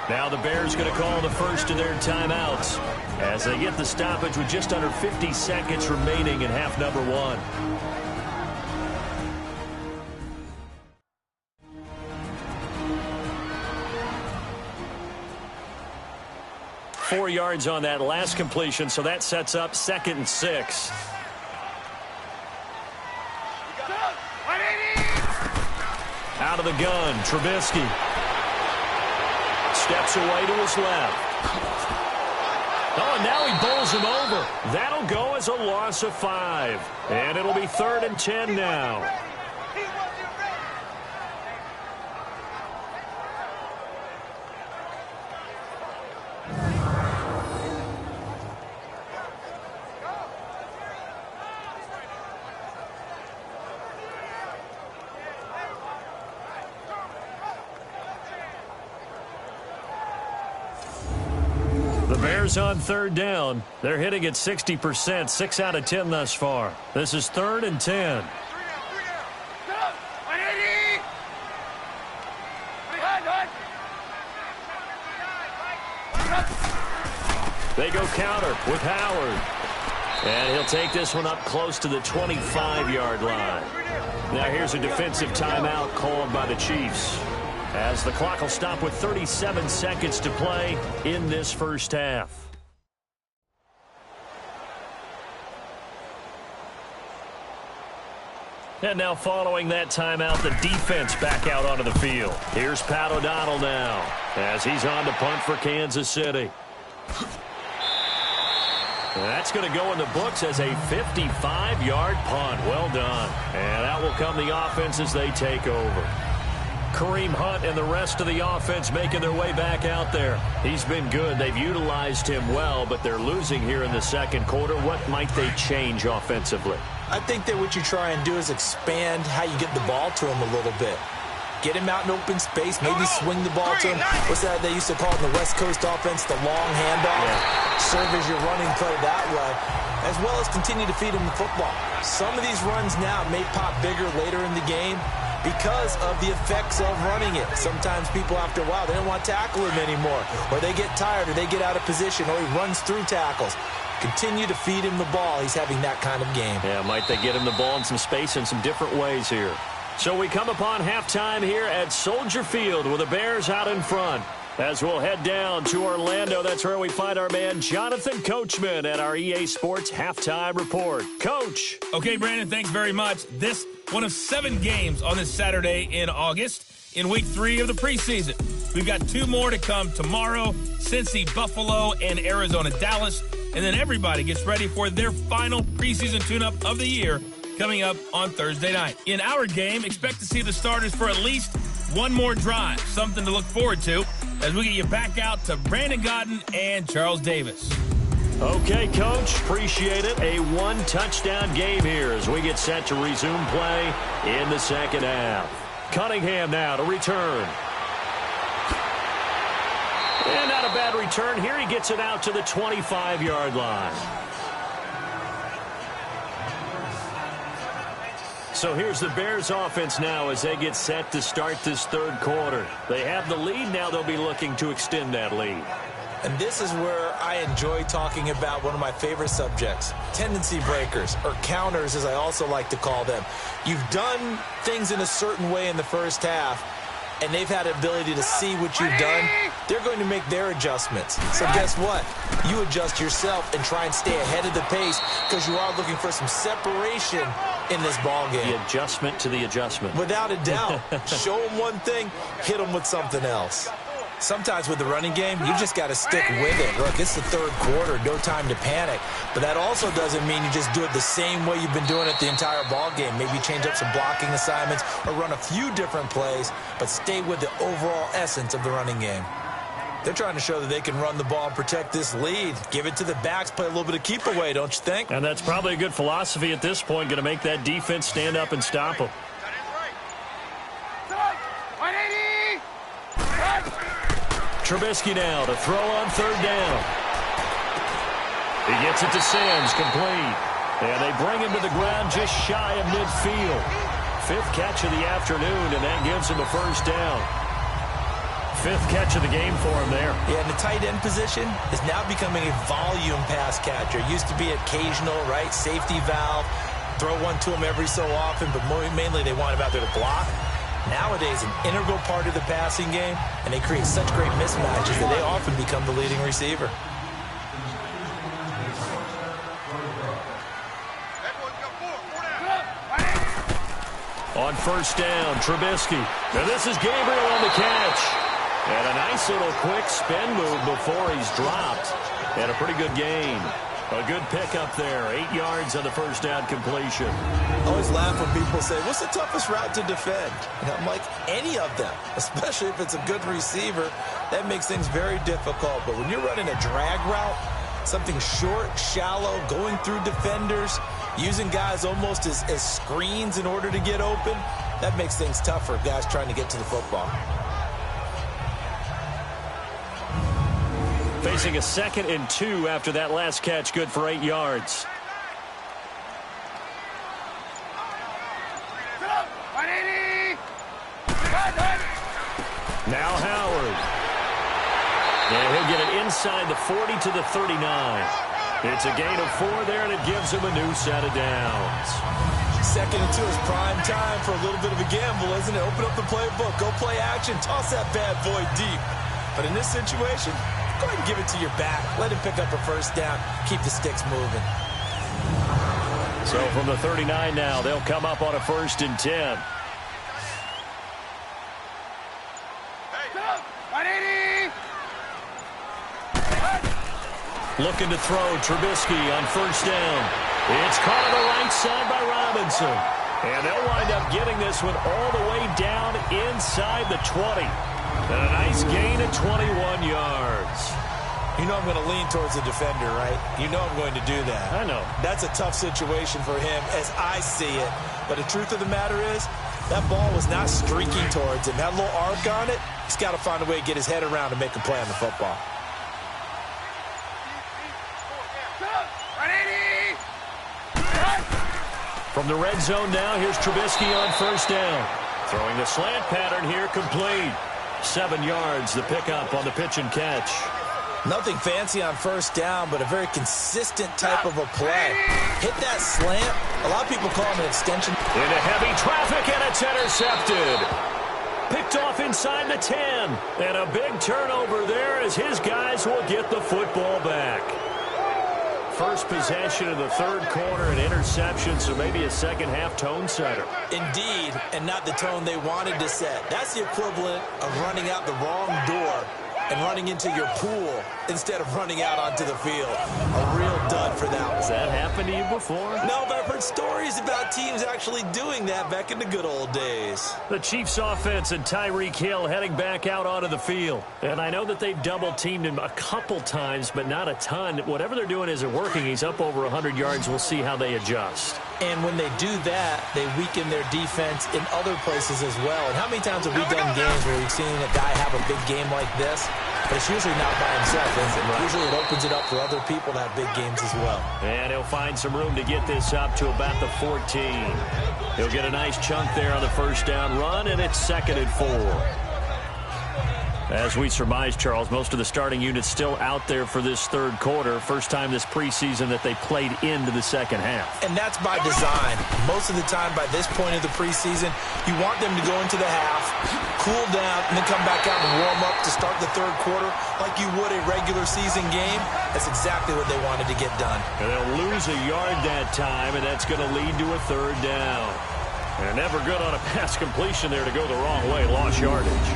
Speaker 2: Now the Bears going to call the first of their timeouts as they get the stoppage with just under 50 seconds remaining in half number 1. Four yards on that last completion, so that sets up 2nd and 6. Out of the gun, Trubisky. Steps away to his left. Oh, and now he bowls him over. That'll go as a loss of 5. And it'll be 3rd and 10 now. Bears on 3rd down. They're hitting at 60%, 6 out of 10 thus far. This is 3rd and 10. They go counter with Howard. And he'll take this one up close to the 25-yard line. Now here's a defensive timeout called by the Chiefs, as the clock will stop with 37 seconds to play in this first half. And now following that timeout, the defense back out onto the field. Here's Pat O'Donnell now as he's on to punt for Kansas City. And that's going to go in the books as a 55-yard punt. Well done. And out will come the offense as they take over. Kareem Hunt and the rest of the offense making their way back out there. He's been good. They've utilized him well, but they're losing here in the second quarter. What might they change offensively?
Speaker 3: I think that what you try and do is expand how you get the ball to him a little bit. Get him out in open space, maybe swing the ball to him. What's that they used to call in the West Coast offense, the long handoff? Yeah. Serve as your running play that way, as well as continue to feed him the football. Some of these runs now may pop bigger later in the game because of the effects of running it. Sometimes people, after a while, they don't want to tackle him anymore, or they get tired, or they get out of position, or he runs through tackles. Continue to feed him the ball. He's having that kind of game.
Speaker 2: Yeah, might they get him the ball in some space in some different ways here. So we come upon halftime here at Soldier Field with the Bears out in front. As we'll head down to Orlando, that's where we find our man Jonathan Coachman at our EA Sports Halftime Report. Coach.
Speaker 1: Okay, Brandon, thanks very much. This one of 7 games on this Saturday in August in Week 3 of the preseason. We've got 2 more to come tomorrow, Cincy, Buffalo, and Arizona, Dallas. And then everybody gets ready for their final preseason tune-up of the year coming up on Thursday night. In our game, expect to see the starters for at least one more drive, something to look forward to as we get you back out to Brandon Godden and Charles Davis.
Speaker 2: Okay, Coach, appreciate it. A 1-touchdown game here as we get set to resume play in the second half. Cunningham now to return. And not a bad return here. He gets it out to the 25-yard line. So here's the Bears offense now as they get set to start this third quarter. They have the lead. Now they'll be looking to extend that lead.
Speaker 3: And this is where I enjoy talking about one of my favorite subjects, tendency breakers, or counters as I also like to call them. You've done things in a certain way in the first half, and they've had the ability to see what you've done. They're going to make their adjustments. So guess what? You adjust yourself and try and stay ahead of the pace because you are looking for some separation in this ball game.
Speaker 2: The adjustment to the adjustment.
Speaker 3: Without a doubt. Show them one thing, hit them with something else. Sometimes with the running game, you just got to stick with it. Look, it's the third quarter, no time to panic. But that also doesn't mean you just do it the same way you've been doing it the entire ball game. Maybe change up some blocking assignments or run a few different plays, but stay with the overall essence of the running game. They're trying to show that they can run the ball and protect this lead. Give it to the backs, play a little bit of keep away, don't you think?
Speaker 2: And that's probably a good philosophy at this point, going to make that defense stand up and stop them. Trubisky now to throw on third down. He gets it to Sims, complete. And they bring him to the ground just shy of midfield. 5th catch of the afternoon, and that gives him a first down. 5th catch of the game for him there.
Speaker 3: Yeah, and the tight end position is now becoming a volume pass catcher. Used to be occasional, right? Safety valve. Throw one to him every so often, but mainly they want him out there to block. Nowadays, an integral part of the passing game, and they create such great mismatches that they often become the leading receiver. On
Speaker 2: first down, Trubisky. Now this is Gabriel on the catch. And a nice little quick spin move before he's dropped. And a pretty good gain. A good pickup there. 8 yards on the first down completion.
Speaker 3: I always laugh when people say, what's the toughest route to defend? And I'm like, any of them, especially if it's a good receiver. That makes things very difficult. But when you're running a drag route, something short, shallow, going through defenders, using guys almost as screens in order to get open, that makes things tough for guys trying to get to the football.
Speaker 2: Facing a 2nd and 2 after that last catch, good for 8 yards. Now Howard. And he'll get it inside the 40 to the 39. It's a gain of 4 there, and it gives him a new set of downs.
Speaker 3: 2nd and 2 is prime time for a little bit of a gamble, isn't it? Open up the playbook, go play action, toss that bad boy deep. But in this situation, go ahead and give it to your back. Let him pick up a first down. Keep the sticks moving.
Speaker 2: So from the 39 now, they'll come up on a 1st and 10. Looking to throw, Trubisky on 1st down. It's caught on the right side by Robinson. And they'll wind up getting this one all the way down inside the 20. And a nice gain of 21 yards.
Speaker 3: You know I'm going to lean towards the defender, right? You know I'm going to do that.
Speaker 2: I know.
Speaker 3: That's a tough situation for him as I see it. But the truth of the matter is, that ball was not streaking towards him. That little arc on it, he's got to find a way to get his head around and make a play on the football.
Speaker 2: From the red zone now, here's Trubisky on 1st down. Throwing the slant pattern here, complete. 7 yards, the pickup on the pitch and catch.
Speaker 3: Nothing fancy on 1st down, but a very consistent type of a play. Hit that slant. A lot of people call it an extension.
Speaker 2: Into heavy traffic, and it's intercepted. Picked off inside the 10. And a big turnover there as his guys will get the football back. First possession of the 3rd quarter, an interception, so maybe a second-half tone setter.
Speaker 3: Indeed, and not the tone they wanted to set. That's the equivalent of running out the wrong door and running into your pool instead of running out onto the field. A real dud for that one.
Speaker 2: Has that happened to you before?
Speaker 3: No, but I've heard stories about teams actually doing that back in the good old days.
Speaker 2: The Chiefs offense and Tyreek Hill heading back out onto the field. And I know that they've double-teamed him a couple times, but not a ton. Whatever they're doing isn't working. He's up over 100 yards. We'll see how they adjust.
Speaker 3: And when they do that, they weaken their defense in other places as well. And how many times have we done games where we've seen a guy have a big game like this? But it's usually not by himself, is it? Right. Usually it opens it up for other people to have big games as well.
Speaker 2: And he'll find some room to get this up to about the 14. He'll get a nice chunk there on the 1st down run, and it's 2nd and 4. As we surmise, Charles, most of the starting units still out there for this 3rd quarter. First time this preseason that they played into the 2nd half.
Speaker 3: And that's by design. Most of the time by this point of the preseason, you want them to go into the half, cool down, and then come back out and warm up to start the 3rd quarter like you would a regular season game. That's exactly what they wanted to get done.
Speaker 2: And they'll lose a yard that time, and that's going to lead to a 3rd down. And never good on a pass completion there to go the wrong way. Lost yardage.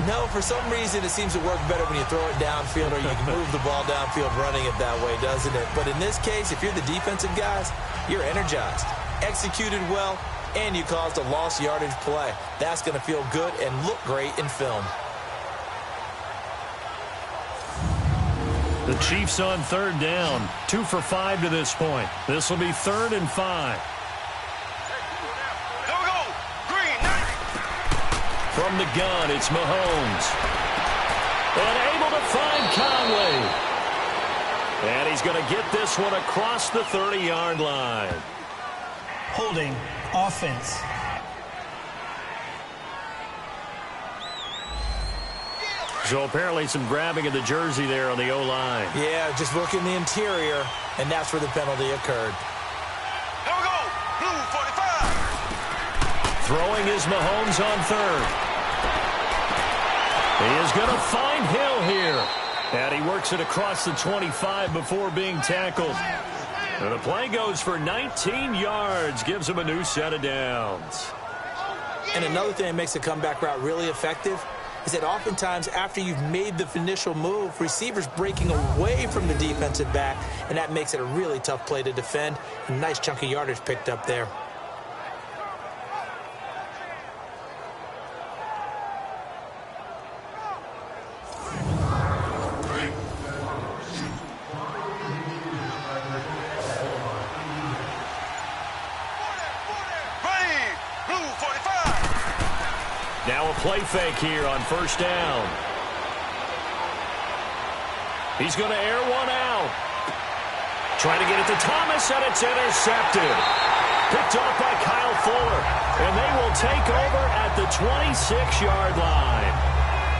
Speaker 3: No, for some reason it seems to work better when you throw it downfield or you can move the ball downfield running it that way, doesn't it? But in this case, if you're the defensive guys, you're energized, executed well, and you caused a lost yardage play. That's going to feel good and look great in film.
Speaker 2: The Chiefs on 3rd down. 2 for 5 to this point. This will be 3rd and 5. From the gun, it's Mahomes. And able to find Conway. And he's going to get this one across the 30-yard line.
Speaker 5: Holding offense.
Speaker 2: So apparently some grabbing of the jersey there on the O-line.
Speaker 3: Yeah, just look in the interior, and that's where the penalty occurred.
Speaker 4: Here we go. Blue 45.
Speaker 2: Throwing is Mahomes on 3rd. He is going to find Hill here. And he works it across the 25 before being tackled. And the play goes for 19 yards. Gives him a new set of downs.
Speaker 3: And another thing that makes the comeback route really effective is that oftentimes after you've made the initial move, receivers breaking away from the defensive back, and that makes it a really tough play to defend. A nice chunk of yardage picked up there.
Speaker 2: Now a play fake here on first down. He's going to air one out. Trying to get it to Thomas, and it's intercepted. Picked off by Kyle Fuller, and they will take over at the 26-yard line.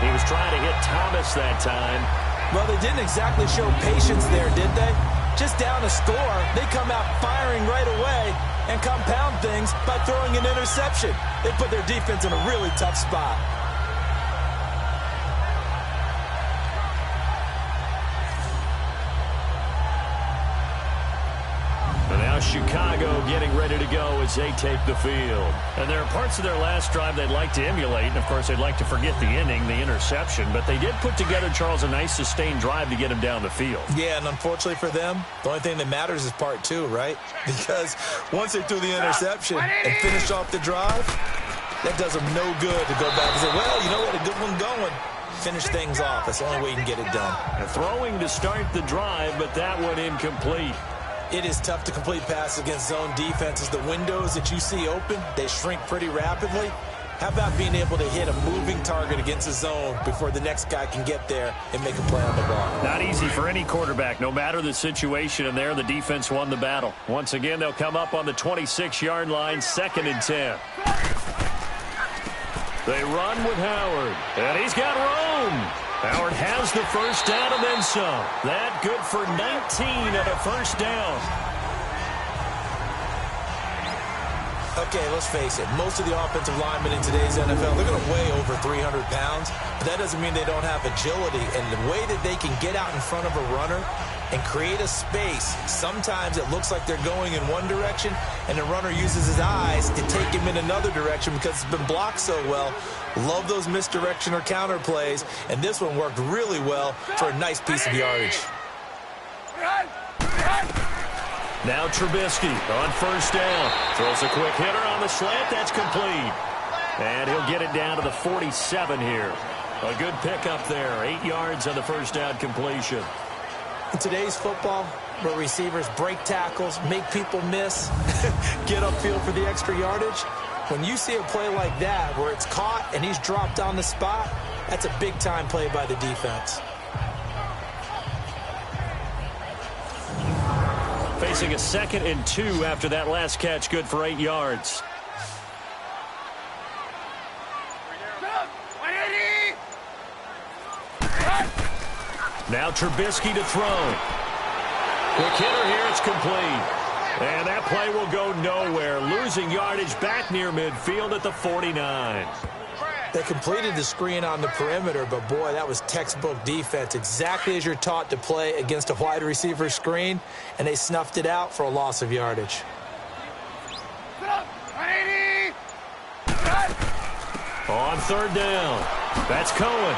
Speaker 2: He was trying to hit Thomas that time.
Speaker 3: Well, they didn't exactly show patience there, did they? Just down a score, they come out firing right away and compound things by throwing an interception. They put their defense in a really tough spot.
Speaker 2: And now Chicago getting ready to go as they take the field. And there are parts of their last drive they'd like to emulate. And, of course, they'd like to forget the inning, the interception. But they did put together, Charles, a nice sustained drive to get him down the field.
Speaker 3: Yeah, and unfortunately for them, the only thing that matters is part two, right? Because once they threw the interception and finished off the drive, that does them no good to go back and say, well, you know what, a good one going. Finish things off. That's the only way you can get it done.
Speaker 2: Throwing to start the drive, but that one incomplete.
Speaker 3: It is tough to complete passes against zone defenses. The windows that you see open, they shrink pretty rapidly. How about being able to hit a moving target against a zone before the next guy can get there and make a play on the ball?
Speaker 2: Not easy for any quarterback, no matter the situation. And there, the defense won the battle. Once again, they'll come up on the 26-yard line, 2nd and 10. They run with Howard, and he's got room. Howard has the first down and then some. That good for 19 and a first down.
Speaker 3: Okay, let's face it. Most of the offensive linemen in today's NFL, they're going to weigh over 300 pounds. But that doesn't mean they don't have agility. And the way that they can get out in front of a runner and create a space, sometimes it looks like they're going in one direction, and the runner uses his eyes to take him in another direction because it's been blocked so well. Love those misdirection or counter plays, and this one worked really well for a nice piece of yardage.
Speaker 2: Now Trubisky on first down. Throws a quick hitter on the slant. That's complete. And he'll get it down to the 47 here. A good pickup there. 8 yards on the first down completion.
Speaker 3: In today's football, where receivers break tackles, make people miss, get upfield for the extra yardage, when you see a play like that where it's caught and he's dropped on the spot, that's a big-time play by the defense.
Speaker 2: Facing a 2nd and 2 after that last catch, good for 8 yards. Now Trubisky to throw. Quick hitter here, it's complete. And that play will go nowhere. Losing yardage back near midfield at the 49.
Speaker 3: They completed the screen on the perimeter, but boy, that was textbook defense. Exactly as you're taught to play against a wide receiver screen, and they snuffed it out for a loss of yardage.
Speaker 2: On 3rd down, that's Cohen.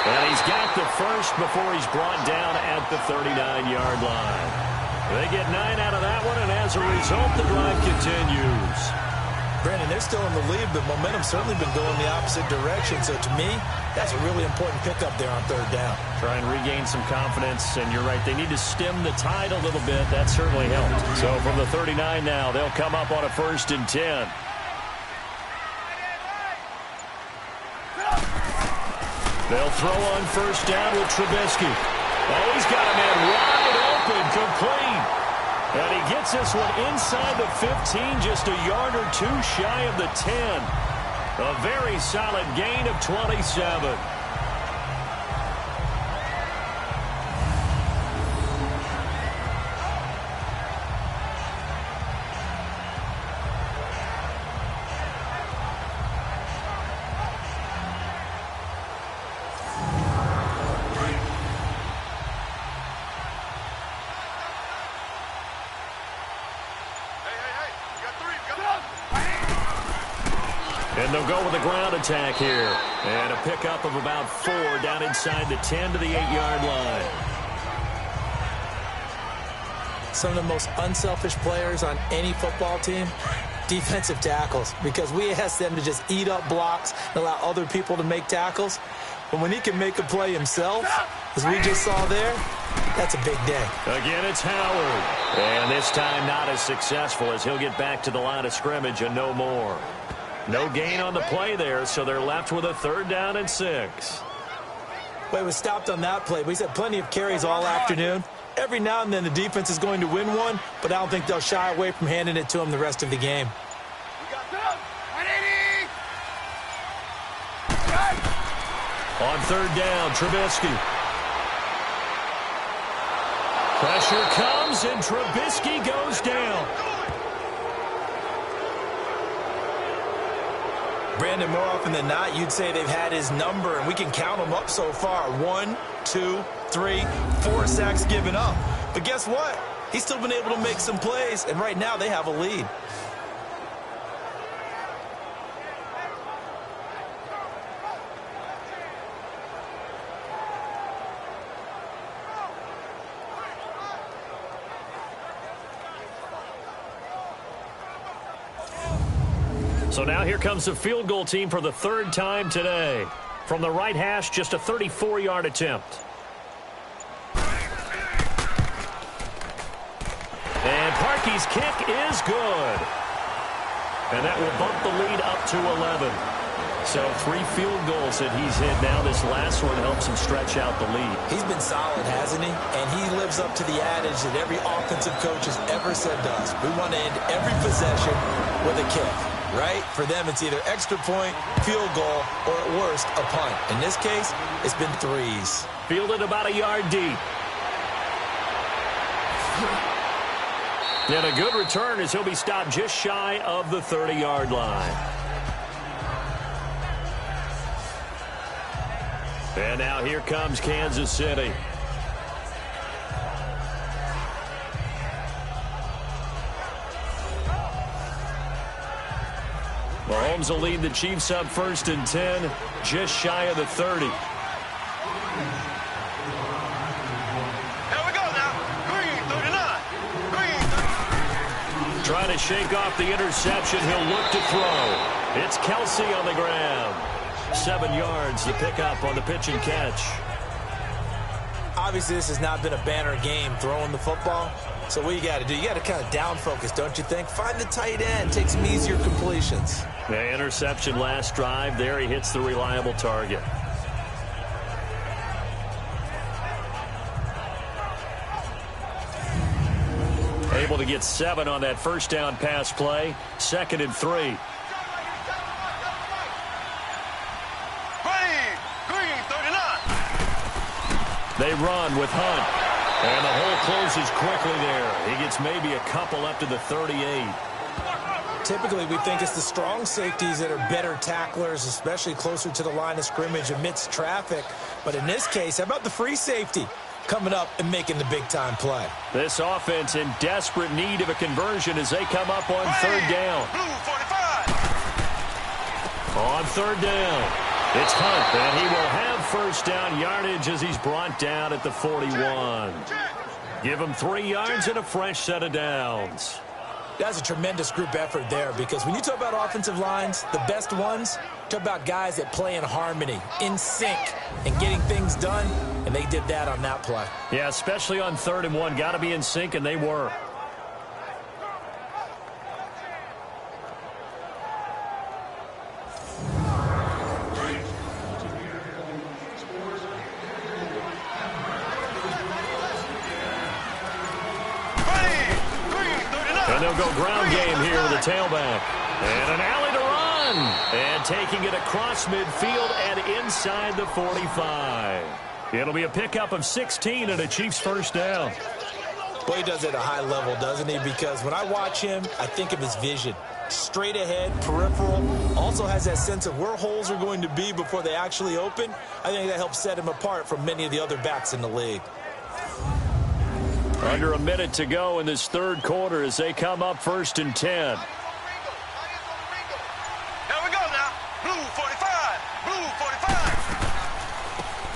Speaker 2: And he's got the first before he's brought down at the 39-yard line. They get 9 out of that one, and as a result, the drive continues.
Speaker 3: Brandon, they're still in the lead, but momentum's certainly been going the opposite direction. So to me, that's a really important pickup there on 3rd down.
Speaker 2: Try and regain some confidence, and you're right, they need to stem the tide a little bit. That certainly helped. So from the 39 now, they'll come up on a 1st and 10. They'll throw on 1st down with Trubisky. Oh, he's got a man wide open, complete. And he gets this one inside the 15, just a yard or two shy of the 10. A very solid gain of 27. And they'll go with a ground attack here. And a pickup of about 4 down inside the 10 to the 8-yard line.
Speaker 3: Some of the most unselfish players on any football team, defensive tackles, because we ask them to just eat up blocks and allow other people to make tackles. But when he can make a play himself, as we just saw there, that's a big day.
Speaker 2: Again, it's Howard. And this time not as successful as he'll get back to the line of scrimmage and no more. No gain on the play there, so they're left with a 3rd down and 6.
Speaker 3: Well, he was stopped on that play, but he's had plenty of carries all afternoon. Every now and then the defense is going to win one, but I don't think they'll shy away from handing it to him the rest of the game.
Speaker 2: On 3rd down, Trubisky. Pressure comes, and Trubisky goes down.
Speaker 3: Brandon, more often than not, you'd say they've had his number, and we can count them up so far. 1, 2, 3, 4 sacks given up. But guess what? He's still been able to make some plays, and right now they have a lead.
Speaker 2: So now here comes the field goal team for the 3rd time today. From the right hash, just a 34-yard attempt. And Parkey's kick is good. And that will bump the lead up to 11. So 3 field goals that he's hit now. This last one helps him stretch out the lead.
Speaker 3: He's been solid, hasn't he? And he lives up to the adage that every offensive coach has ever said to us. We want to end every possession with a kick. Right? For them, it's either extra point, field goal, or at worst, a punt. In this case, it's been 3s.
Speaker 2: Fielded about a yard deep. And a good return as he'll be stopped just shy of the 30-yard line. And now here comes Kansas City. Mahomes will lead the Chiefs up 1st and 10, just shy of the 30.
Speaker 4: Here we go now. Green 39. Green 39.
Speaker 2: Trying to shake off the interception. He'll look to throw. It's Kelsey on the ground. 7 yards, the pickup on the pitch and catch.
Speaker 3: Obviously, this has not been a banner game throwing the football. So what you got to do, you got to kind of down focus, don't you think? Find the tight end, take some easier completions.
Speaker 2: The interception last drive. There he hits the reliable target. Able to get 7 on that 1st down pass play. 2nd and 3.
Speaker 4: Green 39.
Speaker 2: They run with Hunt. And the hole closes quickly there. He gets maybe a couple up to the 38.
Speaker 3: Typically, we think it's the strong safeties that are better tacklers, especially closer to the line of scrimmage amidst traffic. But in this case, how about the free safety coming up and making the big-time play?
Speaker 2: This offense in desperate need of a conversion as they come up on 3rd down.
Speaker 4: Blue 45.
Speaker 2: On 3rd down, it's Hunt, and he will have 1st down yardage as he's brought down at the 41. Give him 3 yards and a fresh set of downs.
Speaker 3: That's a tremendous group effort there, because when you talk about offensive lines, the best ones, talk about guys that play in harmony, in sync, and getting things done, and they did that on that play.
Speaker 2: Yeah, especially on 3rd and 1. Got to be in sync, and they were. And they'll go ground game here with a tailback. And an alley to run. And taking it across midfield and inside the 45. It'll be a pickup of 16 and a Chiefs 1st down.
Speaker 3: Boy, he does it at a high level, doesn't he? Because when I watch him, I think of his vision. Straight ahead, peripheral. Also has that sense of where holes are going to be before they actually open. I think that helps set him apart from many of the other backs in the league.
Speaker 2: Under a minute to go in this 3rd quarter as they come up 1st and 10.
Speaker 4: Here we go now. Blue 45. Blue 45.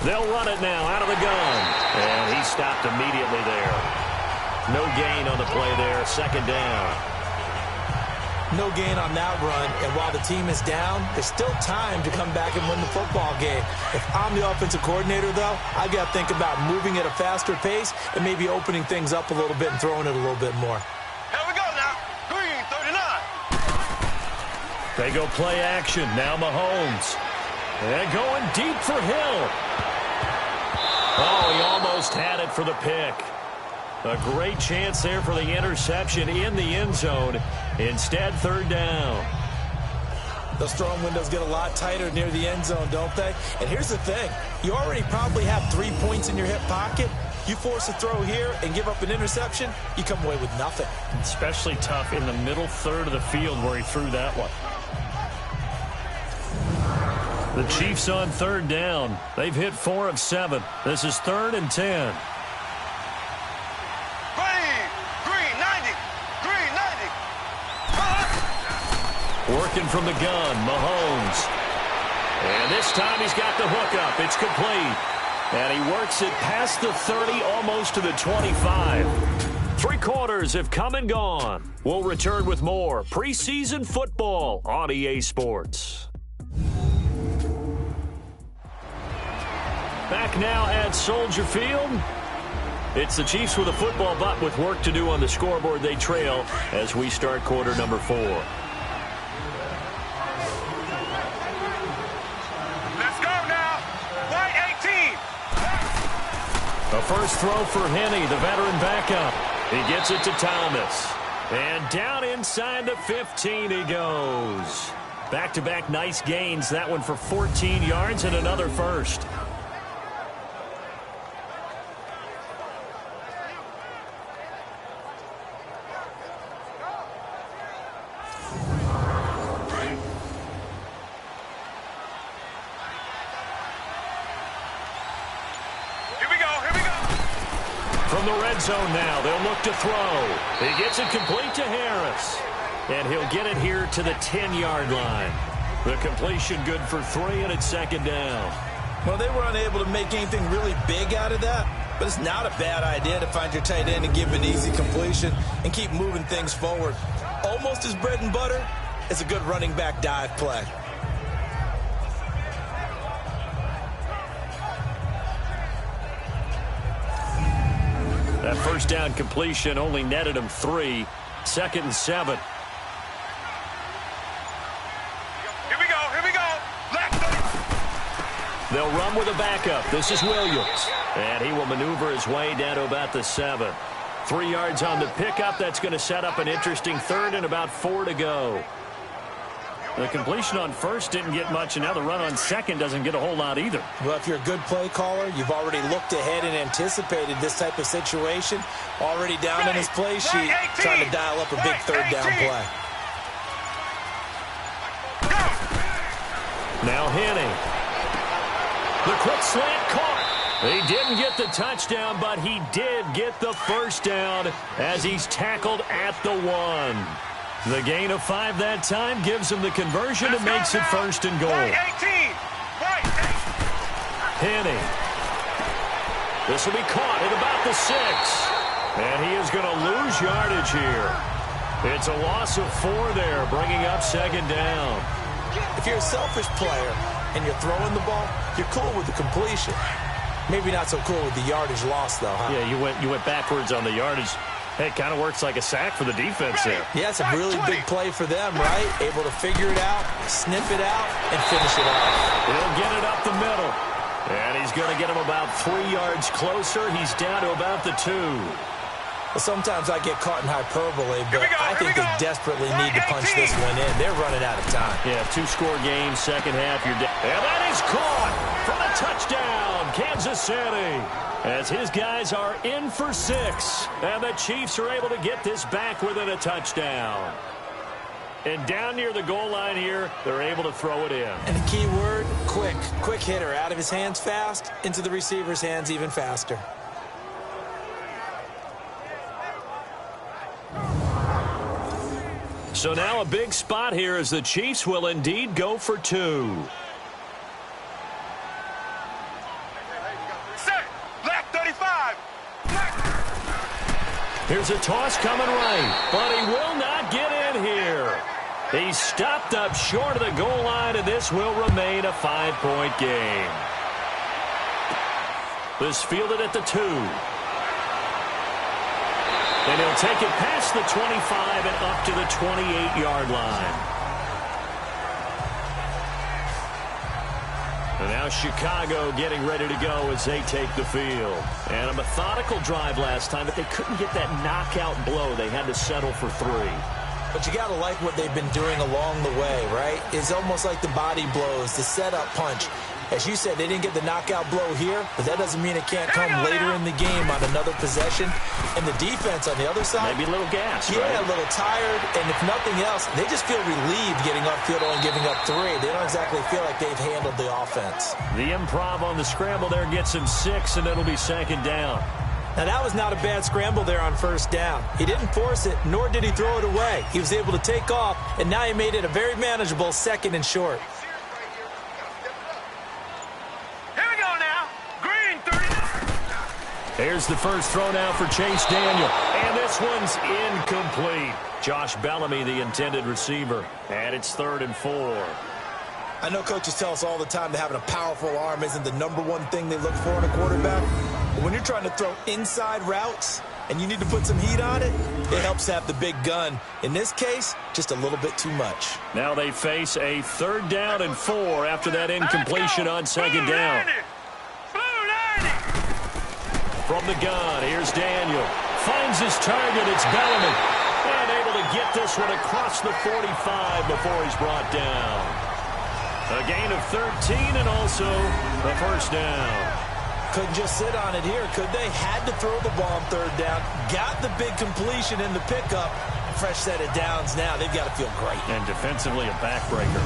Speaker 2: They'll run it now out of the gun. And he stopped immediately there. No gain on the play there. Second down.
Speaker 3: No gain on that run, and while the team is down, there's still time to come back and win the football game. If I'm the offensive coordinator, though, I got to think about moving at a faster pace and maybe opening things up a little bit and throwing it a little bit more.
Speaker 4: Here we go now. Green, 39.
Speaker 2: They go play action. Now Mahomes. And going deep for Hill. Oh, he almost had it for the pick. A great chance there for the interception in the end zone. Instead, third down.
Speaker 3: Those throwing windows get a lot tighter near the end zone, don't they? And here's the thing. You already probably have 3 points in your hip pocket. You force a throw here and give up an interception, you come away with nothing.
Speaker 2: Especially tough in the middle third of the field where he threw that one. The Chiefs on third down. They've hit 4 of 7. This is 3rd and 10. Working from the gun, Mahomes. And this time he's got the hookup. It's complete. And he works it past the 30, almost to the 25. 3 quarters have come and gone. We'll return with more preseason football on EA Sports. Back now at Soldier Field. It's the Chiefs with a football, but with work to do on the scoreboard. They trail as we start quarter number 4. A first throw for Henney, the veteran backup. He gets it to Thomas. And down inside the 15 he goes. Back-to-back nice gains. That one for 14 yards and another first. From the red zone now, they'll look to throw. He gets it complete to Harris. And he'll get it here to the 10-yard line. The completion good for 3, and it's second down.
Speaker 3: Well, they were unable to make anything really big out of that, but it's not a bad idea to find your tight end and give an easy completion and keep moving things forward. Almost as bread and butter as a good running back dive play.
Speaker 2: That first down completion only netted him 3. 2nd and 7.
Speaker 4: Here we go.
Speaker 2: They'll run with a backup. This is Williams. And he will maneuver his way down to about the 7. 3 yards on the pickup. That's going to set up an interesting 3rd and about 4 to go. The completion on first didn't get much, and now the run on second doesn't get a whole lot either.
Speaker 3: Well, if you're a good play caller, you've already looked ahead and anticipated this type of situation. Already down in his play sheet, trying to dial up a big third down play.
Speaker 2: Now Henney. The quick slant caught. He didn't get the touchdown, but he did get the first down as he's tackled at the 1. The gain of 5 that time gives him the conversion and makes it 1st and goal. Henney. This will be caught at about the 6. And he is going to lose yardage here. It's a loss of 4 there, bringing up second down.
Speaker 3: If you're a selfish player and you're throwing the ball, you're cool with the completion. Maybe not so cool with the yardage loss, though, huh?
Speaker 2: Yeah, you went backwards on the yardage. Hey, it kind of works like a sack for the defense there.
Speaker 3: Yeah, it's a really big play for them, right? Able to figure it out, snip it out, and finish it off.
Speaker 2: He'll get it up the middle. And he's going to get him about 3 yards closer. He's down to about the 2.
Speaker 3: Well, sometimes I get caught in hyperbole, but I think they desperately need to punch this one in. They're running out of time.
Speaker 2: Yeah, 2-score game, second half. And that is caught for the touchdown, Kansas City. As his guys are in for 6. And the Chiefs are able to get this back within a touchdown. And down near the goal line here, they're able to throw it in.
Speaker 3: And the key word, quick. Quick hitter. Out of his hands fast, into the receiver's hands even faster.
Speaker 2: So now a big spot here as the Chiefs will indeed go for 2. Here's a toss coming right, but he will not get in here. He stopped up short of the goal line, and this will remain a 5-point game. This fielded at the 2. And he'll take it past the 25 and up to the 28-yard line. And now Chicago getting ready to go as they take the field. And a methodical drive last time, but they couldn't get that knockout blow. They had to settle for 3.
Speaker 3: But you got to like what they've been doing along the way, right? It's almost like the body blows, the setup punch. As you said, they didn't get the knockout blow here, but that doesn't mean it can't come later in the game on another possession. And the defense on the other side,
Speaker 2: maybe a little gas,
Speaker 3: yeah,
Speaker 2: right?
Speaker 3: A little tired. And if nothing else, they just feel relieved getting upfield and giving up 3. They don't exactly feel like they've handled the offense.
Speaker 2: The improv on the scramble there gets him 6, and it'll be 2nd down.
Speaker 3: Now, that was not a bad scramble there on 1st down. He didn't force it, nor did he throw it away. He was able to take off, and now he made it a very manageable 2nd and short.
Speaker 2: Here's the first throw now for Chase Daniel. And this one's incomplete. Josh Bellamy, the intended receiver. And it's 3rd and 4.
Speaker 3: I know coaches tell us all the time that having a powerful arm isn't the #1 thing they look for in a quarterback. But when you're trying to throw inside routes and you need to put some heat on it, it helps to have the big gun. In this case, just a little bit too much.
Speaker 2: Now they face a 3rd down and 4 after that incompletion on 2nd down. From the gun, here's Daniel. Finds his target, it's Bellamy. And able to get this one across the 45 before he's brought down. A gain of 13 and also a 1st down.
Speaker 3: Couldn't just sit on it here, could they? Had to throw the ball on 3rd down. Got the big completion in the pickup. Fresh set of downs now. They've got to feel great.
Speaker 2: And defensively a backbreaker.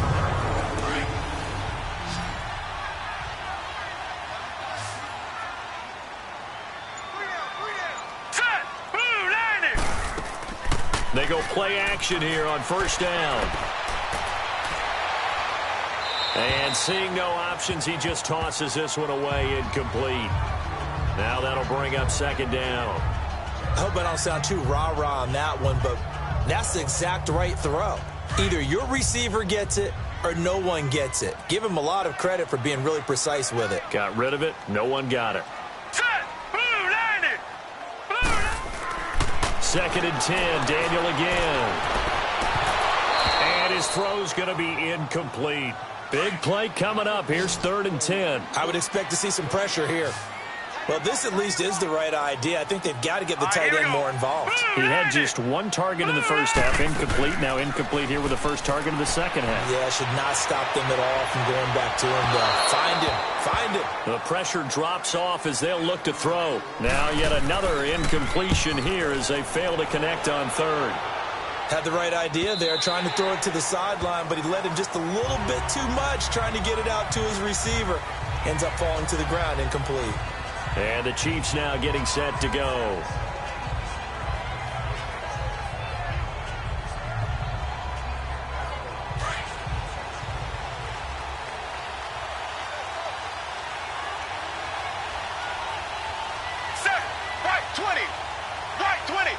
Speaker 2: They go play action here on 1st down. And seeing no options, he just tosses this one away incomplete. Now that'll bring up 2nd down.
Speaker 3: I hope I don't sound too rah-rah on that one, but that's the exact right throw. Either your receiver gets it or no one gets it. Give him a lot of credit for being really precise with it.
Speaker 2: Got rid of it. No one got it. 2nd and 10, Daniel again. And his throw's going to be incomplete. Big play coming up. Here's 3rd and 10.
Speaker 3: I would expect to see some pressure here. Well, this at least is the right idea. I think they've got to get the tight end more involved.
Speaker 2: He had just 1 target in the 1st half, incomplete. Now incomplete here with the 1st target of the 2nd half.
Speaker 3: Yeah, should not stop them at all from going back to him, though. Find him. Find him.
Speaker 2: The pressure drops off as they'll look to throw. Now yet another incompletion here as they fail to connect on 3rd.
Speaker 3: Had the right idea there, trying to throw it to the sideline, but he let him just a little bit too much, trying to get it out to his receiver. Ends up falling to the ground, incomplete.
Speaker 2: And the Chiefs now getting set to go.
Speaker 4: Set. Right 20. Right 20.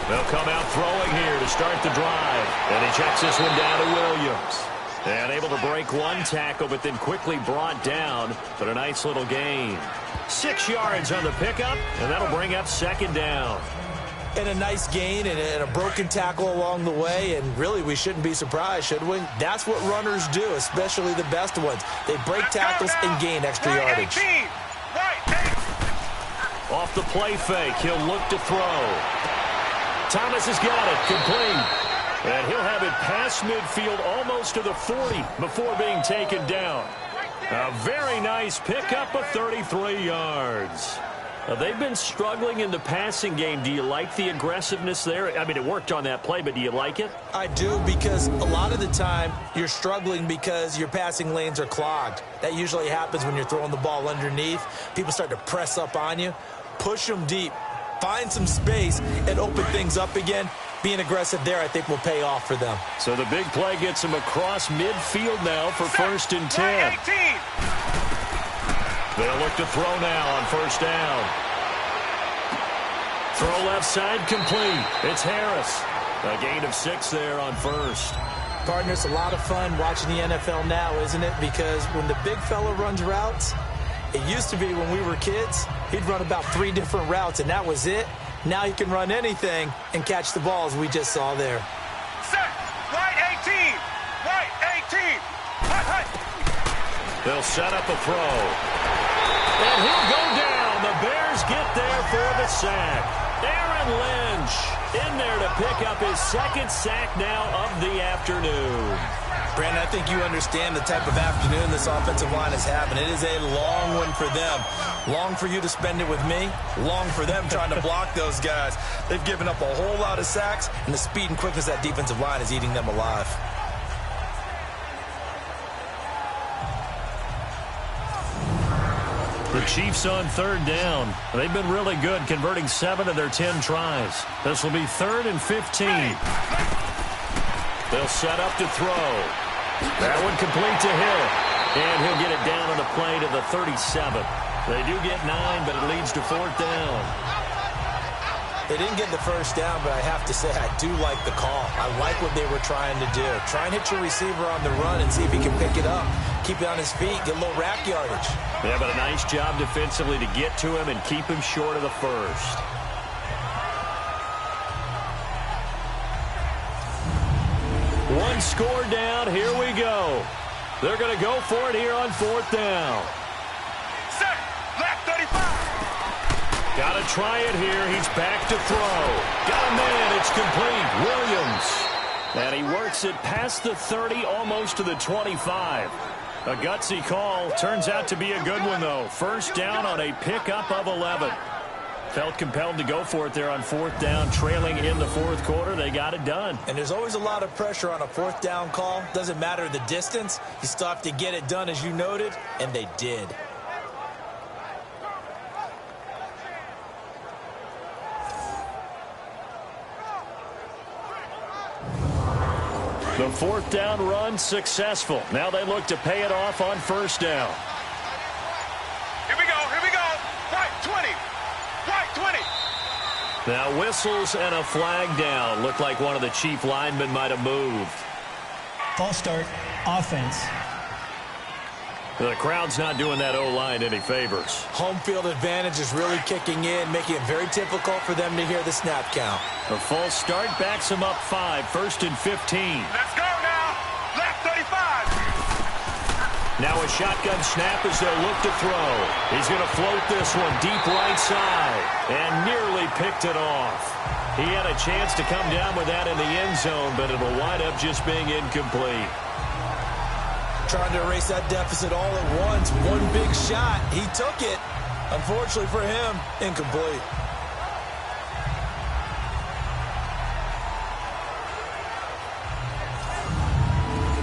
Speaker 2: They'll come out throwing here to start the drive. And he checks this one down to Williams. And able to break 1 tackle, but then quickly brought down. But a nice little gain. 6 yards on the pickup, and that'll bring up 2nd down.
Speaker 3: And a nice gain and a broken tackle along the way, and really we shouldn't be surprised, should we? That's what runners do, especially the best ones. They break tackles and gain extra yardage.
Speaker 2: Off the play fake, he'll look to throw. Thomas has got it, complete. And he'll have it past midfield almost to the 40 before being taken down. A very nice pickup of 33 yards. They've been struggling in the passing game. Do you like the aggressiveness there? I mean, it worked on that play, but do you like it?
Speaker 3: I do, because a lot of the time you're struggling because your passing lanes are clogged. That usually happens when you're throwing the ball underneath. People start to press up on you. Push them deep. Find some space and open things up again. Being aggressive there, I think, will pay off for them.
Speaker 2: So the big play gets him across midfield now for 1st and 10. They'll look to throw now on 1st down. Throw left side complete. It's Harris. A gain of 6 there on first.
Speaker 3: Partner, it's a lot of fun watching the NFL now, isn't it? Because when the big fella runs routes, it used to be when we were kids, he'd run about 3 different routes, and that was it. Now he can run anything and catch the balls we just saw there.
Speaker 4: Set. Right 18. Right 18. Hut, hut.
Speaker 2: They'll set up a throw. And he'll go down. The Bears get there for the sack. Aaron Lynch in there to pick up his 2nd sack now of the afternoon.
Speaker 3: Brandon, I think you understand the type of afternoon this offensive line is having. It is a long one for them. Long for you to spend it with me. Long for them trying to block those guys. They've given up a whole lot of sacks, and the speed and quickness of that defensive line is eating them alive.
Speaker 2: The Chiefs on 3rd down. They've been really good, converting 7 of their 10 tries. This will be 3rd and 15. They'll set up to throw. That one complete to Hill. And he'll get it down on the play to the 37. They do get 9, but it leads to 4th down.
Speaker 3: They didn't get the first down, but I have to say I do like the call. I like what they were trying to do. Try and hit your receiver on the run and see if he can pick it up. Keep it on his feet, get a little rack yardage.
Speaker 2: Yeah, but a nice job defensively to get to him and keep him short of the first. One score down. Here we go. They're going to go for it here on 4th down.
Speaker 4: Set. Left 35.
Speaker 2: Got to try it here. He's back to throw. Got a man. It's complete. Williams. And he works it past the 30, almost to the 25. A gutsy call. Turns out to be a good one, though. First down on a pickup of 11. Felt compelled to go for it there on 4th down, trailing in the 4th quarter. They got it done.
Speaker 3: And there's always a lot of pressure on a 4th down call. Doesn't matter the distance. You still have to get it done, as you noted, and they did.
Speaker 2: The 4th down run successful. Now they look to pay it off on 1st down.
Speaker 4: Here we go. Here we go. Right 20. Right 20.
Speaker 2: Now whistles and a flag down. Looked like one of the Chief linemen might have moved.
Speaker 5: False start, offense.
Speaker 2: The crowd's not doing that O-line any favors.
Speaker 3: Home field advantage is really kicking in, making it very difficult for them to hear the snap count.
Speaker 2: The false start backs him up 5, 1st and 15.
Speaker 4: Let's go now. Left 35.
Speaker 2: Now a shotgun snap as they'll look to throw. He's going to float this one deep right side and nearly picked it off. He had a chance to come down with that in the end zone, but it'll wind up just being incomplete.
Speaker 3: Trying to erase that deficit all at once. One big shot. He took it. Unfortunately for him, incomplete.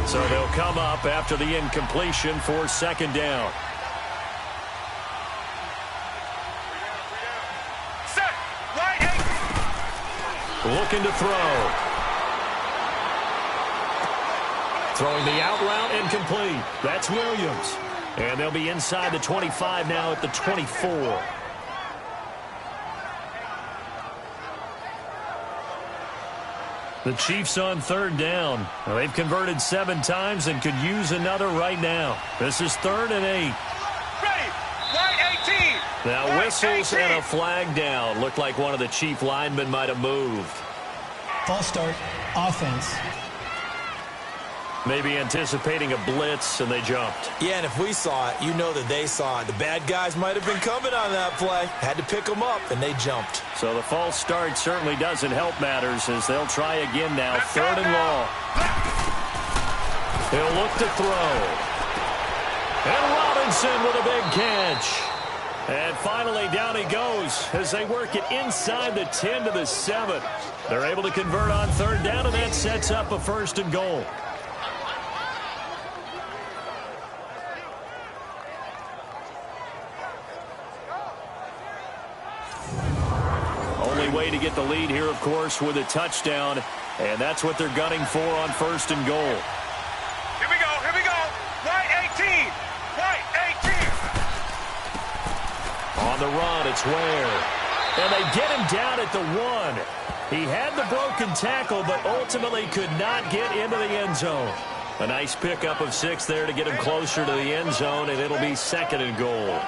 Speaker 2: So they'll come up after the incompletion for 2nd down.
Speaker 4: Set. Right 8.
Speaker 2: Looking to throw. Throwing the out route incomplete. That's Williams. And they'll be inside the 25 now at the 24. The Chiefs on 3rd down. Well, they've converted 7 times and could use another right now. This is 3rd and 8.
Speaker 4: Ready. Right 18.
Speaker 2: Now
Speaker 4: Right
Speaker 2: whistles
Speaker 4: 18.
Speaker 2: and a flag down. Looked like one of the Chief linemen might have moved.
Speaker 5: False start, offense.
Speaker 2: Maybe anticipating a blitz, and they jumped.
Speaker 3: Yeah, and if we saw it, you know that they saw it. The bad guys might have been coming on that play. Had to pick them up, and they jumped.
Speaker 2: So the false start certainly doesn't help matters as they'll try again now. 3rd and long. He'll look to throw. And Robinson with a big catch. And finally down he goes as they work it inside the 10 to the 7. They're able to convert on 3rd down, and that sets up a 1st and goal. Only way to get the lead here, of course, with a touchdown, and that's what they're gunning for on 1st and goal.
Speaker 4: Here we go. Here we go. Right 18. Right 18.
Speaker 2: On the run, it's Ware. And they get him down at the 1. He had the broken tackle, but ultimately could not get into the end zone. A nice pickup of 6 there to get him closer to the end zone, and it'll be 2nd and goal.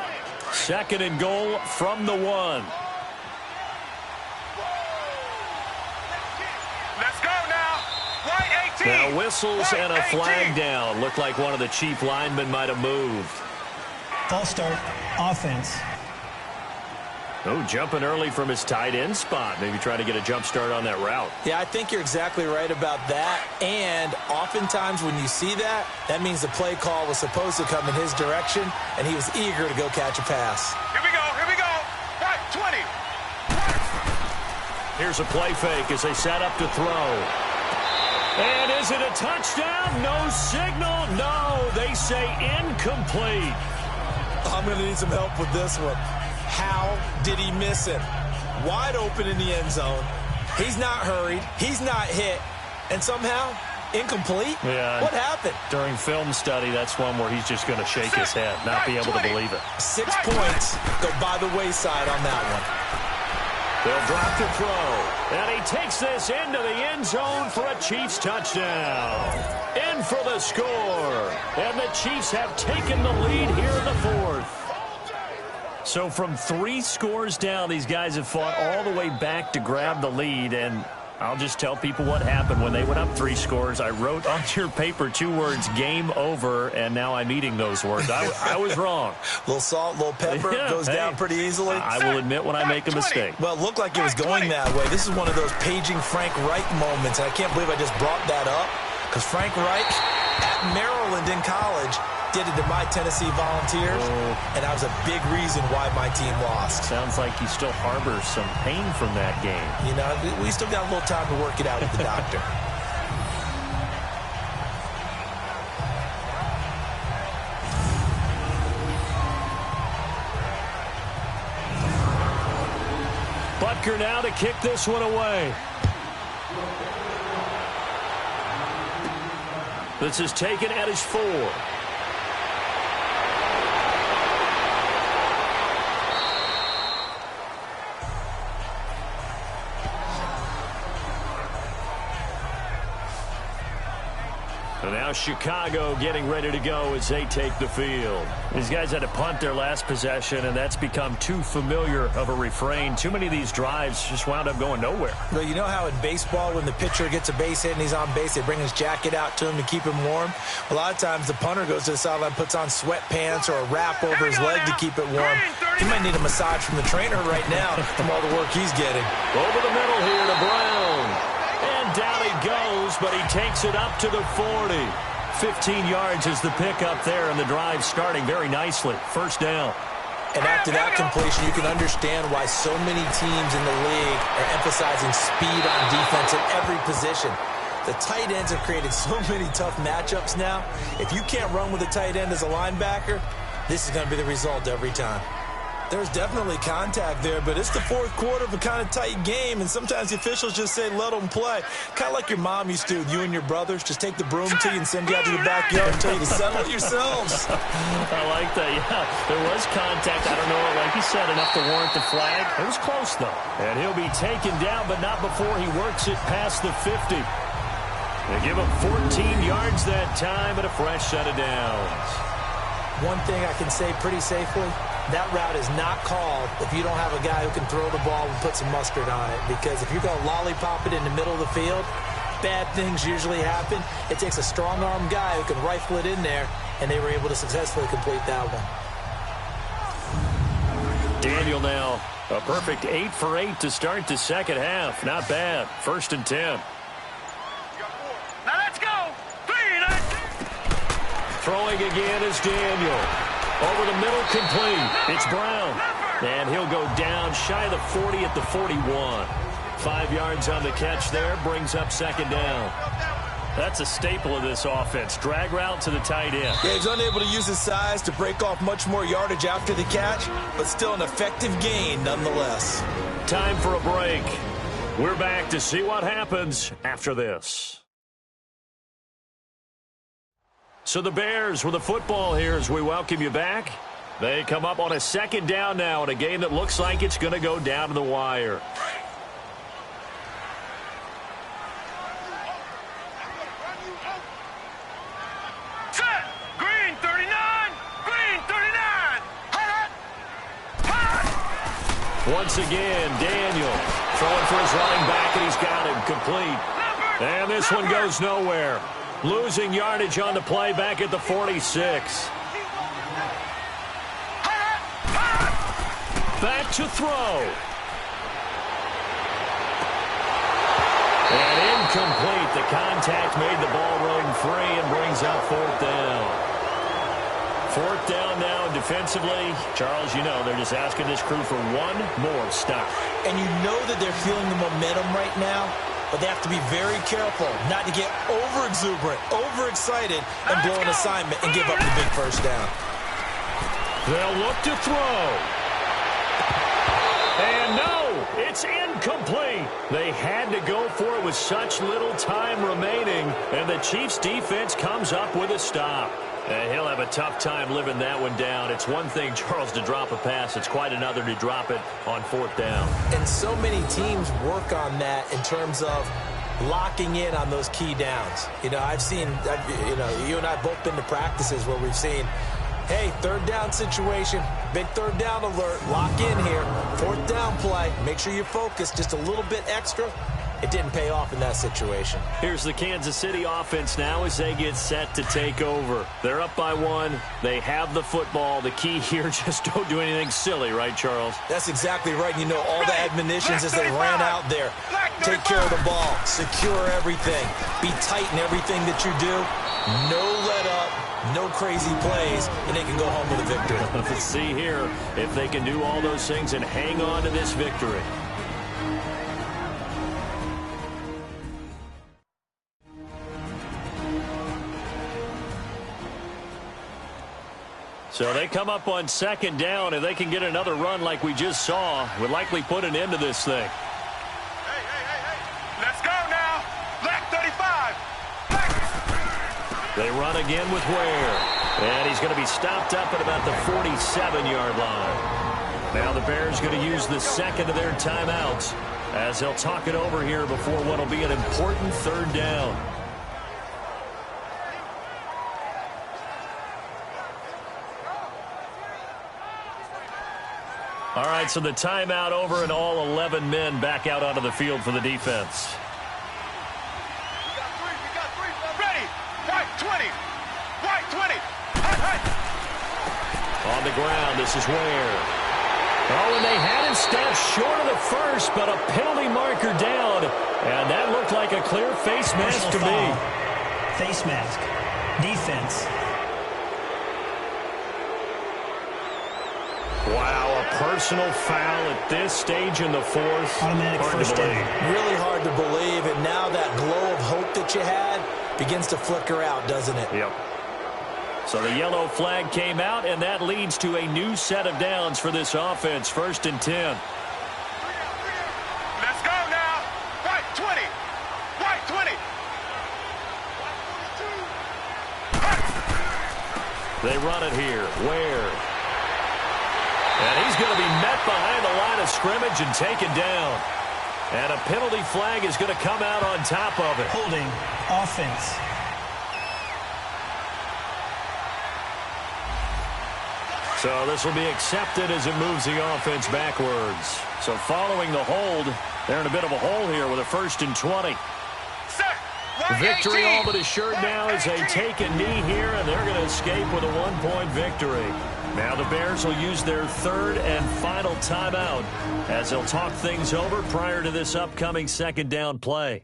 Speaker 2: 2nd and goal from the 1.
Speaker 4: Let's go now. White 18.
Speaker 2: Now whistles
Speaker 4: White
Speaker 2: and a
Speaker 4: 18.
Speaker 2: flag down. Looked like one of the chief linemen might have moved.
Speaker 5: False start, offense.
Speaker 2: Oh, jumping early from his tight end spot. Maybe trying to get a jump start on that route.
Speaker 3: Yeah, I think you're exactly right about that. And oftentimes when you see that, that means the play call was supposed to come in his direction, and he was eager to go catch a pass.
Speaker 4: Here we go. Here we go. Right 20.
Speaker 2: Here's a play fake as they set up to throw. And is it a touchdown? No signal. No, they say incomplete.
Speaker 3: I'm going to need some help with this one. How did he miss him? Wide open in the end zone. He's not hurried. He's not hit. And somehow, incomplete?
Speaker 2: Yeah.
Speaker 3: What happened?
Speaker 2: During film study, that's one where he's just going to shake his head, not be able to believe it.
Speaker 3: 6 points go by the wayside on that one.
Speaker 2: They'll drop the throw. And he takes this into the end zone for a Chiefs touchdown. In for the score. And the Chiefs have taken the lead here in the 4th. So from 3 scores down, these guys have fought all the way back to grab the lead. And I'll just tell people what happened when they went up 3 scores. I wrote on your paper 2 words, game over, and now I'm eating those words. I was wrong.
Speaker 3: Little salt, little pepper, goes down pretty easily.
Speaker 2: I will admit when I make a mistake.
Speaker 3: Well, it looked like it was going that way. This is one of those paging Frank Reich moments, and I can't believe I just brought that up, because Frank Reich at Maryland in college did it to my Tennessee Volunteers, and that was a big reason why my team lost.
Speaker 2: Sounds like you still harbor some pain from that game.
Speaker 3: You know, we still got a little time to work it out with the doctor.
Speaker 2: Butker now to kick this one away. This is taken at his 4. And now Chicago getting ready to go as they take the field. These guys had to punt their last possession, and that's become too familiar of a refrain. Too many of these drives just wound up going nowhere.
Speaker 3: Well, you know how in baseball when the pitcher gets a base hit and he's on base, they bring his jacket out to him to keep him warm? A lot of times the punter goes to the sideline, puts on sweatpants or a wrap over his leg to keep it warm. He might need a massage from the trainer right now from all the work he's getting.
Speaker 2: Over the middle here to Brown. And down he goes, but he takes it up to the 40. 15 yards is the pickup there, and the drive starting very nicely. First down.
Speaker 3: And after that completion, you can understand why so many teams in the league are emphasizing speed on defense at every position. The tight ends have created so many tough matchups now. If you can't run with a tight end as a linebacker, this is going to be the result every time. There's definitely contact there, but it's the 4th quarter of a kind of tight game, and sometimes the officials just say, let them play. Kind of like your mom used to with you and your brothers. Just take the broom to you and send you out to the backyard and tell you to settle it yourselves.
Speaker 2: I like that, yeah. There was contact. I don't know, like you said, enough to warrant the flag. It was close, though. And he'll be taken down, but not before he works it past the 50. They give him 14 yards that time and a fresh set of downs.
Speaker 3: One thing I can say pretty safely, that route is not called if you don't have a guy who can throw the ball and put some mustard on it. Because if you're going to lollipop it in the middle of the field, bad things usually happen. It takes a strong-arm guy who can rifle it in there, and they were able to successfully complete that one.
Speaker 2: Daniel now, a perfect 8 for 8 to start the second half. Not bad. 1st and 10.
Speaker 4: Now let's go. 3, 9.
Speaker 2: Throwing again is Daniel. Over the middle, complete. It's Brown. And he'll go down shy of the 40 at the 41. 5 yards on the catch there, brings up 2nd down. That's a staple of this offense. Drag route to the tight end.
Speaker 3: Yeah, he's unable to use his size to break off much more yardage after the catch, but still an effective gain nonetheless.
Speaker 2: Time for a break. We're back to see what happens after this. So the Bears with the football here as we welcome you back. They come up on a second down now in a game that looks like it's going to go down to the wire.
Speaker 4: Set. Green 39. Green 39.
Speaker 2: Once again, Daniel throwing for his running back, and he's got him complete. And this one goes nowhere. Losing yardage on the play back at the 46. Back to throw. And incomplete. The contact made the ball roam free and brings up fourth down. Fourth down now defensively. Charles, you know, they're just asking this crew for one more stop.
Speaker 3: And you know that they're feeling the momentum right now, but they have to be very careful not to get over-exuberant, overexcited, and blow an assignment and give up the big first down.
Speaker 2: They'll look to throw. And no, it's incomplete. They had to go for it with such little time remaining, and the Chiefs' defense comes up with a stop. And he'll have a tough time living that one down. It's one thing, Charles, to drop a pass. It's quite another to drop it on fourth down.
Speaker 3: And so many teams work on that in terms of locking in on those key downs. You know, you and I have both been to practices where we've seen, hey, third down situation, big third down alert, lock in here, fourth down play, make sure you focus just a little bit extra. It didn't pay off in that situation.
Speaker 2: Here's the Kansas City offense now as they get set to take over. They're up by one. They have the football. The key here, just don't do anything silly, right, Charles?
Speaker 3: That's exactly right. You know, all the admonitions as they ran out there. Take care of the ball. Secure everything. Be tight in everything that you do. No let up. No crazy plays. And they can go home with a victory.
Speaker 2: Let's see here if they can do all those things and hang on to this victory. So they come up on second down. If they can get another run like we just saw, would likely put an end to this thing.
Speaker 4: Hey. Let's go now. Black 35. Black.
Speaker 2: They run again with Ware. And he's going to be stopped up at about the 47-yard line. Now the Bears going to use the second of their timeouts as they'll talk it over here before what will be an important third down. All right, so the timeout over and all 11 men back out onto the field for the defense.
Speaker 4: We got three. Ready. White 20. White 20. Hey.
Speaker 2: On the ground, this is Ware. Oh, and they had him stopped short of the first, but a penalty marker down. And that looked like a clear face mask to me.
Speaker 5: Face mask. Defense.
Speaker 2: Wow, a personal foul at this stage in the fourth.
Speaker 5: Automatic first down.
Speaker 3: Really hard to believe, and now that glow of hope that you had begins to flicker out, doesn't it?
Speaker 2: Yep. So the yellow flag came out, and that leads to a new set of downs for this offense. 1st and 10.
Speaker 4: Let's go now. White 20. White 20.
Speaker 2: They run it here. Ware. And he's going to be met behind the line of scrimmage and taken down. And a penalty flag is going to come out on top of it.
Speaker 5: Holding offense.
Speaker 2: So this will be accepted as it moves the offense backwards. So following the hold, they're in a bit of a hole here with a 1st and 20. Victory all but assured now as they take a knee here, and they're going to escape with a 1-point victory. Now the Bears will use their third and final timeout as they'll talk things over prior to this upcoming second down play.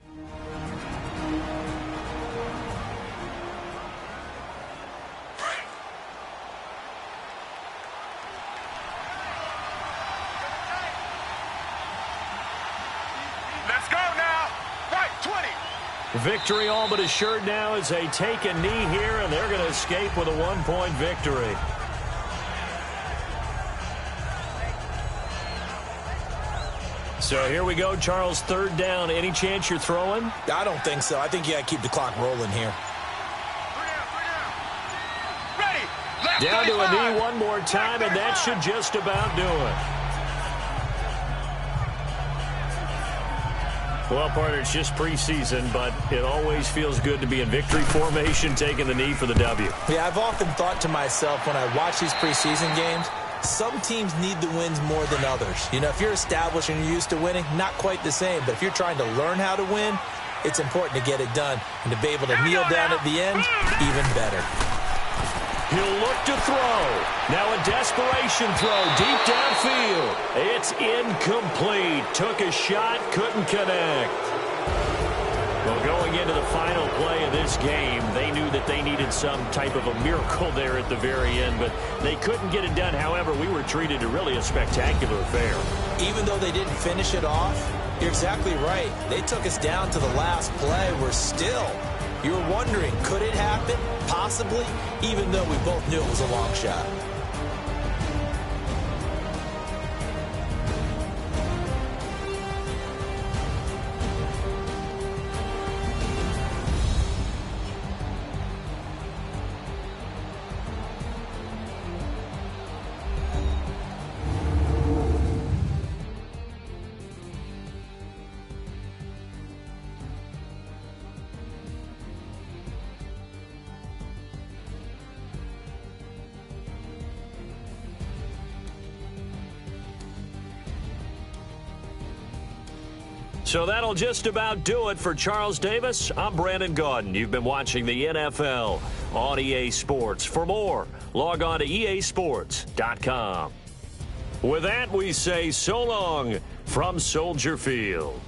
Speaker 4: Let's go now. White 20.
Speaker 2: Victory all but assured now as they take a knee here, and they're going to escape with a 1-point victory. So here we go, Charles, third down. Any chance you're throwing?
Speaker 3: I don't think so. I think you got to keep the clock rolling here.
Speaker 4: Ready.
Speaker 2: Down to a knee one more time, and that should just about do it. Well, partner, it's just preseason, but it always feels good to be in victory formation, taking the knee for the W.
Speaker 3: Yeah, I've often thought to myself when I watch these preseason games, some teams need the wins more than others. You know, if you're established and you're used to winning, not quite the same. But if you're trying to learn how to win, it's important to get it done. And to be able to kneel down at the end, even better.
Speaker 2: He'll look to throw. Now a desperation throw deep downfield. It's incomplete. Took a shot, couldn't connect. Well, going into the final play of this game, they knew that they needed some type of a miracle there at the very end, but they couldn't get it done. However, we were treated to really a spectacular affair.
Speaker 3: Even though they didn't finish it off, you're exactly right. They took us down to the last play. We're still, you were wondering, could it happen? Possibly, even though we both knew it was a long shot.
Speaker 2: So that'll just about do it for Charles Davis. I'm Brandon Gaudin. You've been watching the NFL on EA Sports. For more, log on to easports.com. With that, we say so long from Soldier Field.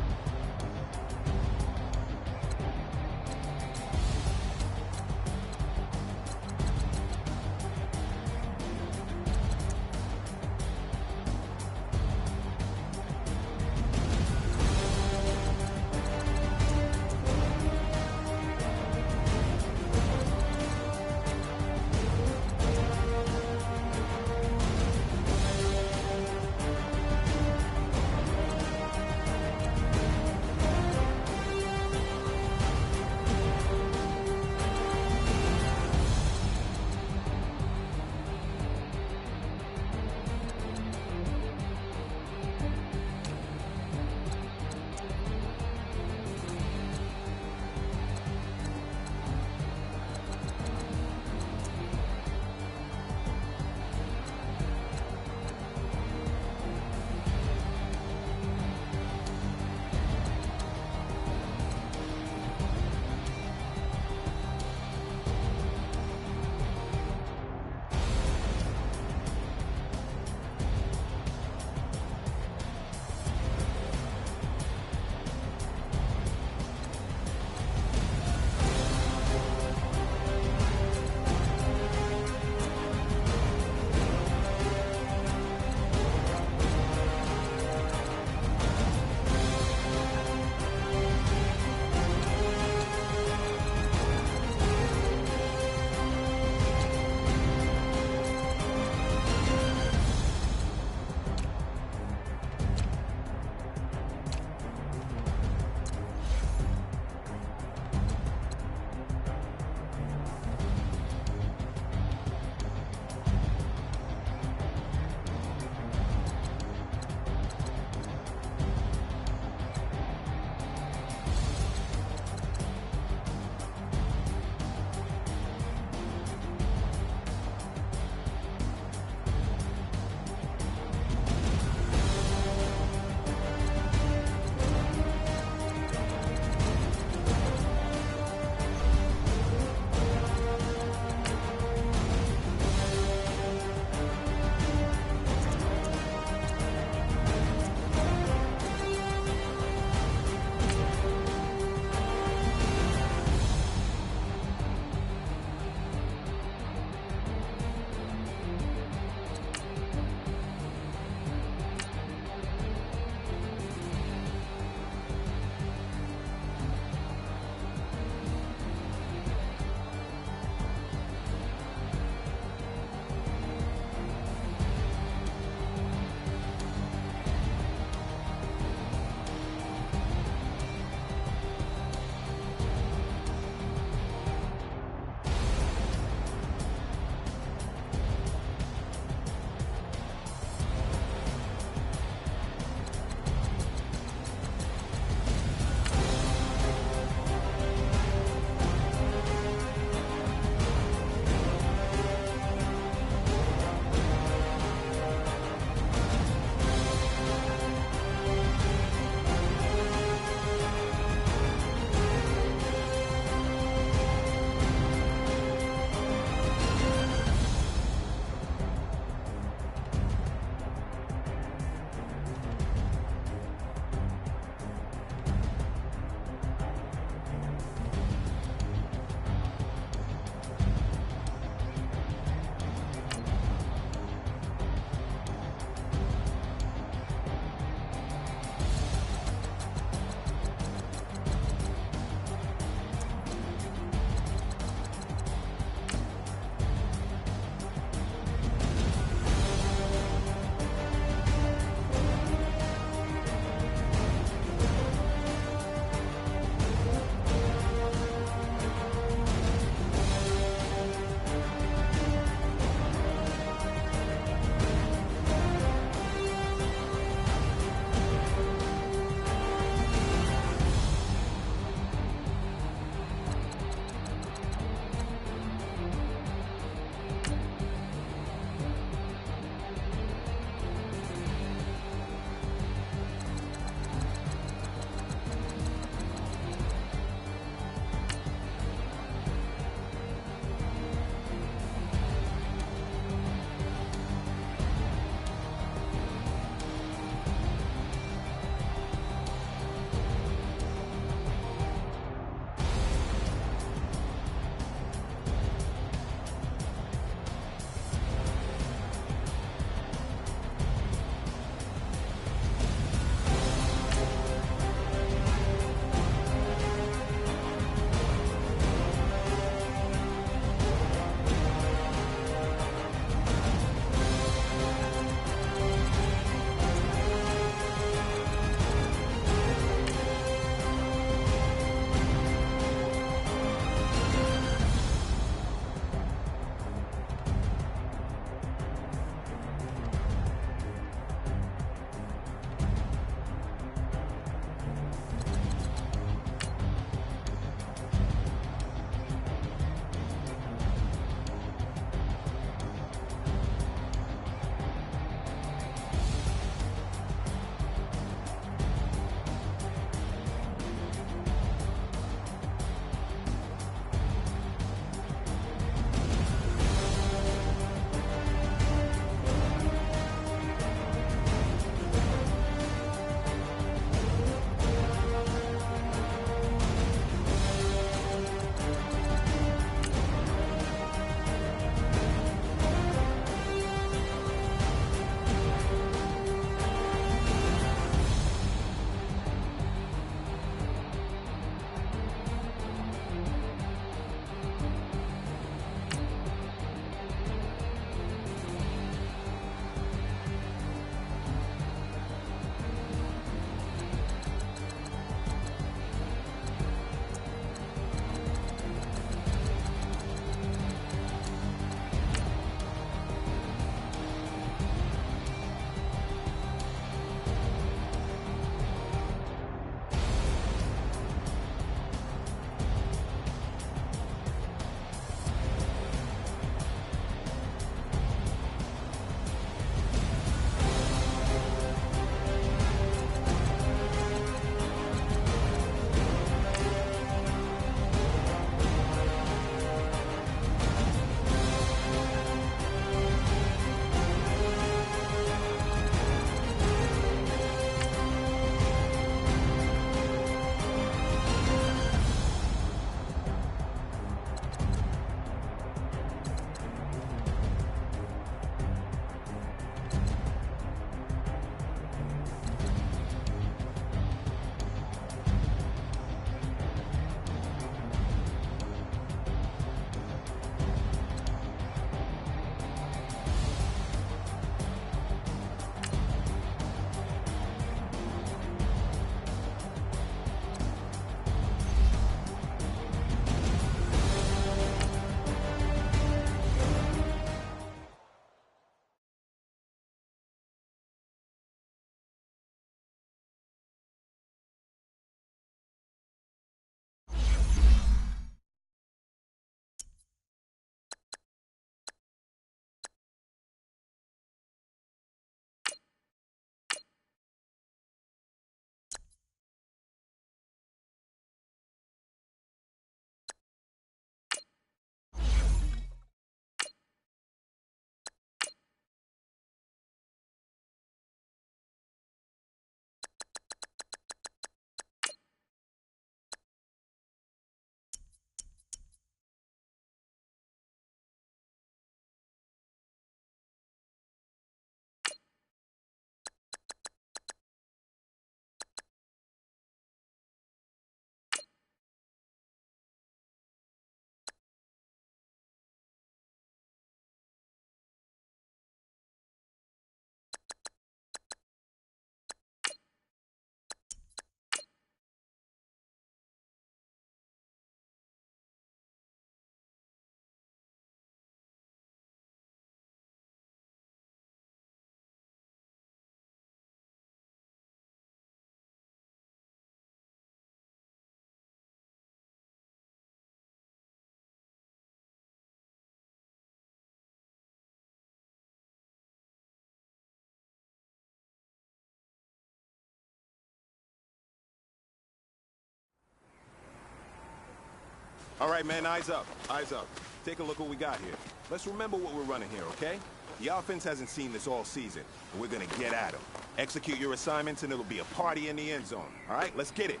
Speaker 7: All right, man, eyes up. Eyes up. Take a look what we got here. Let's remember what we're running here, okay? The offense hasn't seen this all season, and we're gonna get at them. Execute your assignments, and it'll be a party in the end zone. All right, let's get it.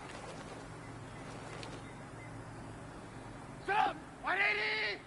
Speaker 4: Set up! 180!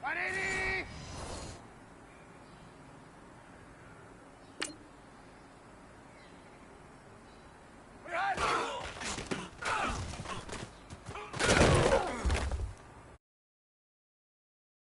Speaker 4: I didn't eat